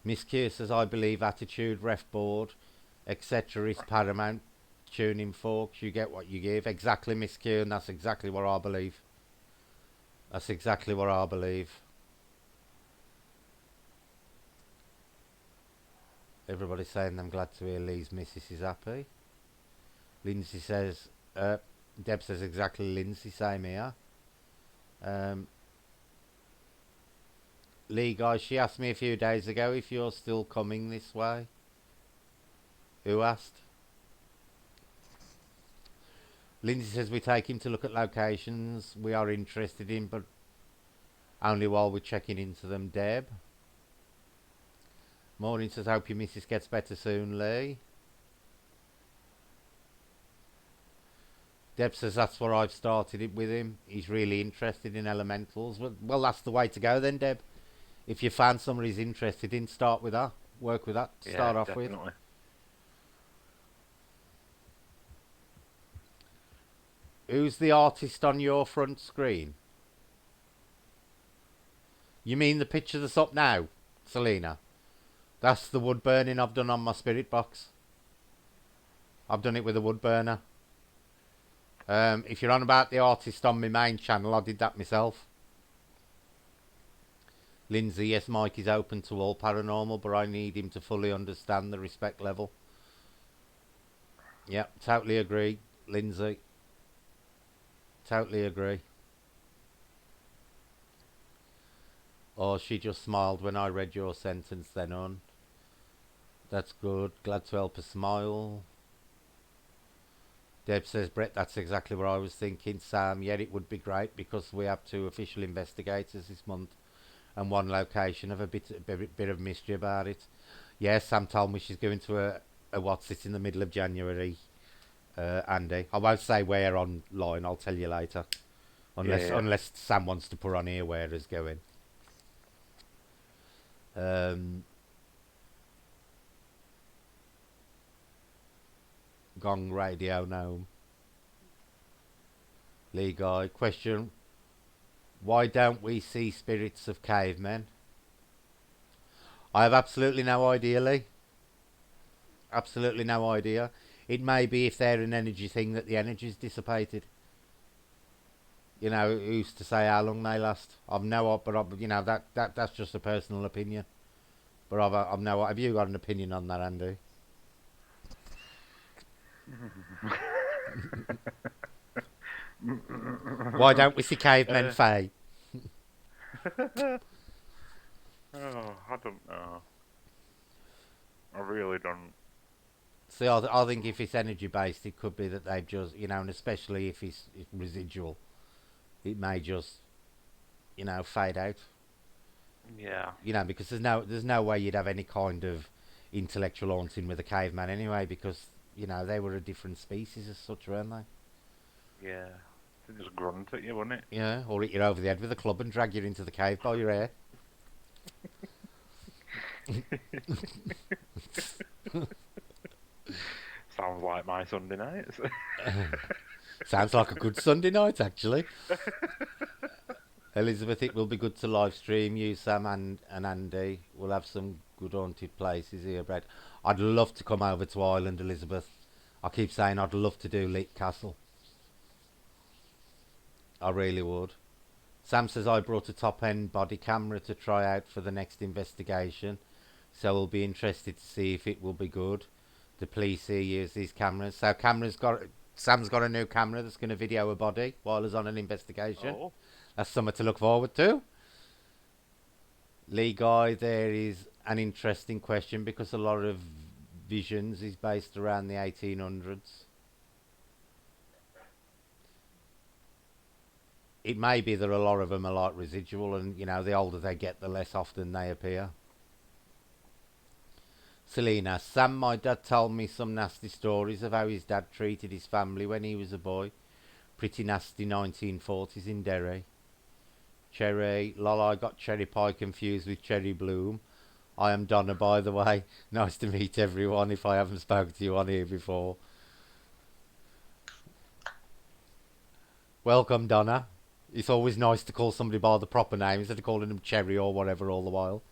Miss Keir says, I believe attitude, ref board, etc. is paramount. Tuning forks, you get what you give. Exactly, Miss Keir, and that's exactly what I believe. That's exactly what I believe. Everybody's saying I'm glad to hear Lee's missus is happy. Lindsay says, Deb says exactly Lindsay, same here. Lee, guys, she asked me a few days ago if you're still coming this way. Who asked? Lindsay says we take him to look at locations we are interested in, but only while we're checking into them, Deb. Morning says, hope your missus gets better soon, Lee. Deb says that's where I've started it with him. He's really interested in elementals. Well, that's the way to go then, Deb. If you find somebody who's interested in, start with that. Work with that. Start off definitely. with. Who's the artist on your front screen? You mean the picture that's up now, Selena? That's the wood burning I've done on my spirit box. I've done it with a wood burner. If you're on about the artist on my main channel, I did that myself. Lindsay, yes, Mike is open to all paranormal, but I need him to fully understand the respect level. Yep, totally agree, Lindsay. Totally agree. Oh, she just smiled when I read your sentence then on. That's good. Glad to help her smile. Deb says, Brett, that's exactly what I was thinking. Sam, yeah, it would be great because we have 2 official investigators this month and 1 location of a bit of mystery about it. Yes, Sam told me she's going to a what's it in the middle of January, Andy. I won't say where online, I'll tell you later. Unless Sam wants to put on here where it's going. Gong Radio Gnome. Lee Guy. Question. Why don't we see spirits of cavemen? I have absolutely no idea, Lee. Absolutely no idea. It may be if they're an energy thing that the energy's dissipated. Who's to say how long they last? I've no, but that's just a personal opinion. But I've no. Have you got an opinion on that, Andy? Why don't we see cavemen uh, fade? oh, I don't know. I really don't. See, I think if it's energy based, it could be that they've just, and especially if it's residual, it may just, fade out. Yeah. Because there's no way you'd have any kind of intellectual haunting with a caveman anyway, because they were a different species as such, weren't they? Yeah. They just grunt at you, wouldn't it? Yeah, or hit you over the head with a club and drag you into the cave by your hair. Sounds like my Sunday nights. Sounds like a good Sunday night, actually. Elizabeth, it will be good to live stream you, Sam, and Andy. We'll have some good haunted places here, Brad. I'd love to come over to Ireland, Elizabeth. I keep saying I'd love to do Leek Castle. I really would. Sam says I brought a top-end body camera to try out for the next investigation, so we'll be interested to see if it will be good. The police here use these cameras. So Sam's got a new camera that's going to video a body while he's on an investigation. Oh. That's something to look forward to. Lee Guy, there is an interesting question because a lot of visions is based around the 1800s. It may be that a lot of them are like residual, and the older they get, the less often they appear. Selena, Sam, my dad told me some nasty stories of how his dad treated his family when he was a boy. Pretty nasty 1940s in Derry. Cherry, lol, I got cherry pie confused with cherry bloom. I am Donna, by the way. Nice to meet everyone if I haven't spoken to you on here before. Welcome, Donna. It's always nice to call somebody by the proper name instead of calling them Cherry or whatever all the while.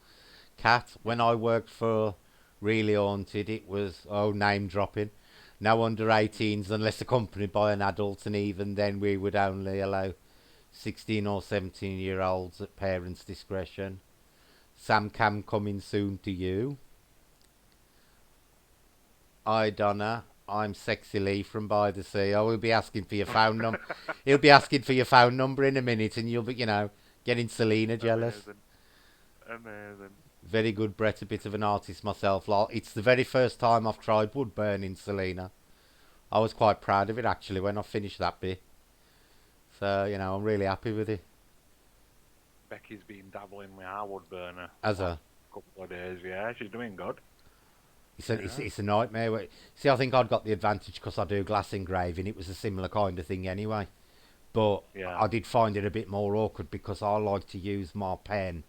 Cat, when I worked for Really Haunted, it was, name dropping. No under 18s unless accompanied by an adult, and even then we would only allow 16 or 17-year-olds at parents' discretion. Sam Cam coming soon to you. Hi Donna, I'm Sexy Lee from By the Sea. I will be asking for your phone number. He'll be asking for your phone number in a minute, and you'll be, getting Selena jealous. Amazing. Very good, Brett. A bit of an artist myself. It's the very first time I've tried wood burning, Selena. I was quite proud of it actually when I finished that bit. So I'm really happy with it. Becky's been dabbling with our wood burner As last a couple of days. Yeah, she's doing good. it's a nightmare. See, I think I'd got the advantage because I do glass engraving. It was a similar kind of thing anyway. But Yeah. I did find it a bit more awkward because I like to use my pen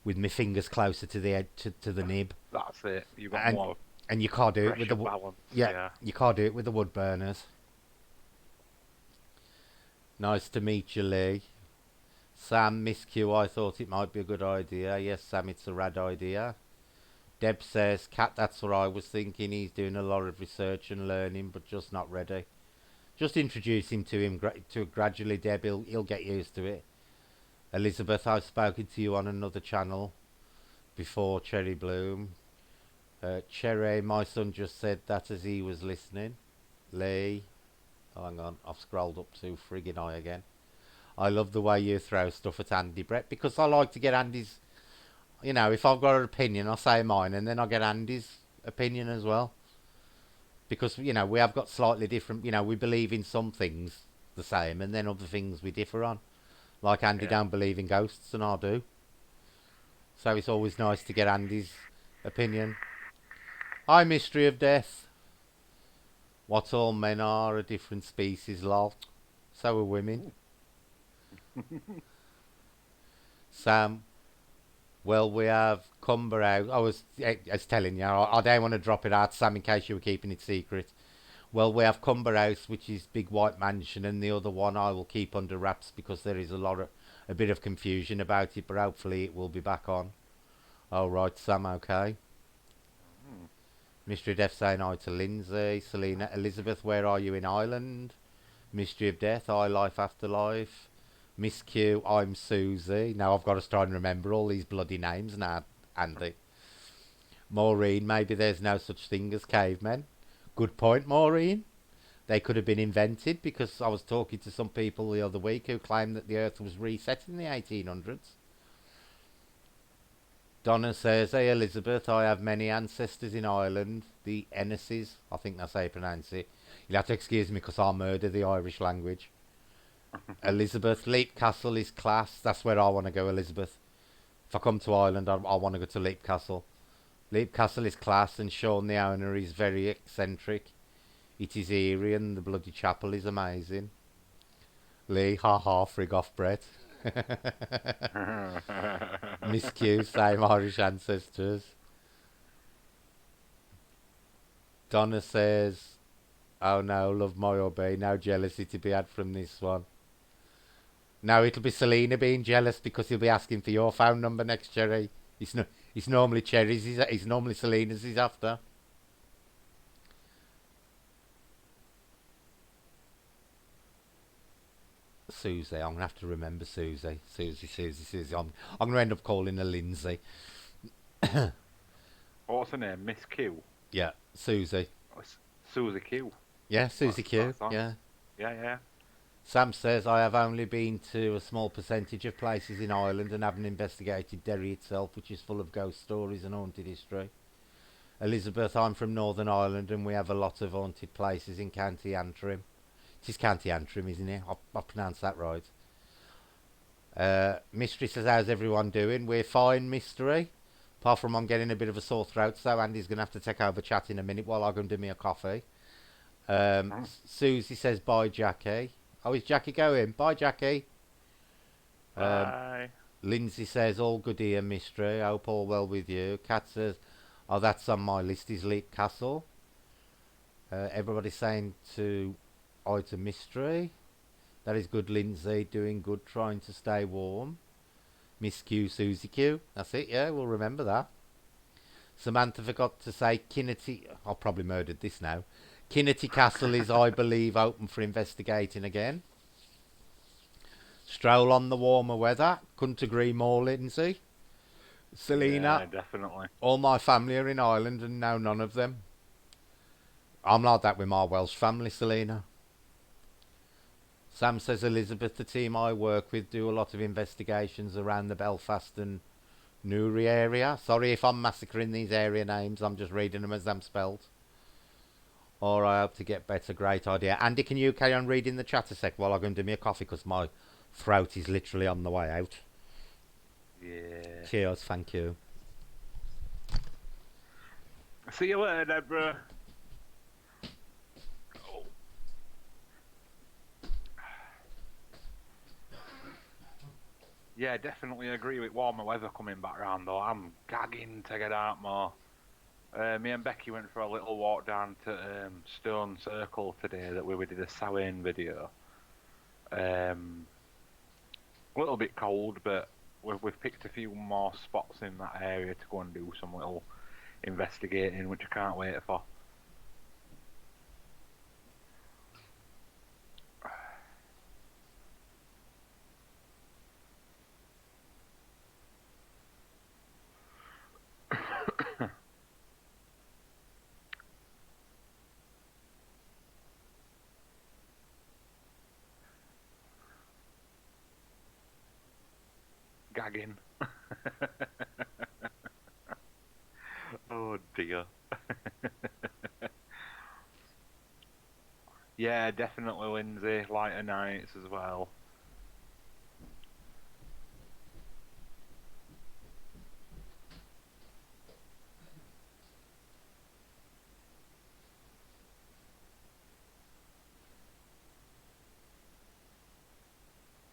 with my fingers closer to the to the nib, That's it. You've got and more and you can't do it with pressure the balance. yeah, you can't do it with the wood burners. Nice to meet you, Lee. Sam, Miss Q, I thought it might be a good idea. Yes, Sam, it's a rad idea. Deb says, Cat, that's what I was thinking. He's doing a lot of research and learning, but just not ready. Just introduce him to him gradually, Deb. He'll get used to it. Elizabeth, I've spoken to you on another channel before, Cherry Bloom. Cherry, my son just said that as he was listening. Lee, hang on, I've scrolled up too friggin' high again. I love the way you throw stuff at Andy, Brett, because I like to get Andy's. If I've got an opinion, I'll say mine, and then I get Andy's opinion as well. Because we have got slightly different. We believe in some things the same, and then other things we differ on. Like Andy don't believe in ghosts, and I do. So it's always nice to get Andy's opinion. Hi, Mystery of Death. What all men are a different species, lol. So are women. Sam, well, we have Cumber out. I was telling you, I don't want to drop it out, Sam, in case you were keeping it secret. Well, we have Cumber House, which is Big White Mansion, and the other one I will keep under wraps because there is a bit of confusion about it, but hopefully it will be back on. All right, Sam, okay. Mystery of Death saying hi to Lindsay. Selena, Elizabeth, where are you in Ireland? Mystery of Death, I Life After Life. Miss Q, I'm Susie. Now I've got to try and remember all these bloody names now, Andy. Maureen, maybe there's no such thing as cavemen. Good point, Maureen. They could have been invented because I was talking to some people the other week who claimed that the Earth was reset in the 1800s. Donna says, hey Elizabeth, I have many ancestors in Ireland. The Ennises, I think that's how you pronounce it. You'll have to excuse me because I'll murder the Irish language. Elizabeth, Leap Castle is class. That's where I want to go, Elizabeth. If I come to Ireland, I want to go to Leap Castle. Leap Castle is class, and Sean, the owner, is very eccentric. It is eerie, and the bloody chapel is amazing. Lee, ha, frig off, Brett. Miss Q, same Irish ancestors. Donna says, oh no, love my hubby. No jealousy to be had from this one. No, it'll be Selena being jealous because he'll be asking for your phone number next, Cherry. It's normally Cherry's. It's normally Selena's he's after. Susie. I'm going to have to remember Susie. Susie. I'm going to end up calling her Lindsay. What's her name? Miss Q? Yeah, Susie. Oh, Susie Q? Yeah, Susie Q. Yeah. Yeah. Sam says, I have only been to a small percentage of places in Ireland and haven't investigated Derry itself, which is full of ghost stories and haunted history. Elizabeth, I'm from Northern Ireland and we have a lot of haunted places in County Antrim. It is County Antrim, isn't it? I pronounced that right. Mystery says, how's everyone doing? We're fine, Mystery. Apart from I'm getting a bit of a sore throat, so Andy's going to have to take over chat in a minute while I go and do me a coffee. Susie says, bye, Jackie. Oh, is Jackie going? Bye, Jackie. Bye. Lindsay says, all good here, Mystery. Hope all well with you. Kat says, oh, that's on my list, is Leap Castle. Everybody's saying hi to Mystery. That is good, Lindsay. Doing good, trying to stay warm. Miss Q, Susie Q. That's it, yeah, we'll remember that. Samantha forgot to say Kinnity. I probably murdered this now. Kinnity Castle is, I believe, open for investigating again. Stroll on the warmer weather. Couldn't agree more, Lindsay. Selena. Yeah, definitely. All my family are in Ireland and now none of them. I'm like that with my Welsh family, Selena. Sam says, Elizabeth, the team I work with do a lot of investigations around the Belfast and Newry area. Sorry if I'm massacring these area names. I'm just reading them as I'm spelled. Or I hope to get better. Great idea. Andy, can you carry on reading the chat a sec while I go and do me a coffee because my throat is literally on the way out. Yeah. Cheers, thank you. See you later, Deborah. Yeah, definitely agree with warmer weather coming back round though. I'm gagging to get out more. Me and Becky went for a little walk down to Stone Circle today that we did a Samhain video. A little bit cold, but we've picked a few more spots in that area to go and do some little investigating, which I can't wait for. Gagging. Oh dear. Yeah, definitely, Lindsay. Lighter nights as well.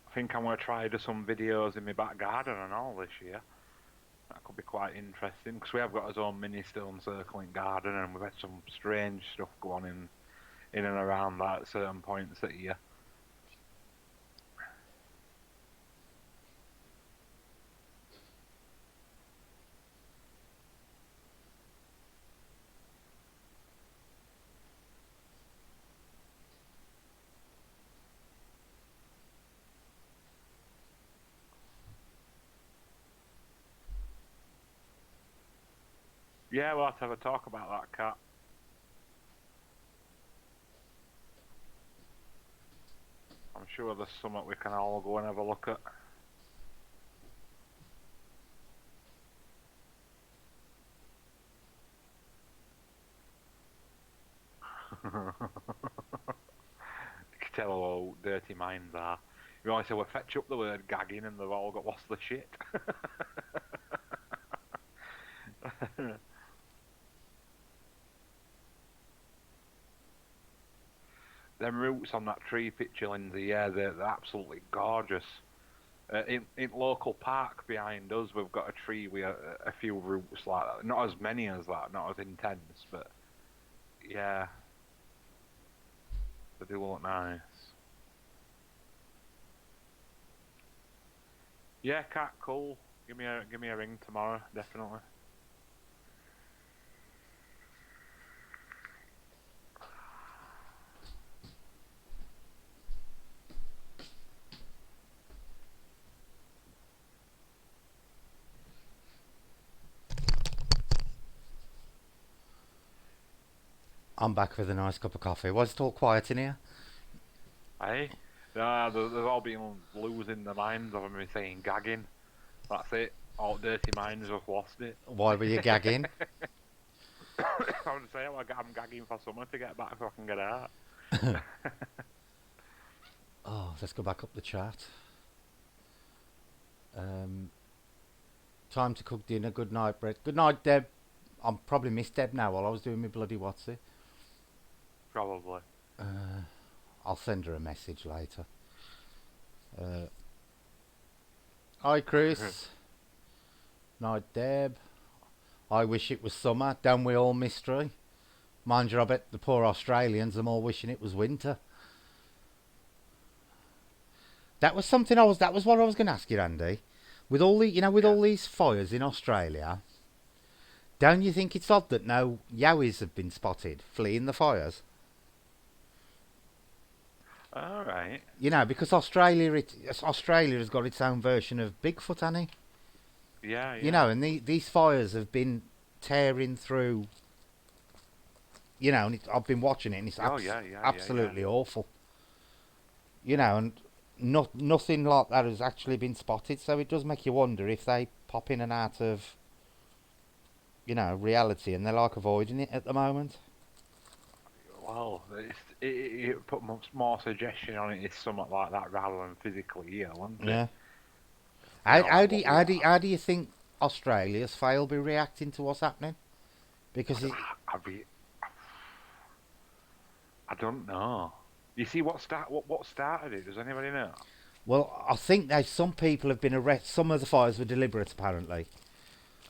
I think I'm going to try do some videos in my back garden and all this year. That could be quite interesting because we have got our own mini stone circling garden and we've had some strange stuff go on in and around that at certain points of the year. Yeah, we'll have to have a talk about that, Cat. I'm sure there's something we can all go and have a look at. You can tell how dirty minds are. You only say we fetch up the word gagging and they've all got lost the shit. Them roots on that tree picture, Lindsay, yeah, they're absolutely gorgeous. In local park behind us, we've got a tree with a few roots like that. Not as many as that, not as intense, but yeah, they do look nice. Yeah, Cat, cool. Give me a ring tomorrow, definitely. I'm back with a nice cup of coffee. Why is it all quiet in here? Hey, yeah, they've all been losing their minds of me saying gagging. That's it. All dirty minds have lost it. Why were you gagging? I would say I'm gagging for someone to get back so I can get out. Oh, let's go back up the chart. Time to cook dinner. Good night, Brett. Good night, Deb. I'm probably missed Deb now while I was doing my bloody whatsy. Probably. I'll send her a message later. Hi, Chris. Night, Deb. I wish it was summer. Don't we all, mystery? Mind you, I bet the poor Australians are more wishing it was winter. That was something I was. That was what I was going to ask you, Andy. With all the, all these fires in Australia, don't you think it's odd that no yowies have been spotted fleeing the fires? All right. Because Australia has got its own version of Bigfoot, hasn't it? Yeah. And these fires have been tearing through. And I've been watching it, and it's absolutely awful. And nothing like that has actually been spotted, so it does make you wonder if they pop in and out of, reality, and they're like avoiding it at the moment. Well, it put much more suggestion on it is something like that rather than physically here, wouldn't it? Yeah. How do you think Australia's fail be reacting to what's happening? Because I don't know. You see what started it? Does anybody know? well, I think some people have been arrested. Some of the fires were deliberate, apparently.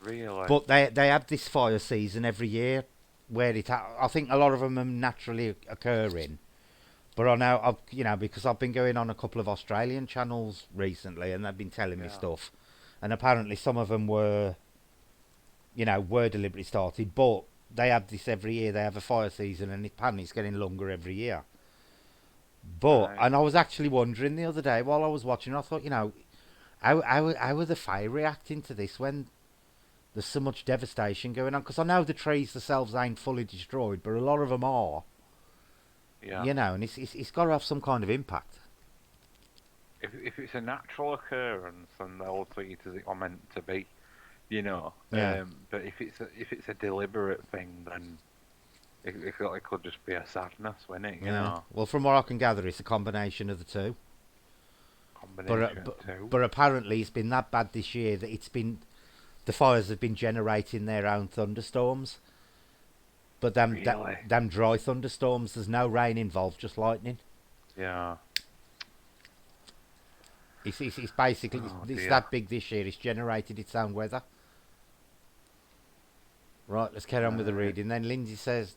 Really? But they have this fire season every year, where I think a lot of them are naturally occurring. But I know, because I've been going on a couple of Australian channels recently, and they've been telling me stuff, and apparently some of them were deliberately started, but they have this every year. They have a fire season, and apparently it's getting longer every year. But and I was actually wondering the other day while I was watching, I thought, how are the fire reacting to this when there's so much devastation going on? Because I know the trees themselves ain't fully destroyed, but a lot of them are. Yeah. And it's got to have some kind of impact. If it's a natural occurrence, then they'll treat it as it was meant to be, Yeah. But if it's a deliberate thing, then it could just be a sadness, wouldn't it? You know. Well, from what I can gather, it's a combination of the two. But apparently, it's been that bad this year that the fires have been generating their own thunderstorms. But them dry thunderstorms, there's no rain involved, just lightning. Yeah. It's basically it's that big this year. It's generated its own weather. Right, let's carry on with the reading. Then Lindsay says,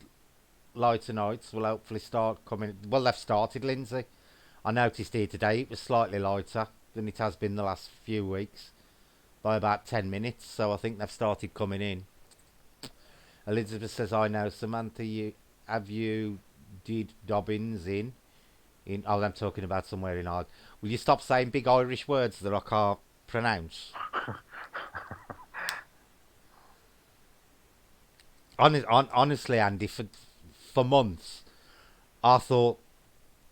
lighter nights will hopefully start coming. Well, they've started, Lindsay. I noticed here today it was slightly lighter than it has been the last few weeks by about 10 minutes. So I think they've started coming in. Elizabeth says, I know. Samantha, you did Dobbins in? Oh, I'm talking about somewhere in Ireland. Will you stop saying big Irish words that I can't pronounce? Honestly, Andy, for months, I thought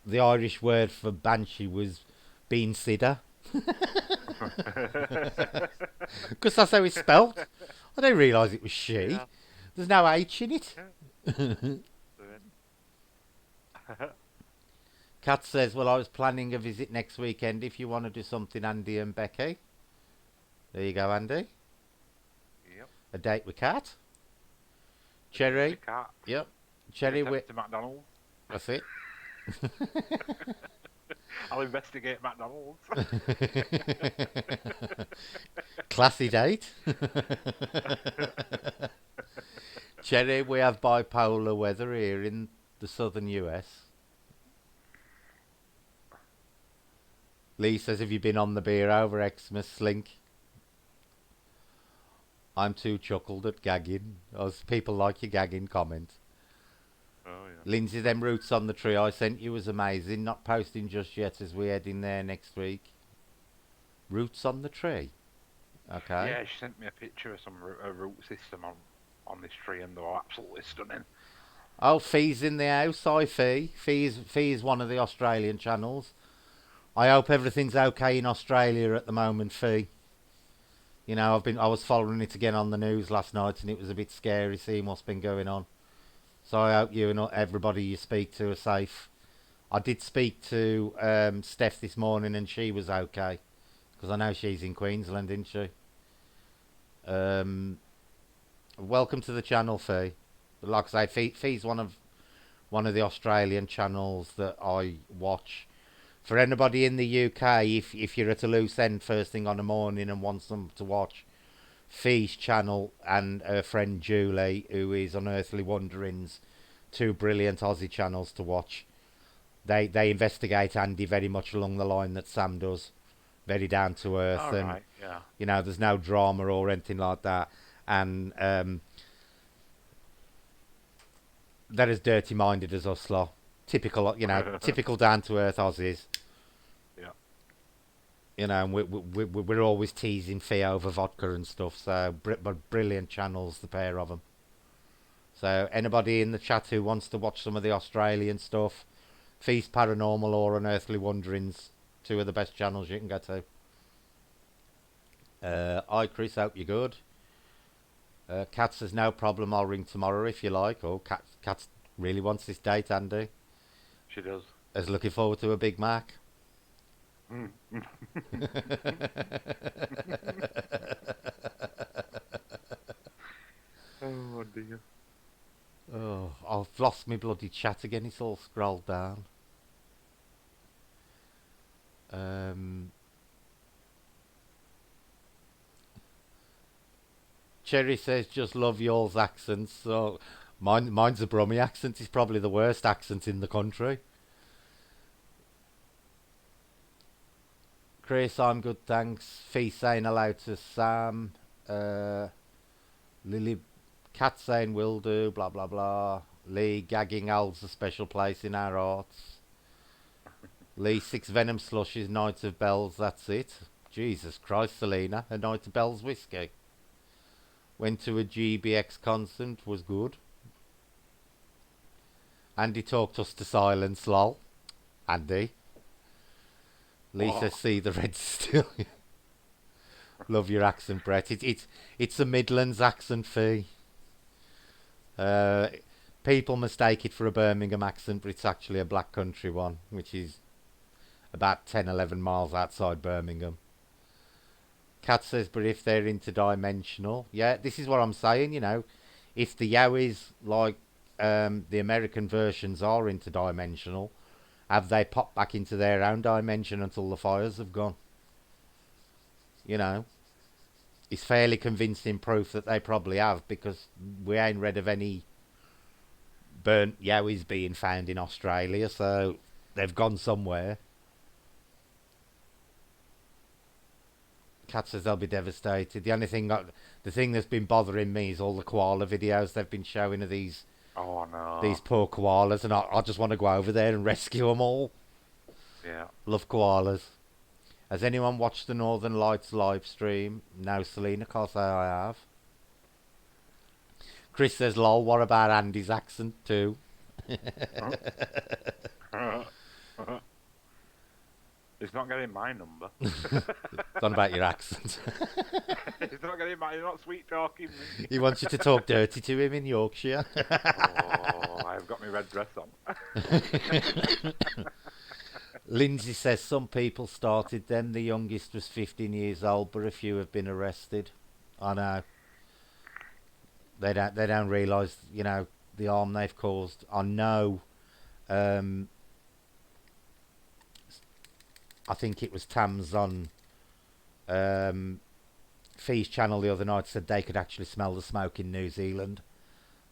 the Irish word for banshee was bean sidder. Because that's how it's spelt. I didn't realise it was she. Yeah. There's no H in it. Yeah. Brilliant. Kat says, well, I was planning a visit next weekend if you want to do something, Andy and Becky. There you go, Andy. Yep. A date with Kat. A date with Cherry. the cat. Yep. Gonna Cherry, take me to McDonald's. that's it. I'll investigate McDonald's. Classy date. Cherry, we have bipolar weather here in the southern US. Lee says, have you been on the beer over Xmas, Slink? I'm too chuckled at gagging. As people like your gagging comment. Oh yeah. Lindsay, them roots on the tree I sent you was amazing. Not posting just yet as we head in there next week. Roots on the tree. Okay. Yeah, she sent me a picture of some a root system on this tree, and they're absolutely stunning. Oh, Fee's in the house. Hi, Fee. Fee's one of the Australian channels. I hope everything's okay in Australia at the moment, Fee. You know, I was following it again on the news last night, and it was a bit scary seeing what's been going on. So I hope you and everybody you speak to are safe. I did speak to Steph this morning, and she was okay because I know she's in Queensland, isn't she? Welcome to the channel, Fee. Like I say, Fee's one of the Australian channels that I watch. For anybody in the UK, if you're at a loose end first thing on the morning and want some to watch, Fee's channel and her friend Julie, who is Unearthly Wanderings, two brilliant Aussie channels to watch. They investigate Andy very much along the line that Sam does, very down to earth, All and right. Yeah. you know there's no drama or anything like that, and they're as dirty minded as us lot. Typical, typical down to earth Aussies. Yeah. You know, and we're always teasing Fee over vodka and stuff. So, but brilliant channels, the pair of them. So, anybody in the chat who wants to watch some of the Australian stuff, Feast Paranormal or Unearthly Wanderings, two of the best channels you can go to. Hi, Chris, hope you're good. Kat says, no problem, I'll ring tomorrow if you like. Oh, Kat really wants this date, Andy. She does. Is looking forward to a Big Mac. Oh dear. Oh, I've lost my bloody chat again. It's all scrolled down. Cherry says, just love y'all's accents. So, mine's a Brummie accent. It's probably the worst accent in the country. Chris, I'm good, thanks. Fee saying hello to Sam. Lily, Cat saying will do, blah, blah, blah. Lee, gagging holds a special place in our hearts. Lee, 6 Venom Slushes, Knight of Bells, that's it. Jesus Christ, Selena, a Knight of Bells whiskey. Went to a GBX concert, was good. Andy talked us to silence, lol. Andy. Lisa, see the red still. Love your accent, Brett. It's a Midlands accent, Fee. People mistake it for a Birmingham accent, but it's actually a Black Country one, which is about 10, 11 miles outside Birmingham. Kat says, but if they're interdimensional, yeah, this is what I'm saying, if the Yowies, like the American versions, are interdimensional, have they popped back into their own dimension until the fires have gone? It's fairly convincing proof that they probably have, because we ain't read of any burnt Yowies being found in Australia, so they've gone somewhere. Cat says they'll be devastated. The thing that's been bothering me is all the koala videos they've been showing of these poor koalas, and I just want to go over there and rescue them all. Yeah. Love koalas. Has anyone watched the Northern Lights live stream? No, Selena, can't say I have. Chris says, lol, what about Andy's accent too? He's not getting my number. It's not about your accent. He's not getting my. He's not sweet talking me. He wants you to talk dirty to him in Yorkshire. Oh, I've got my red dress on. Lindsay says some people started them. The youngest was 15 years old, but a few have been arrested. I know. They don't realise, the harm they've caused. I know. I think it was Tams on Fee's channel the other night said they could actually smell the smoke in New Zealand.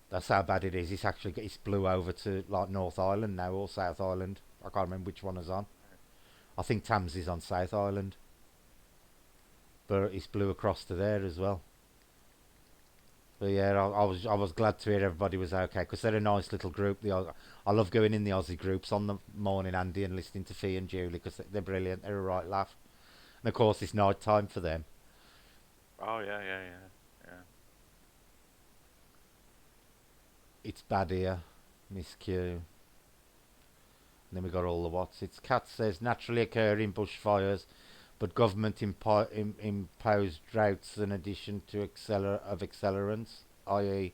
That's how bad it is. It's blew over to like North Island now or South Island. I can't remember which one is on. I think Tams is on South Island, but it's blew across to there as well. But yeah, I was glad to hear everybody was okay because they're a nice little group. I love going in the Aussie groups on the morning, Andy, and listening to Fee and Julie because they're brilliant. They're a right laugh, and of course it's night time for them. Oh yeah. It's bad here, Miss Q. And then we got all the what's. It's Cat says naturally occurring bushfires, but government imposed droughts in addition to accelerants, i.e.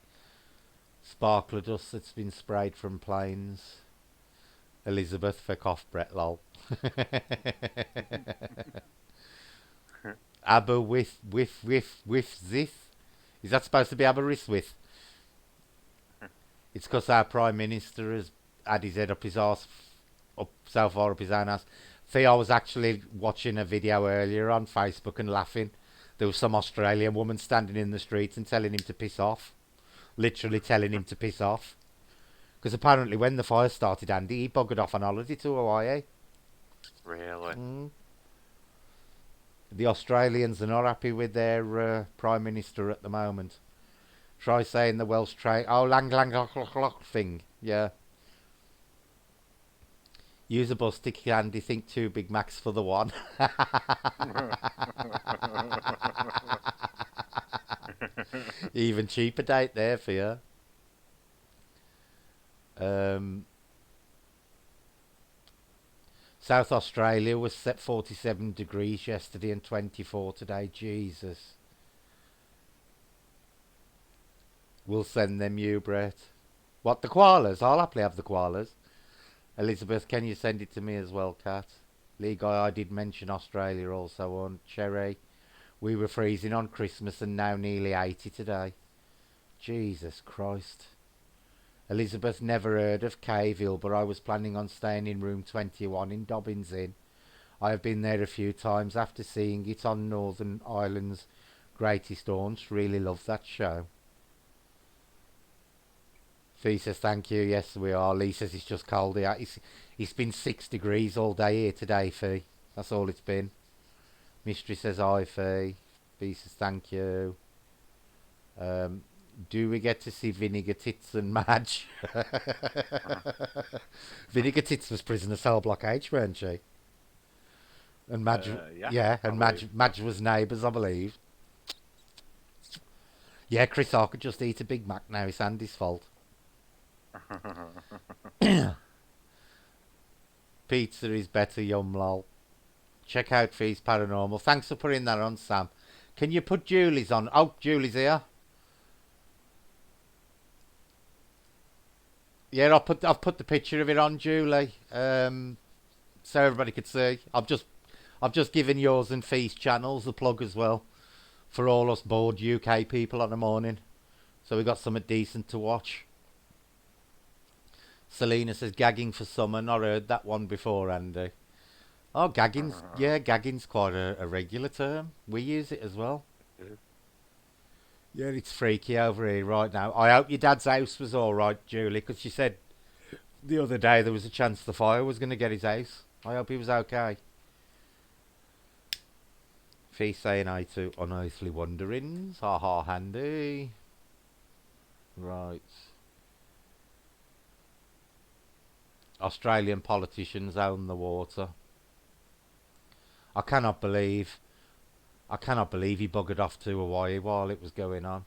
sparkler dust that's been sprayed from planes. Elizabeth for cough Brett lol. Abba with this. Is that supposed to be Aberystwyth? It's because our Prime Minister has had his head up his arse, up so far up his own ass. I was actually watching a video earlier on Facebook and laughing. There was some Australian woman standing in the streets and telling him to piss off. Literally telling him to piss off. Because apparently when the fire started, Andy, he buggered off on holiday to Hawaii. Really? The Australians are not happy with their Prime Minister at the moment. Try saying the Welsh train. Oh, lang thing. Yeah. Use a bus ticket, Andy. Think 2 Big Macs for the one. Even cheaper date there for you. South Australia was set 47 degrees yesterday and 24 today. Jesus. We'll send them you, Brett. What, the koalas? I'll happily have the koalas. Elizabeth, can you send it to me as well, Kat? Lee Guy, I did mention Australia also on Cherry. We were freezing on Christmas and now nearly 80 today. Jesus Christ. Elizabeth, never heard of Caveville, but I was planning on staying in room 21 in Dobbins Inn. I have been there a few times after seeing it on Northern Ireland's Greatest Haunts. Really love that show. Fee says thank you. Yes, we are. Lee says it's just cold here. It's been 6 degrees all day here today, Fee. That's all it's been. Mystery says hi, Fee. Fee says thank you. Do we get to see Vinegar Tits and Madge? Vinegar Tits was prisoner cell block H, weren't she? And Madge, and Madge was neighbours, I believe. Yeah, Chris, I could just eat a Big Mac now. It's Andy's fault. Pizza is better, yum lol. Check out Fee's Paranormal. Thanks for putting that on, Sam. Can you put Julie's on? Oh, Julie's here. Yeah, I've put the picture of it on, Julie. So everybody could see. I've just given yours and Fee's channels a plug as well for all us bored UK people on the morning. So we got something decent to watch. Selena says gagging for summer. Not heard that one before, Andy. Oh, gagging's gagging's quite a regular term. We use it as well. Yeah, it's freaky over here right now. I hope your dad's house was all right, Julie, because she said the other day there was a chance the fire was going to get his house. I hope he was okay. Fee saying hi to Unearthly Wanderings. Ha ha, handy. Right. Australian politicians own the water. I cannot believe he buggered off to Hawaii while it was going on.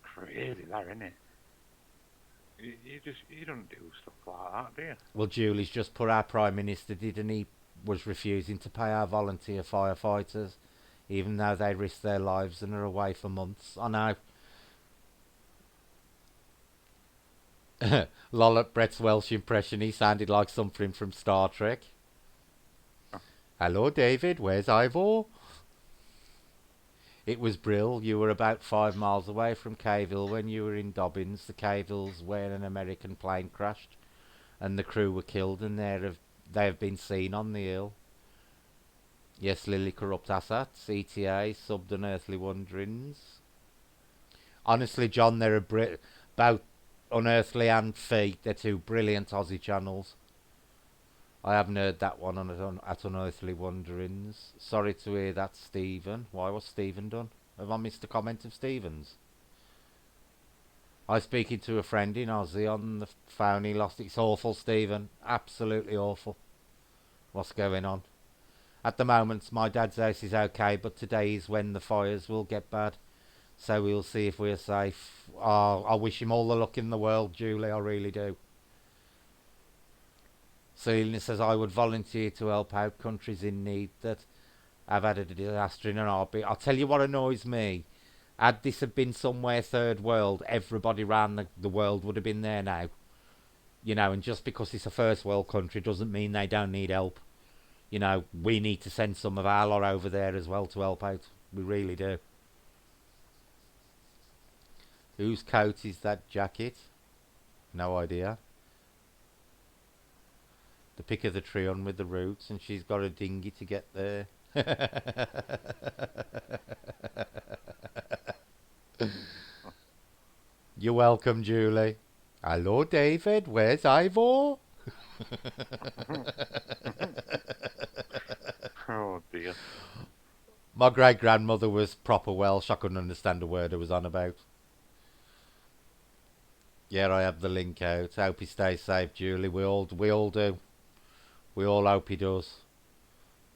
It's crazy, that, isn't it? You don't do stuff like that, do you? Well, Julie's just put our Prime Minister did, and he was refusing to pay our volunteer firefighters, even though they risk their lives and are away for months. I know. Lol at Brett's Welsh impression, he sounded like something from Star Trek. Oh. Hello, David, where's Ivor? It was Brill. You were about 5 miles away from Cayville when you were in Dobbins. The Cayville's where an American plane crashed and the crew were killed, and they have been seen on the hill. Yes, Lily Corrupt Assets, ETA, Subbed Unearthly Wanderings. Honestly, John, they're both Unearthly and Fee. They're two brilliant Aussie channels. I haven't heard that one at Unearthly Wanderings. Sorry to hear that, Stephen. Why was Stephen done? Have I missed a comment of Stephen's? I was speaking to a friend in Aussie on the phone. He lost it. It's awful, Stephen. Absolutely awful. What's going on? At the moment, my dad's house is okay, but today is when the fires will get bad. So we'll see if we're safe. Oh, I wish him all the luck in the world, Julie. I really do. Selena says, I would volunteer to help out countries in need that have had a disaster in an heartbeat. I'll tell you what annoys me. Had this have been somewhere third world, everybody around the world would have been there now. You know, and just because it's a first world country doesn't mean they don't need help. You know, we need to send some of our lot over there as well to help out. We really do. Whose coat is that jacket? No idea. The pick of the tree on with the roots, and she's got a dinghy to get there. You're welcome, Julie. Hello, David. Where's Ivor? Oh dear. My great grandmother was proper Welsh. I couldn't understand a word I was on about. Yeah, I have the link out. Hope he stays safe, Julie. We all do. We all hope he does.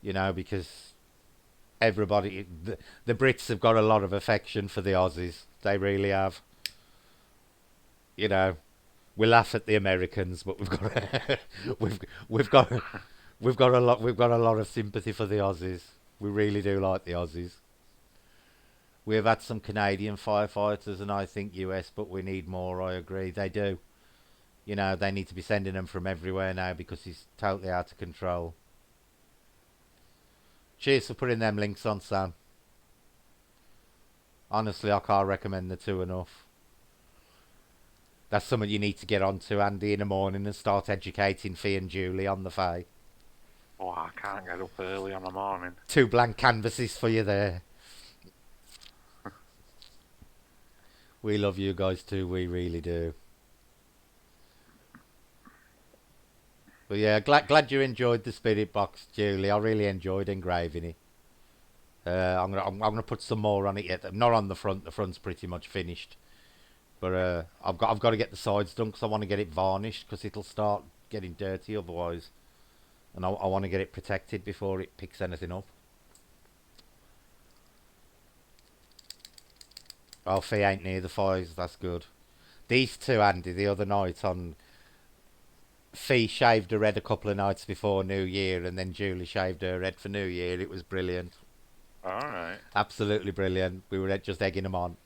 You know, because everybody, the Brits have got a lot of affection for the Aussies. They really have. You know, we laugh at the Americans, but we've got we've we've got we've got a lot of sympathy for the Aussies. We really do like the Aussies. We have had some Canadian firefighters, and I think US, but we need more. I agree. They do. You know, they need to be sending them from everywhere now because he's totally out of control. Cheers for putting them links on, Sam. Honestly, I can't recommend the two enough. That's something you need to get onto, Andy, in the morning and start educating Fee and Julie on the Fae. Oh, I can't get up early on the morning. 2 blank canvases for you there. We love you guys too, we really do. But yeah, glad you enjoyed the spirit box, Julie. I really enjoyed engraving it. I'm gonna put some more on it yet. Not on the front. The front's pretty much finished. But I've got to get the sides done because I want to get it varnished because it'll start getting dirty otherwise, and I want to get it protected before it picks anything up. Oh, Fee ain't near the fires. That's good. These two, Andy, the other night on Fee shaved her head a couple of nights before New Year, and then Julie shaved her head for New Year. It was brilliant. Alright. Absolutely brilliant. We were just egging them on.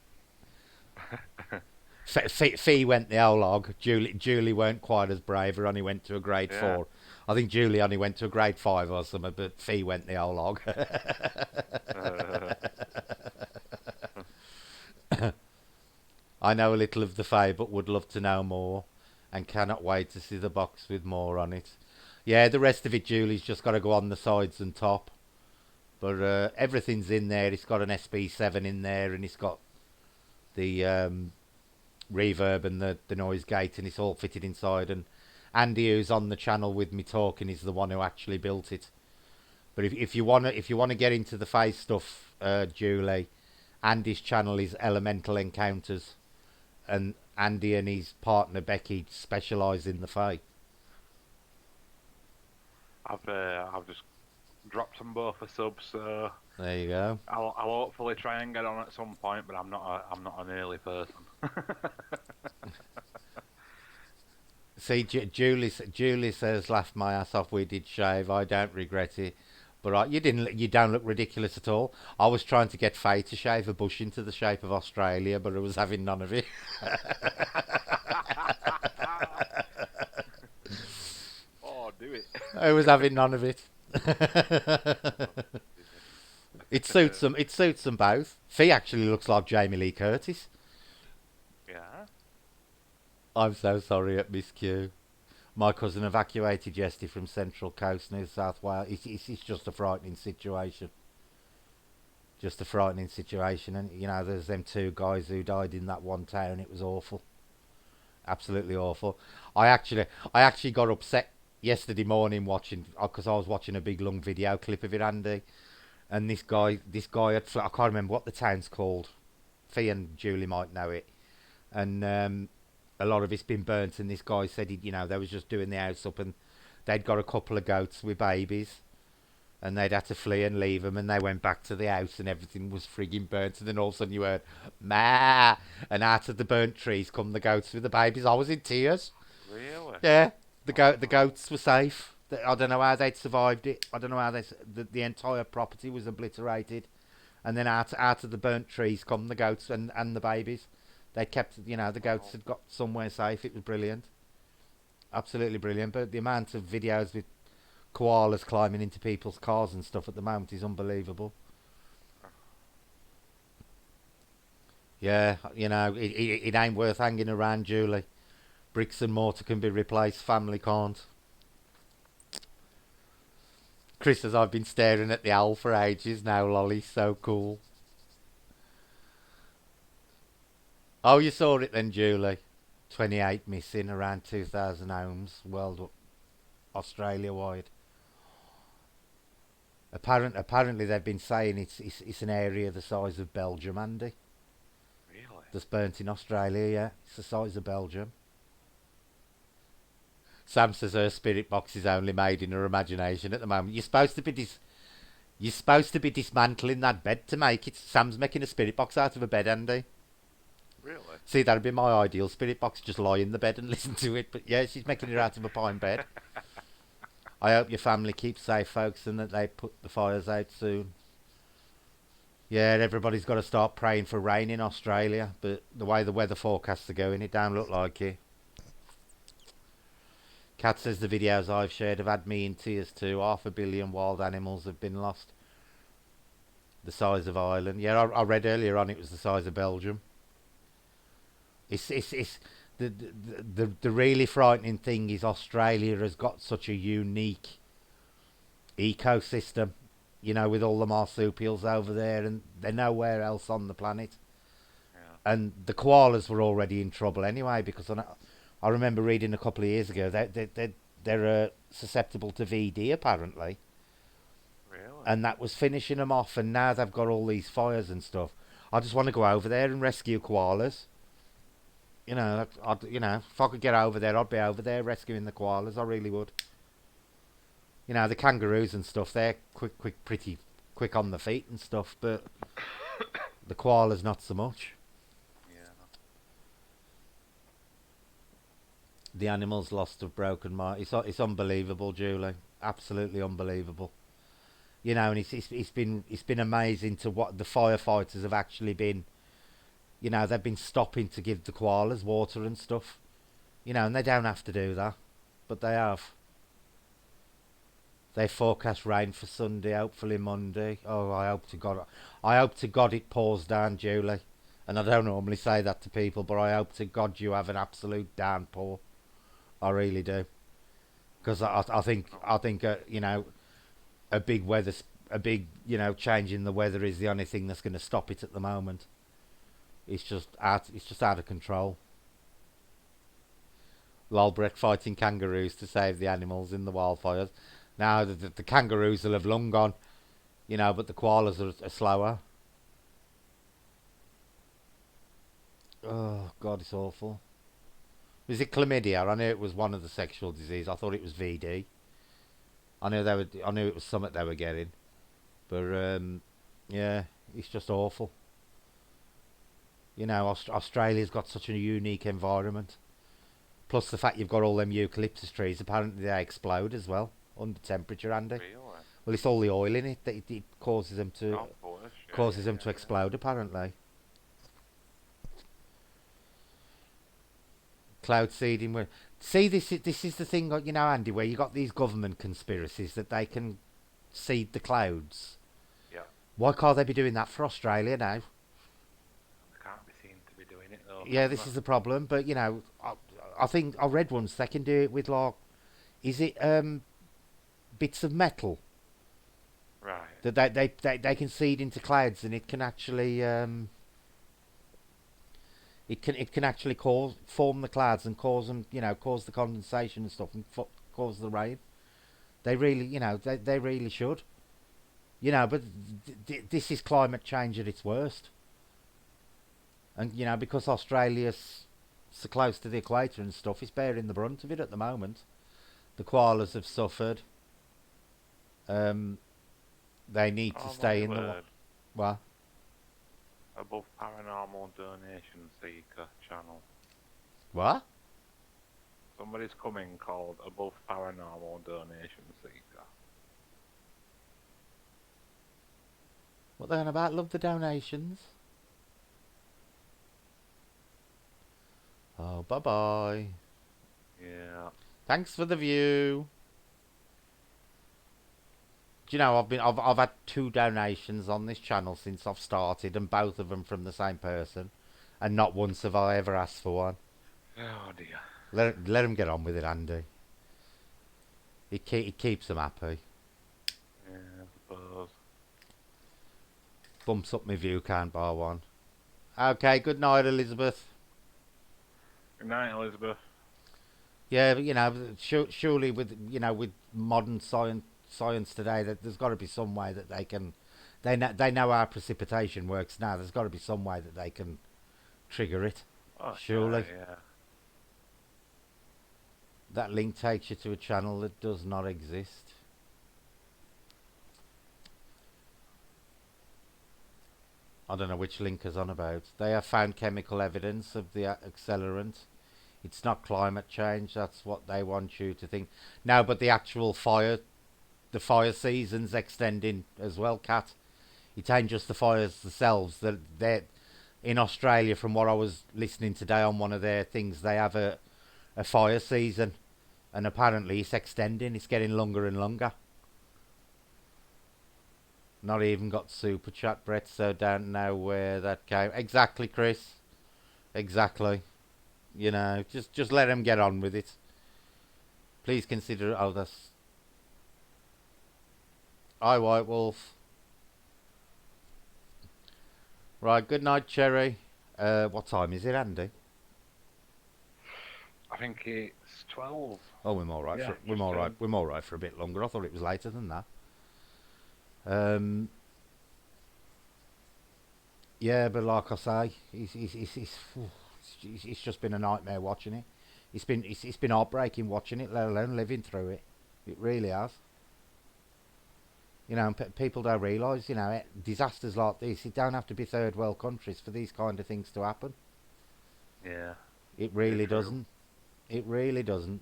Fee went the whole log. Julie weren't quite as brave. Her only went to a grade 4. I think Julie only went to a grade 5 or something, but Fee went the whole log. I know a little of the Fae, but would love to know more, and cannot wait to see the box with more on it. Yeah, the rest of it, Julie's just got to go on the sides and top. But everything's in there. It's got an SB7 in there, and it's got the reverb and the noise gate, and it's all fitted inside. And Andy, who's on the channel with me talking, is the one who actually built it. But if you wanna get into the Fae stuff, Julie, Andy's channel is Elemental Encounters, and Andy and his partner Becky specialise in the Fae. I've just dropped them both a sub, so There you go. I'll hopefully try and get on at some point. But I'm not an early person. See, Julie says, laughed my ass off. We did shave. I don't regret it. But you didn't. You don't look ridiculous at all. I was trying to get Faye to shave a bush into the shape of Australia, but I was having none of it. Oh, do it. I was having none of it. It suits them. It suits them both. Fee actually looks like Jamie Lee Curtis. Yeah. I'm so sorry at Miss Q. My cousin evacuated yesterday from Central Coast, New South Wales. It's just a frightening situation. Just a frightening situation. And, you know, there's them two guys who died in that one town. It was awful. Absolutely awful. I actually got upset yesterday morning watching, because I was watching a big long video clip of it, Andy. And I can't remember what the town's called. Fee and Julie might know it. And a lot of it's been burnt. And this guy said, they was just doing the house up, and they'd got a couple of goats with babies, and they'd had to flee and leave them, and they went back to the house, and everything was frigging burnt. And then all of a sudden you heard, "Ma!" And out of the burnt trees come the goats with the babies. I was in tears. Really? Yeah, the goats were safe. I don't know how they'd survived it. I don't know how the entire property was obliterated, and then out of the burnt trees come the goats and the babies. They kept, the goats had got somewhere safe. It was brilliant, absolutely brilliant. But the amount of videos with koalas climbing into people's cars and stuff at the moment is unbelievable. Yeah, it ain't worth hanging around, Julie. Bricks and mortar can be replaced, family can't. Chris says, I've been staring at the owl for ages now, lolly, so cool. Oh, you saw it then, Julie. 28 missing, around 2,000 homes, Australia-wide. Apparently they've been saying it's an area the size of Belgium, Andy. Really? That's burnt in Australia, yeah. It's the size of Belgium. Sam says her spirit box is only made in her imagination at the moment. You're supposed to be dismantling that bed to make it. Sam's making a spirit box out of a bed, Andy. Really? See, that'd be my ideal spirit box. Just lie in the bed and listen to it. But yeah, she's making it out of a pine bed. I hope your family keeps safe, folks, and that they put the fires out soon. Yeah, everybody's got to start praying for rain in Australia. But the way the weather forecasts are going, it don't look like it. Kat says the videos I've shared have had me in tears too. 500 million wild animals have been lost. The size of Ireland. Yeah, I read earlier on it was the size of Belgium. It's the really frightening thing is Australia has got such a unique ecosystem, with all the marsupials over there, and they're nowhere else on the planet. Yeah. And the koalas were already in trouble anyway, because I remember reading a couple of years ago they're susceptible to VD apparently, Really? and that was finishing them off. And now they've got all these fires and stuff. I just want to go over there and rescue koalas. If I could get over there, I'd be over there rescuing the koalas. I really would. The kangaroos and stuff, they're pretty quick on the feet and stuff, but the koalas not so much. Yeah. The animals lost have broken my. It's unbelievable, Julie. Absolutely unbelievable. And it's been amazing to what the firefighters have actually been. They've been stopping to give the koalas water and stuff. And they don't have to do that, but they have. They forecast rain for Sunday, hopefully Monday. Oh, I hope to God it pours down, Julie. And I don't normally say that to people, but I hope to God you have an absolute downpour. I really do. Because I think a big change in the weather is the only thing that's going to stop it at the moment. It's just out of control. Lolbrett fighting kangaroos to save the animals in the wildfires. Now the kangaroos will have long gone, but the koalas are slower. Oh God, it's awful. Was it chlamydia? I knew it was one of the sexual disease. I thought it was VD. I knew they were. I knew it was something they were getting, but yeah, it's just awful. You know, Australia's got such a unique environment. Plus the fact you've got all them eucalyptus trees. Apparently they explode as well under temperature, Andy. Really? Well, it's all the oil in it that it causes them to Of course. Yeah. explode. Apparently, cloud seeding. See, this is the thing, you know, Andy, where you got these government conspiracies that they can seed the clouds. Yeah. Why can't they be doing that for Australia now? They can't be seen to be doing it though. Yeah, this is the problem. But you know, I think I read once they can do it with like, is it bits of metal Right. that they can seed into clouds, and it can actually it can actually form the clouds and cause them, you know, cause the condensation and stuff, and cause the rain. They really, you know, they really should. You know, but this is climate change at its worst. And you know, because Australia's so close to the equator and stuff, it's bearing the brunt of it at the moment. The koalas have suffered. They need to stay in the what? Above Paranormal Donation Seeker channel. What? Somebody's coming called Above Paranormal Donation Seeker. What they on about? Love the donations. Oh, bye bye. Yeah. Thanks for the view. Do you know I've had 2 donations on this channel since I've started, and both of them from the same person, and not once have I ever asked for one. Oh dear. Let them get on with it, Andy. It keeps them happy. Yeah, I suppose. Bumps up my view count by 1. Okay, good night, Elizabeth. Good night, Elizabeth. Yeah, but you know, surely with, you know, with modern science today, that there's got to be some way that they can. They know how precipitation works now. There's got to be some way that they can trigger it. Oh, surely. Yeah. That link takes you to a channel that does not exist. I don't know which link is on about. They have found chemical evidence of the accelerant. It's not climate change. That's what they want you to think. No, but the actual the fire season's extending as well, Kat. It ain't just the fires themselves. They're in Australia, from what I was listening today on one of their things, they have a fire season, and apparently it's extending. It's getting longer and longer. Not even got super chat, Brett, so don't know where that came. Exactly, Chris. Exactly. You know, just let them get on with it. Please consider. Oh, that's. Hi, White Wolf. Right. Good night, Cherry. What time is it, Andy? I think it's 12. Oh, we're all right. Yeah, We're all right. We're all right for a bit longer. I thought it was later than that. Yeah, but like I say, it's just been a nightmare watching it. It's been heartbreaking watching it, let alone living through it. It really has. You know, and people don't realise, you know, disasters like this, it don't have to be third world countries for these kind of things to happen. Yeah. It really doesn't. It really doesn't.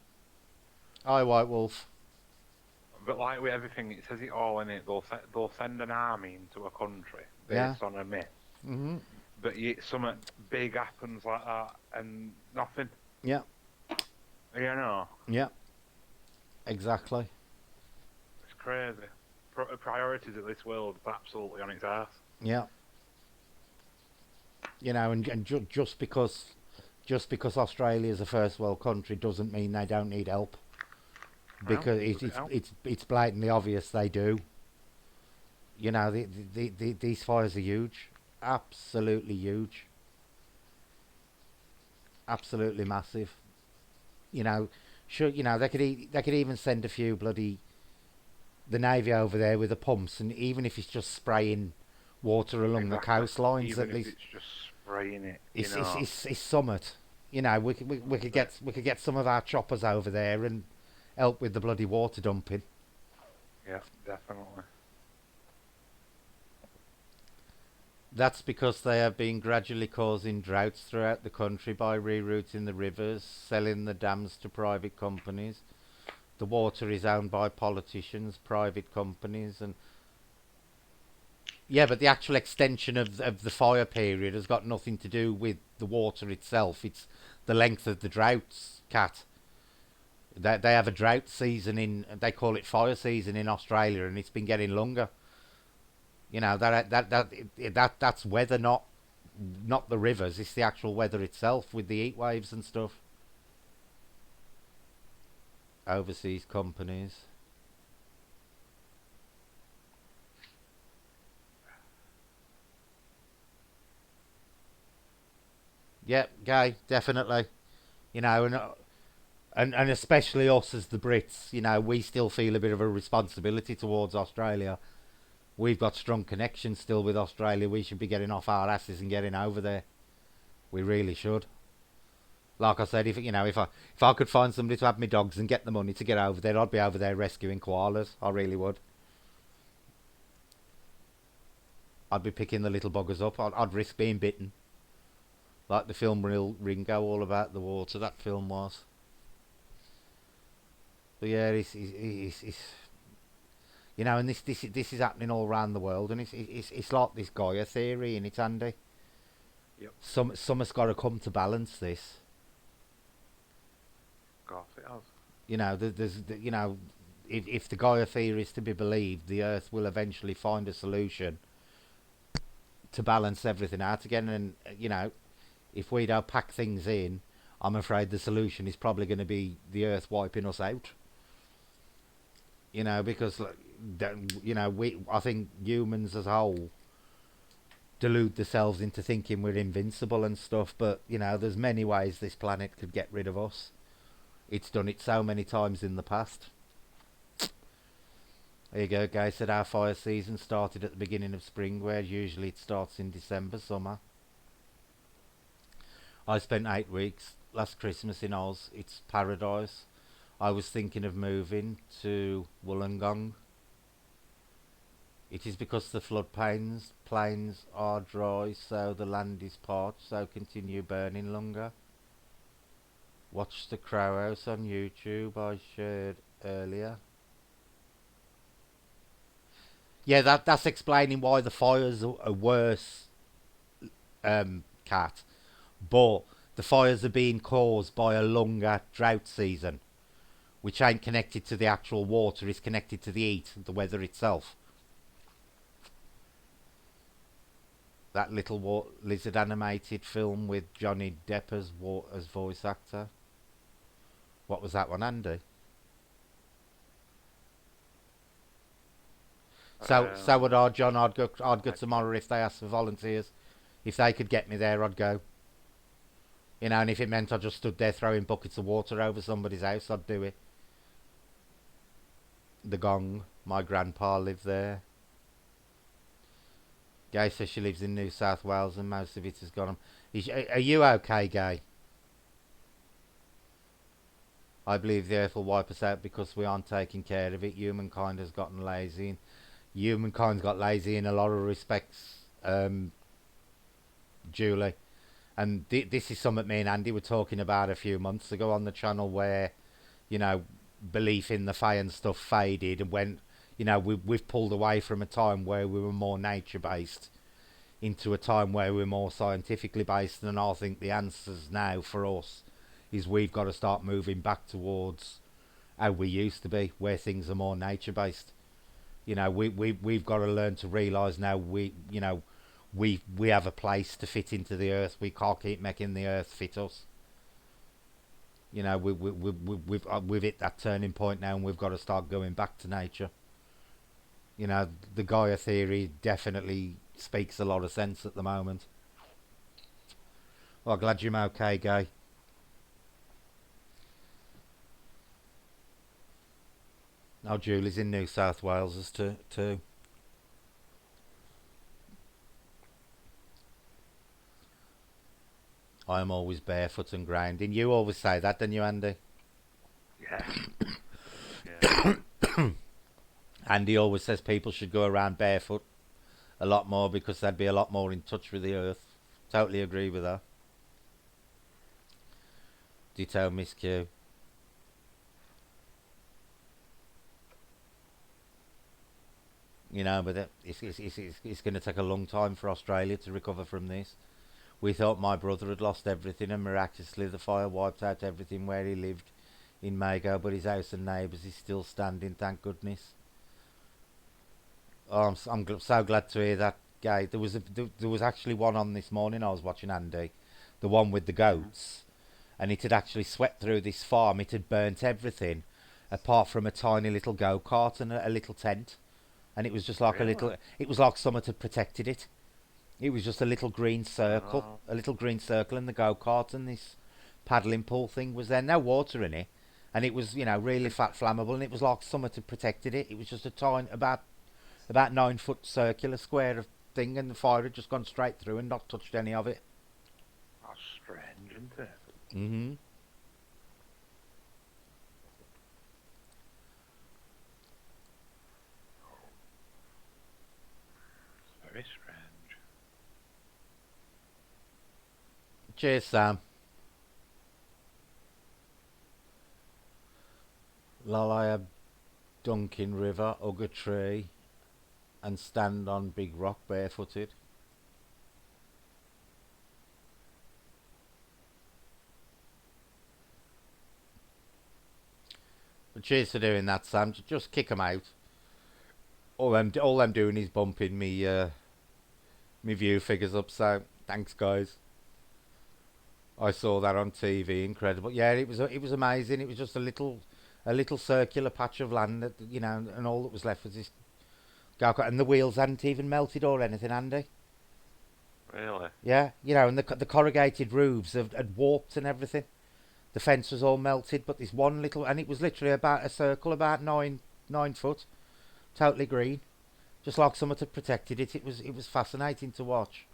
Hi, White Wolf. But like with everything, it says it all in it. They'll send an army into a country based on a myth. Mm-hmm. But something big happens like that and nothing. Yeah. You know. Yeah. Exactly. It's crazy. Priorities of this world is absolutely on its ass. Yeah. You know, and just because Australia is a first world country doesn't mean they don't need help. Because it's blatantly obvious they do. You know, these fires are huge, absolutely huge, absolutely massive. You know, sure, you know they could even send a few bloody the Navy over there with the pumps, and even if it's just spraying water along the coastlines, even at least it's just spraying it. It's summit. You know, we could get some of our choppers over there and help with the bloody water dumping. Yeah, definitely. That's because they have been gradually causing droughts throughout the country by rerouting the rivers, selling the dams to private companies. The water is owned by politicians, private companies, and yeah, but the actual extension of the fire period has got nothing to do with the water itself. It's the length of the droughts, Cat. They have a drought season in, they call it fire season in Australia, and it's been getting longer. You know that's weather, not the rivers. It's the actual weather itself with the heat waves and stuff. Overseas companies. Yeah, gay, definitely. You know, and especially us as the Brits. You know, we still feel a bit of a responsibility towards Australia. We've got strong connections still with Australia. We should be getting off our asses and getting over there. We really should. Like I said, if I could find somebody to have me dogs and get the money to get over there, I'd be over there rescuing koalas. I really would. I'd be picking the little buggers up. I'd risk being bitten, like the film Ringo, all about the water. That film was. But yeah, and this is happening all around the world, and it's like this Gaia theory, and it's Andy. Yep. Something's got to come to balance this. Of course it has. If the Gaia theory is to be believed, the Earth will eventually find a solution to balance everything out again. And if we don't pack things in, I'm afraid the solution is probably going to be the Earth wiping us out. Because I think humans as a whole delude themselves into thinking we're invincible and stuff. But there's many ways this planet could get rid of us. It's done it so many times in the past. There you go, guys. Said our fire season started at the beginning of spring, where usually it starts in December, summer. I spent 8 weeks last Christmas in Oz. It's paradise. I was thinking of moving to Wollongong. It is because the plains are dry, so the land is parched, so continue burning longer. Watch the Crow House on YouTube I shared earlier. Yeah, that's explaining why the fires are worse, Cat. But the fires are being caused by a longer drought season, which ain't connected to the actual water, it's connected to the heat, the weather itself. That little lizard animated film with Johnny Depp as voice actor. What was that one, Andy? So would I, John. I'd go tomorrow if they asked for volunteers. If they could get me there, I'd go. And if it meant I just stood there throwing buckets of water over somebody's house, I'd do it. The Gong. My grandpa lived there. Gay says she lives in New South Wales and most of it has gone. Are you okay, Gay? I believe the earth will wipe us out because we aren't taking care of it. Humankind has gotten lazy. And humankind's got lazy in a lot of respects, Julie. And this is something me and Andy were talking about a few months ago on the channel, where, belief in the Fae and stuff faded and went, we've pulled away from a time where we were more nature based into a time where we're more scientifically based. And I think the answers now for us is we've got to start moving back towards how we used to be, where things are more nature based. We've got to learn to realise now we have a place to fit into the earth. We can't keep making the earth fit us. We've hit that turning point now, and we've got to start going back to nature. The Gaia theory definitely speaks a lot of sense at the moment. Well, glad you're okay, Guy. Now Julie's in New South Wales as too. I am always barefoot and grinding. You always say that, don't you, Andy? Yeah. Yeah. And he always says people should go around barefoot a lot more because they'd be a lot more in touch with the earth. Totally agree with that. Ditto, Miss Q. You know, but it's going to take a long time for Australia to recover from this. We thought my brother had lost everything, and miraculously the fire wiped out everything where he lived in Mago, but his house and neighbours is still standing, thank goodness. Oh, I'm so glad to hear that, Gay. There was actually one on this morning I was watching, Andy, the one with the goats, and it had actually swept through this farm. It had burnt everything apart from a tiny little go-kart and a little tent, and it was just like a Really? little. It was like someone had protected it. It was just a little green circle, Oh, a little green circle, and the go-kart and this paddling pool thing was there. No water in it, and it was, really fat flammable, and it was like someone had protected it. It was just a tiny, about 9 foot circular square of thing, and the fire had just gone straight through and not touched any of it. that's strange, isn't it? Mhm. Very strange. Cheers, Sam. Lalaya Dunkin River, hug a tree, and stand on big rock barefooted. But cheers for doing that, Sam. Just kick 'em out. All I'm doing is bumping me view figures up. So thanks, guys. I saw that on TV. Incredible. Yeah, it was amazing. It was just a little circular patch of land that, and all that was left was this go-kart, and the wheels hadn't even melted or anything, Andy. Really? Yeah, and the corrugated roofs had warped and everything. The fence was all melted, but this one little, and it was literally about a circle, about 9 foot, totally green, just like someone had protected it. It was fascinating to watch.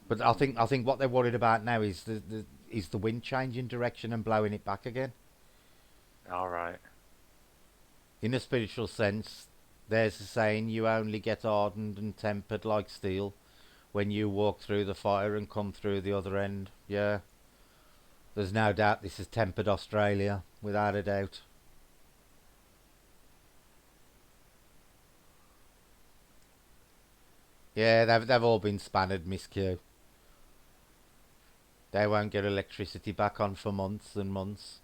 But I think what they're worried about now is the wind changing direction and blowing it back again. All right. In a spiritual sense, there's a saying: you only get hardened and tempered like steel when you walk through the fire and come through the other end. Yeah, there's no doubt this has tempered Australia, without a doubt. Yeah, they've all been spannered, Miss Q. They won't get electricity back on for months and months.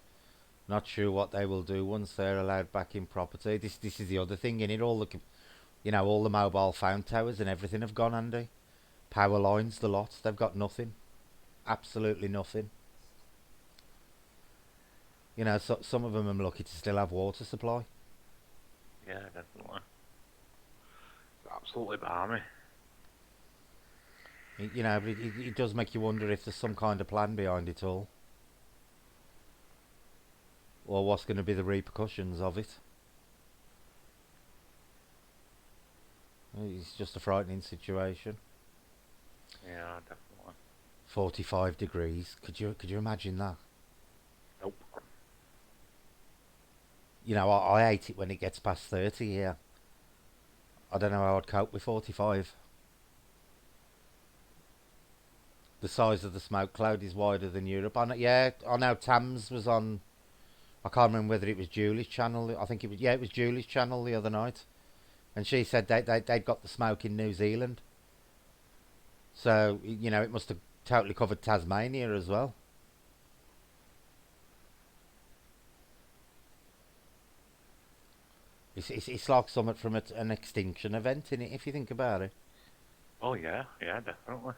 Not sure what they will do once they're allowed back in property. This is the other thing, in it. All the mobile phone towers and everything have gone, Andy. Power lines, the lot. They've got nothing. Absolutely nothing. So some of them are lucky to still have water supply. Yeah, definitely. Absolutely balmy. But it does make you wonder if there's some kind of plan behind it all, or what's going to be the repercussions of it. It's just a frightening situation. Yeah, definitely. 45 degrees. Could you imagine that? Nope. I hate it when it gets past 30 here. I don't know how I'd cope with 45. The size of the smoke cloud is wider than Europe. I know Tams was on. I can't remember whether it was Julie's channel. I think it was. Yeah, it was Julie's channel the other night, and she said they'd got the smoke in New Zealand. So it must have totally covered Tasmania as well. It's like something from an extinction event, in it, if you think about it. Oh yeah, yeah, definitely.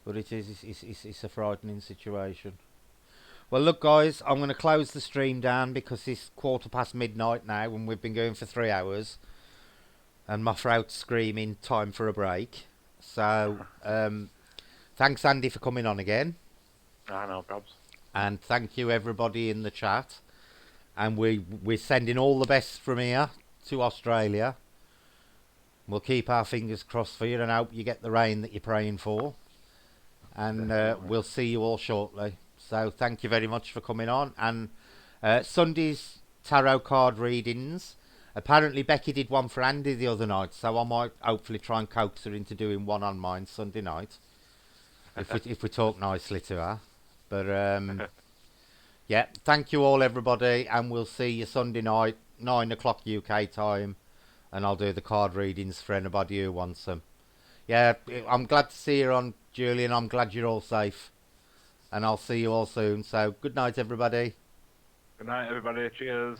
But it's a frightening situation. Well, look, guys, I'm going to close the stream down because it's midnight now, and we've been going for 3 hours, and my throat's screaming time for a break. So, thanks, Andy, for coming on again, Ah, no probs. and thank you everybody in the chat. And we're sending all the best from here to Australia. We'll keep our fingers crossed for you and hope you get the rain that you're praying for. And Definitely. we'll see you all shortly. So thank you very much for coming on. And Sunday's tarot card readings. Apparently Becky did one for Andy the other night, so I might hopefully try and coax her into doing one on mine Sunday night. If we talk nicely to her. But yeah, thank you all everybody, and we'll see you Sunday night, 9 o'clock UK time, and I'll do the card readings for anybody who wants them. Yeah, I'm glad to see you on, Julian. I'm glad you're all safe, and I'll see you all soon. So good night everybody. Good night, everybody. Cheers.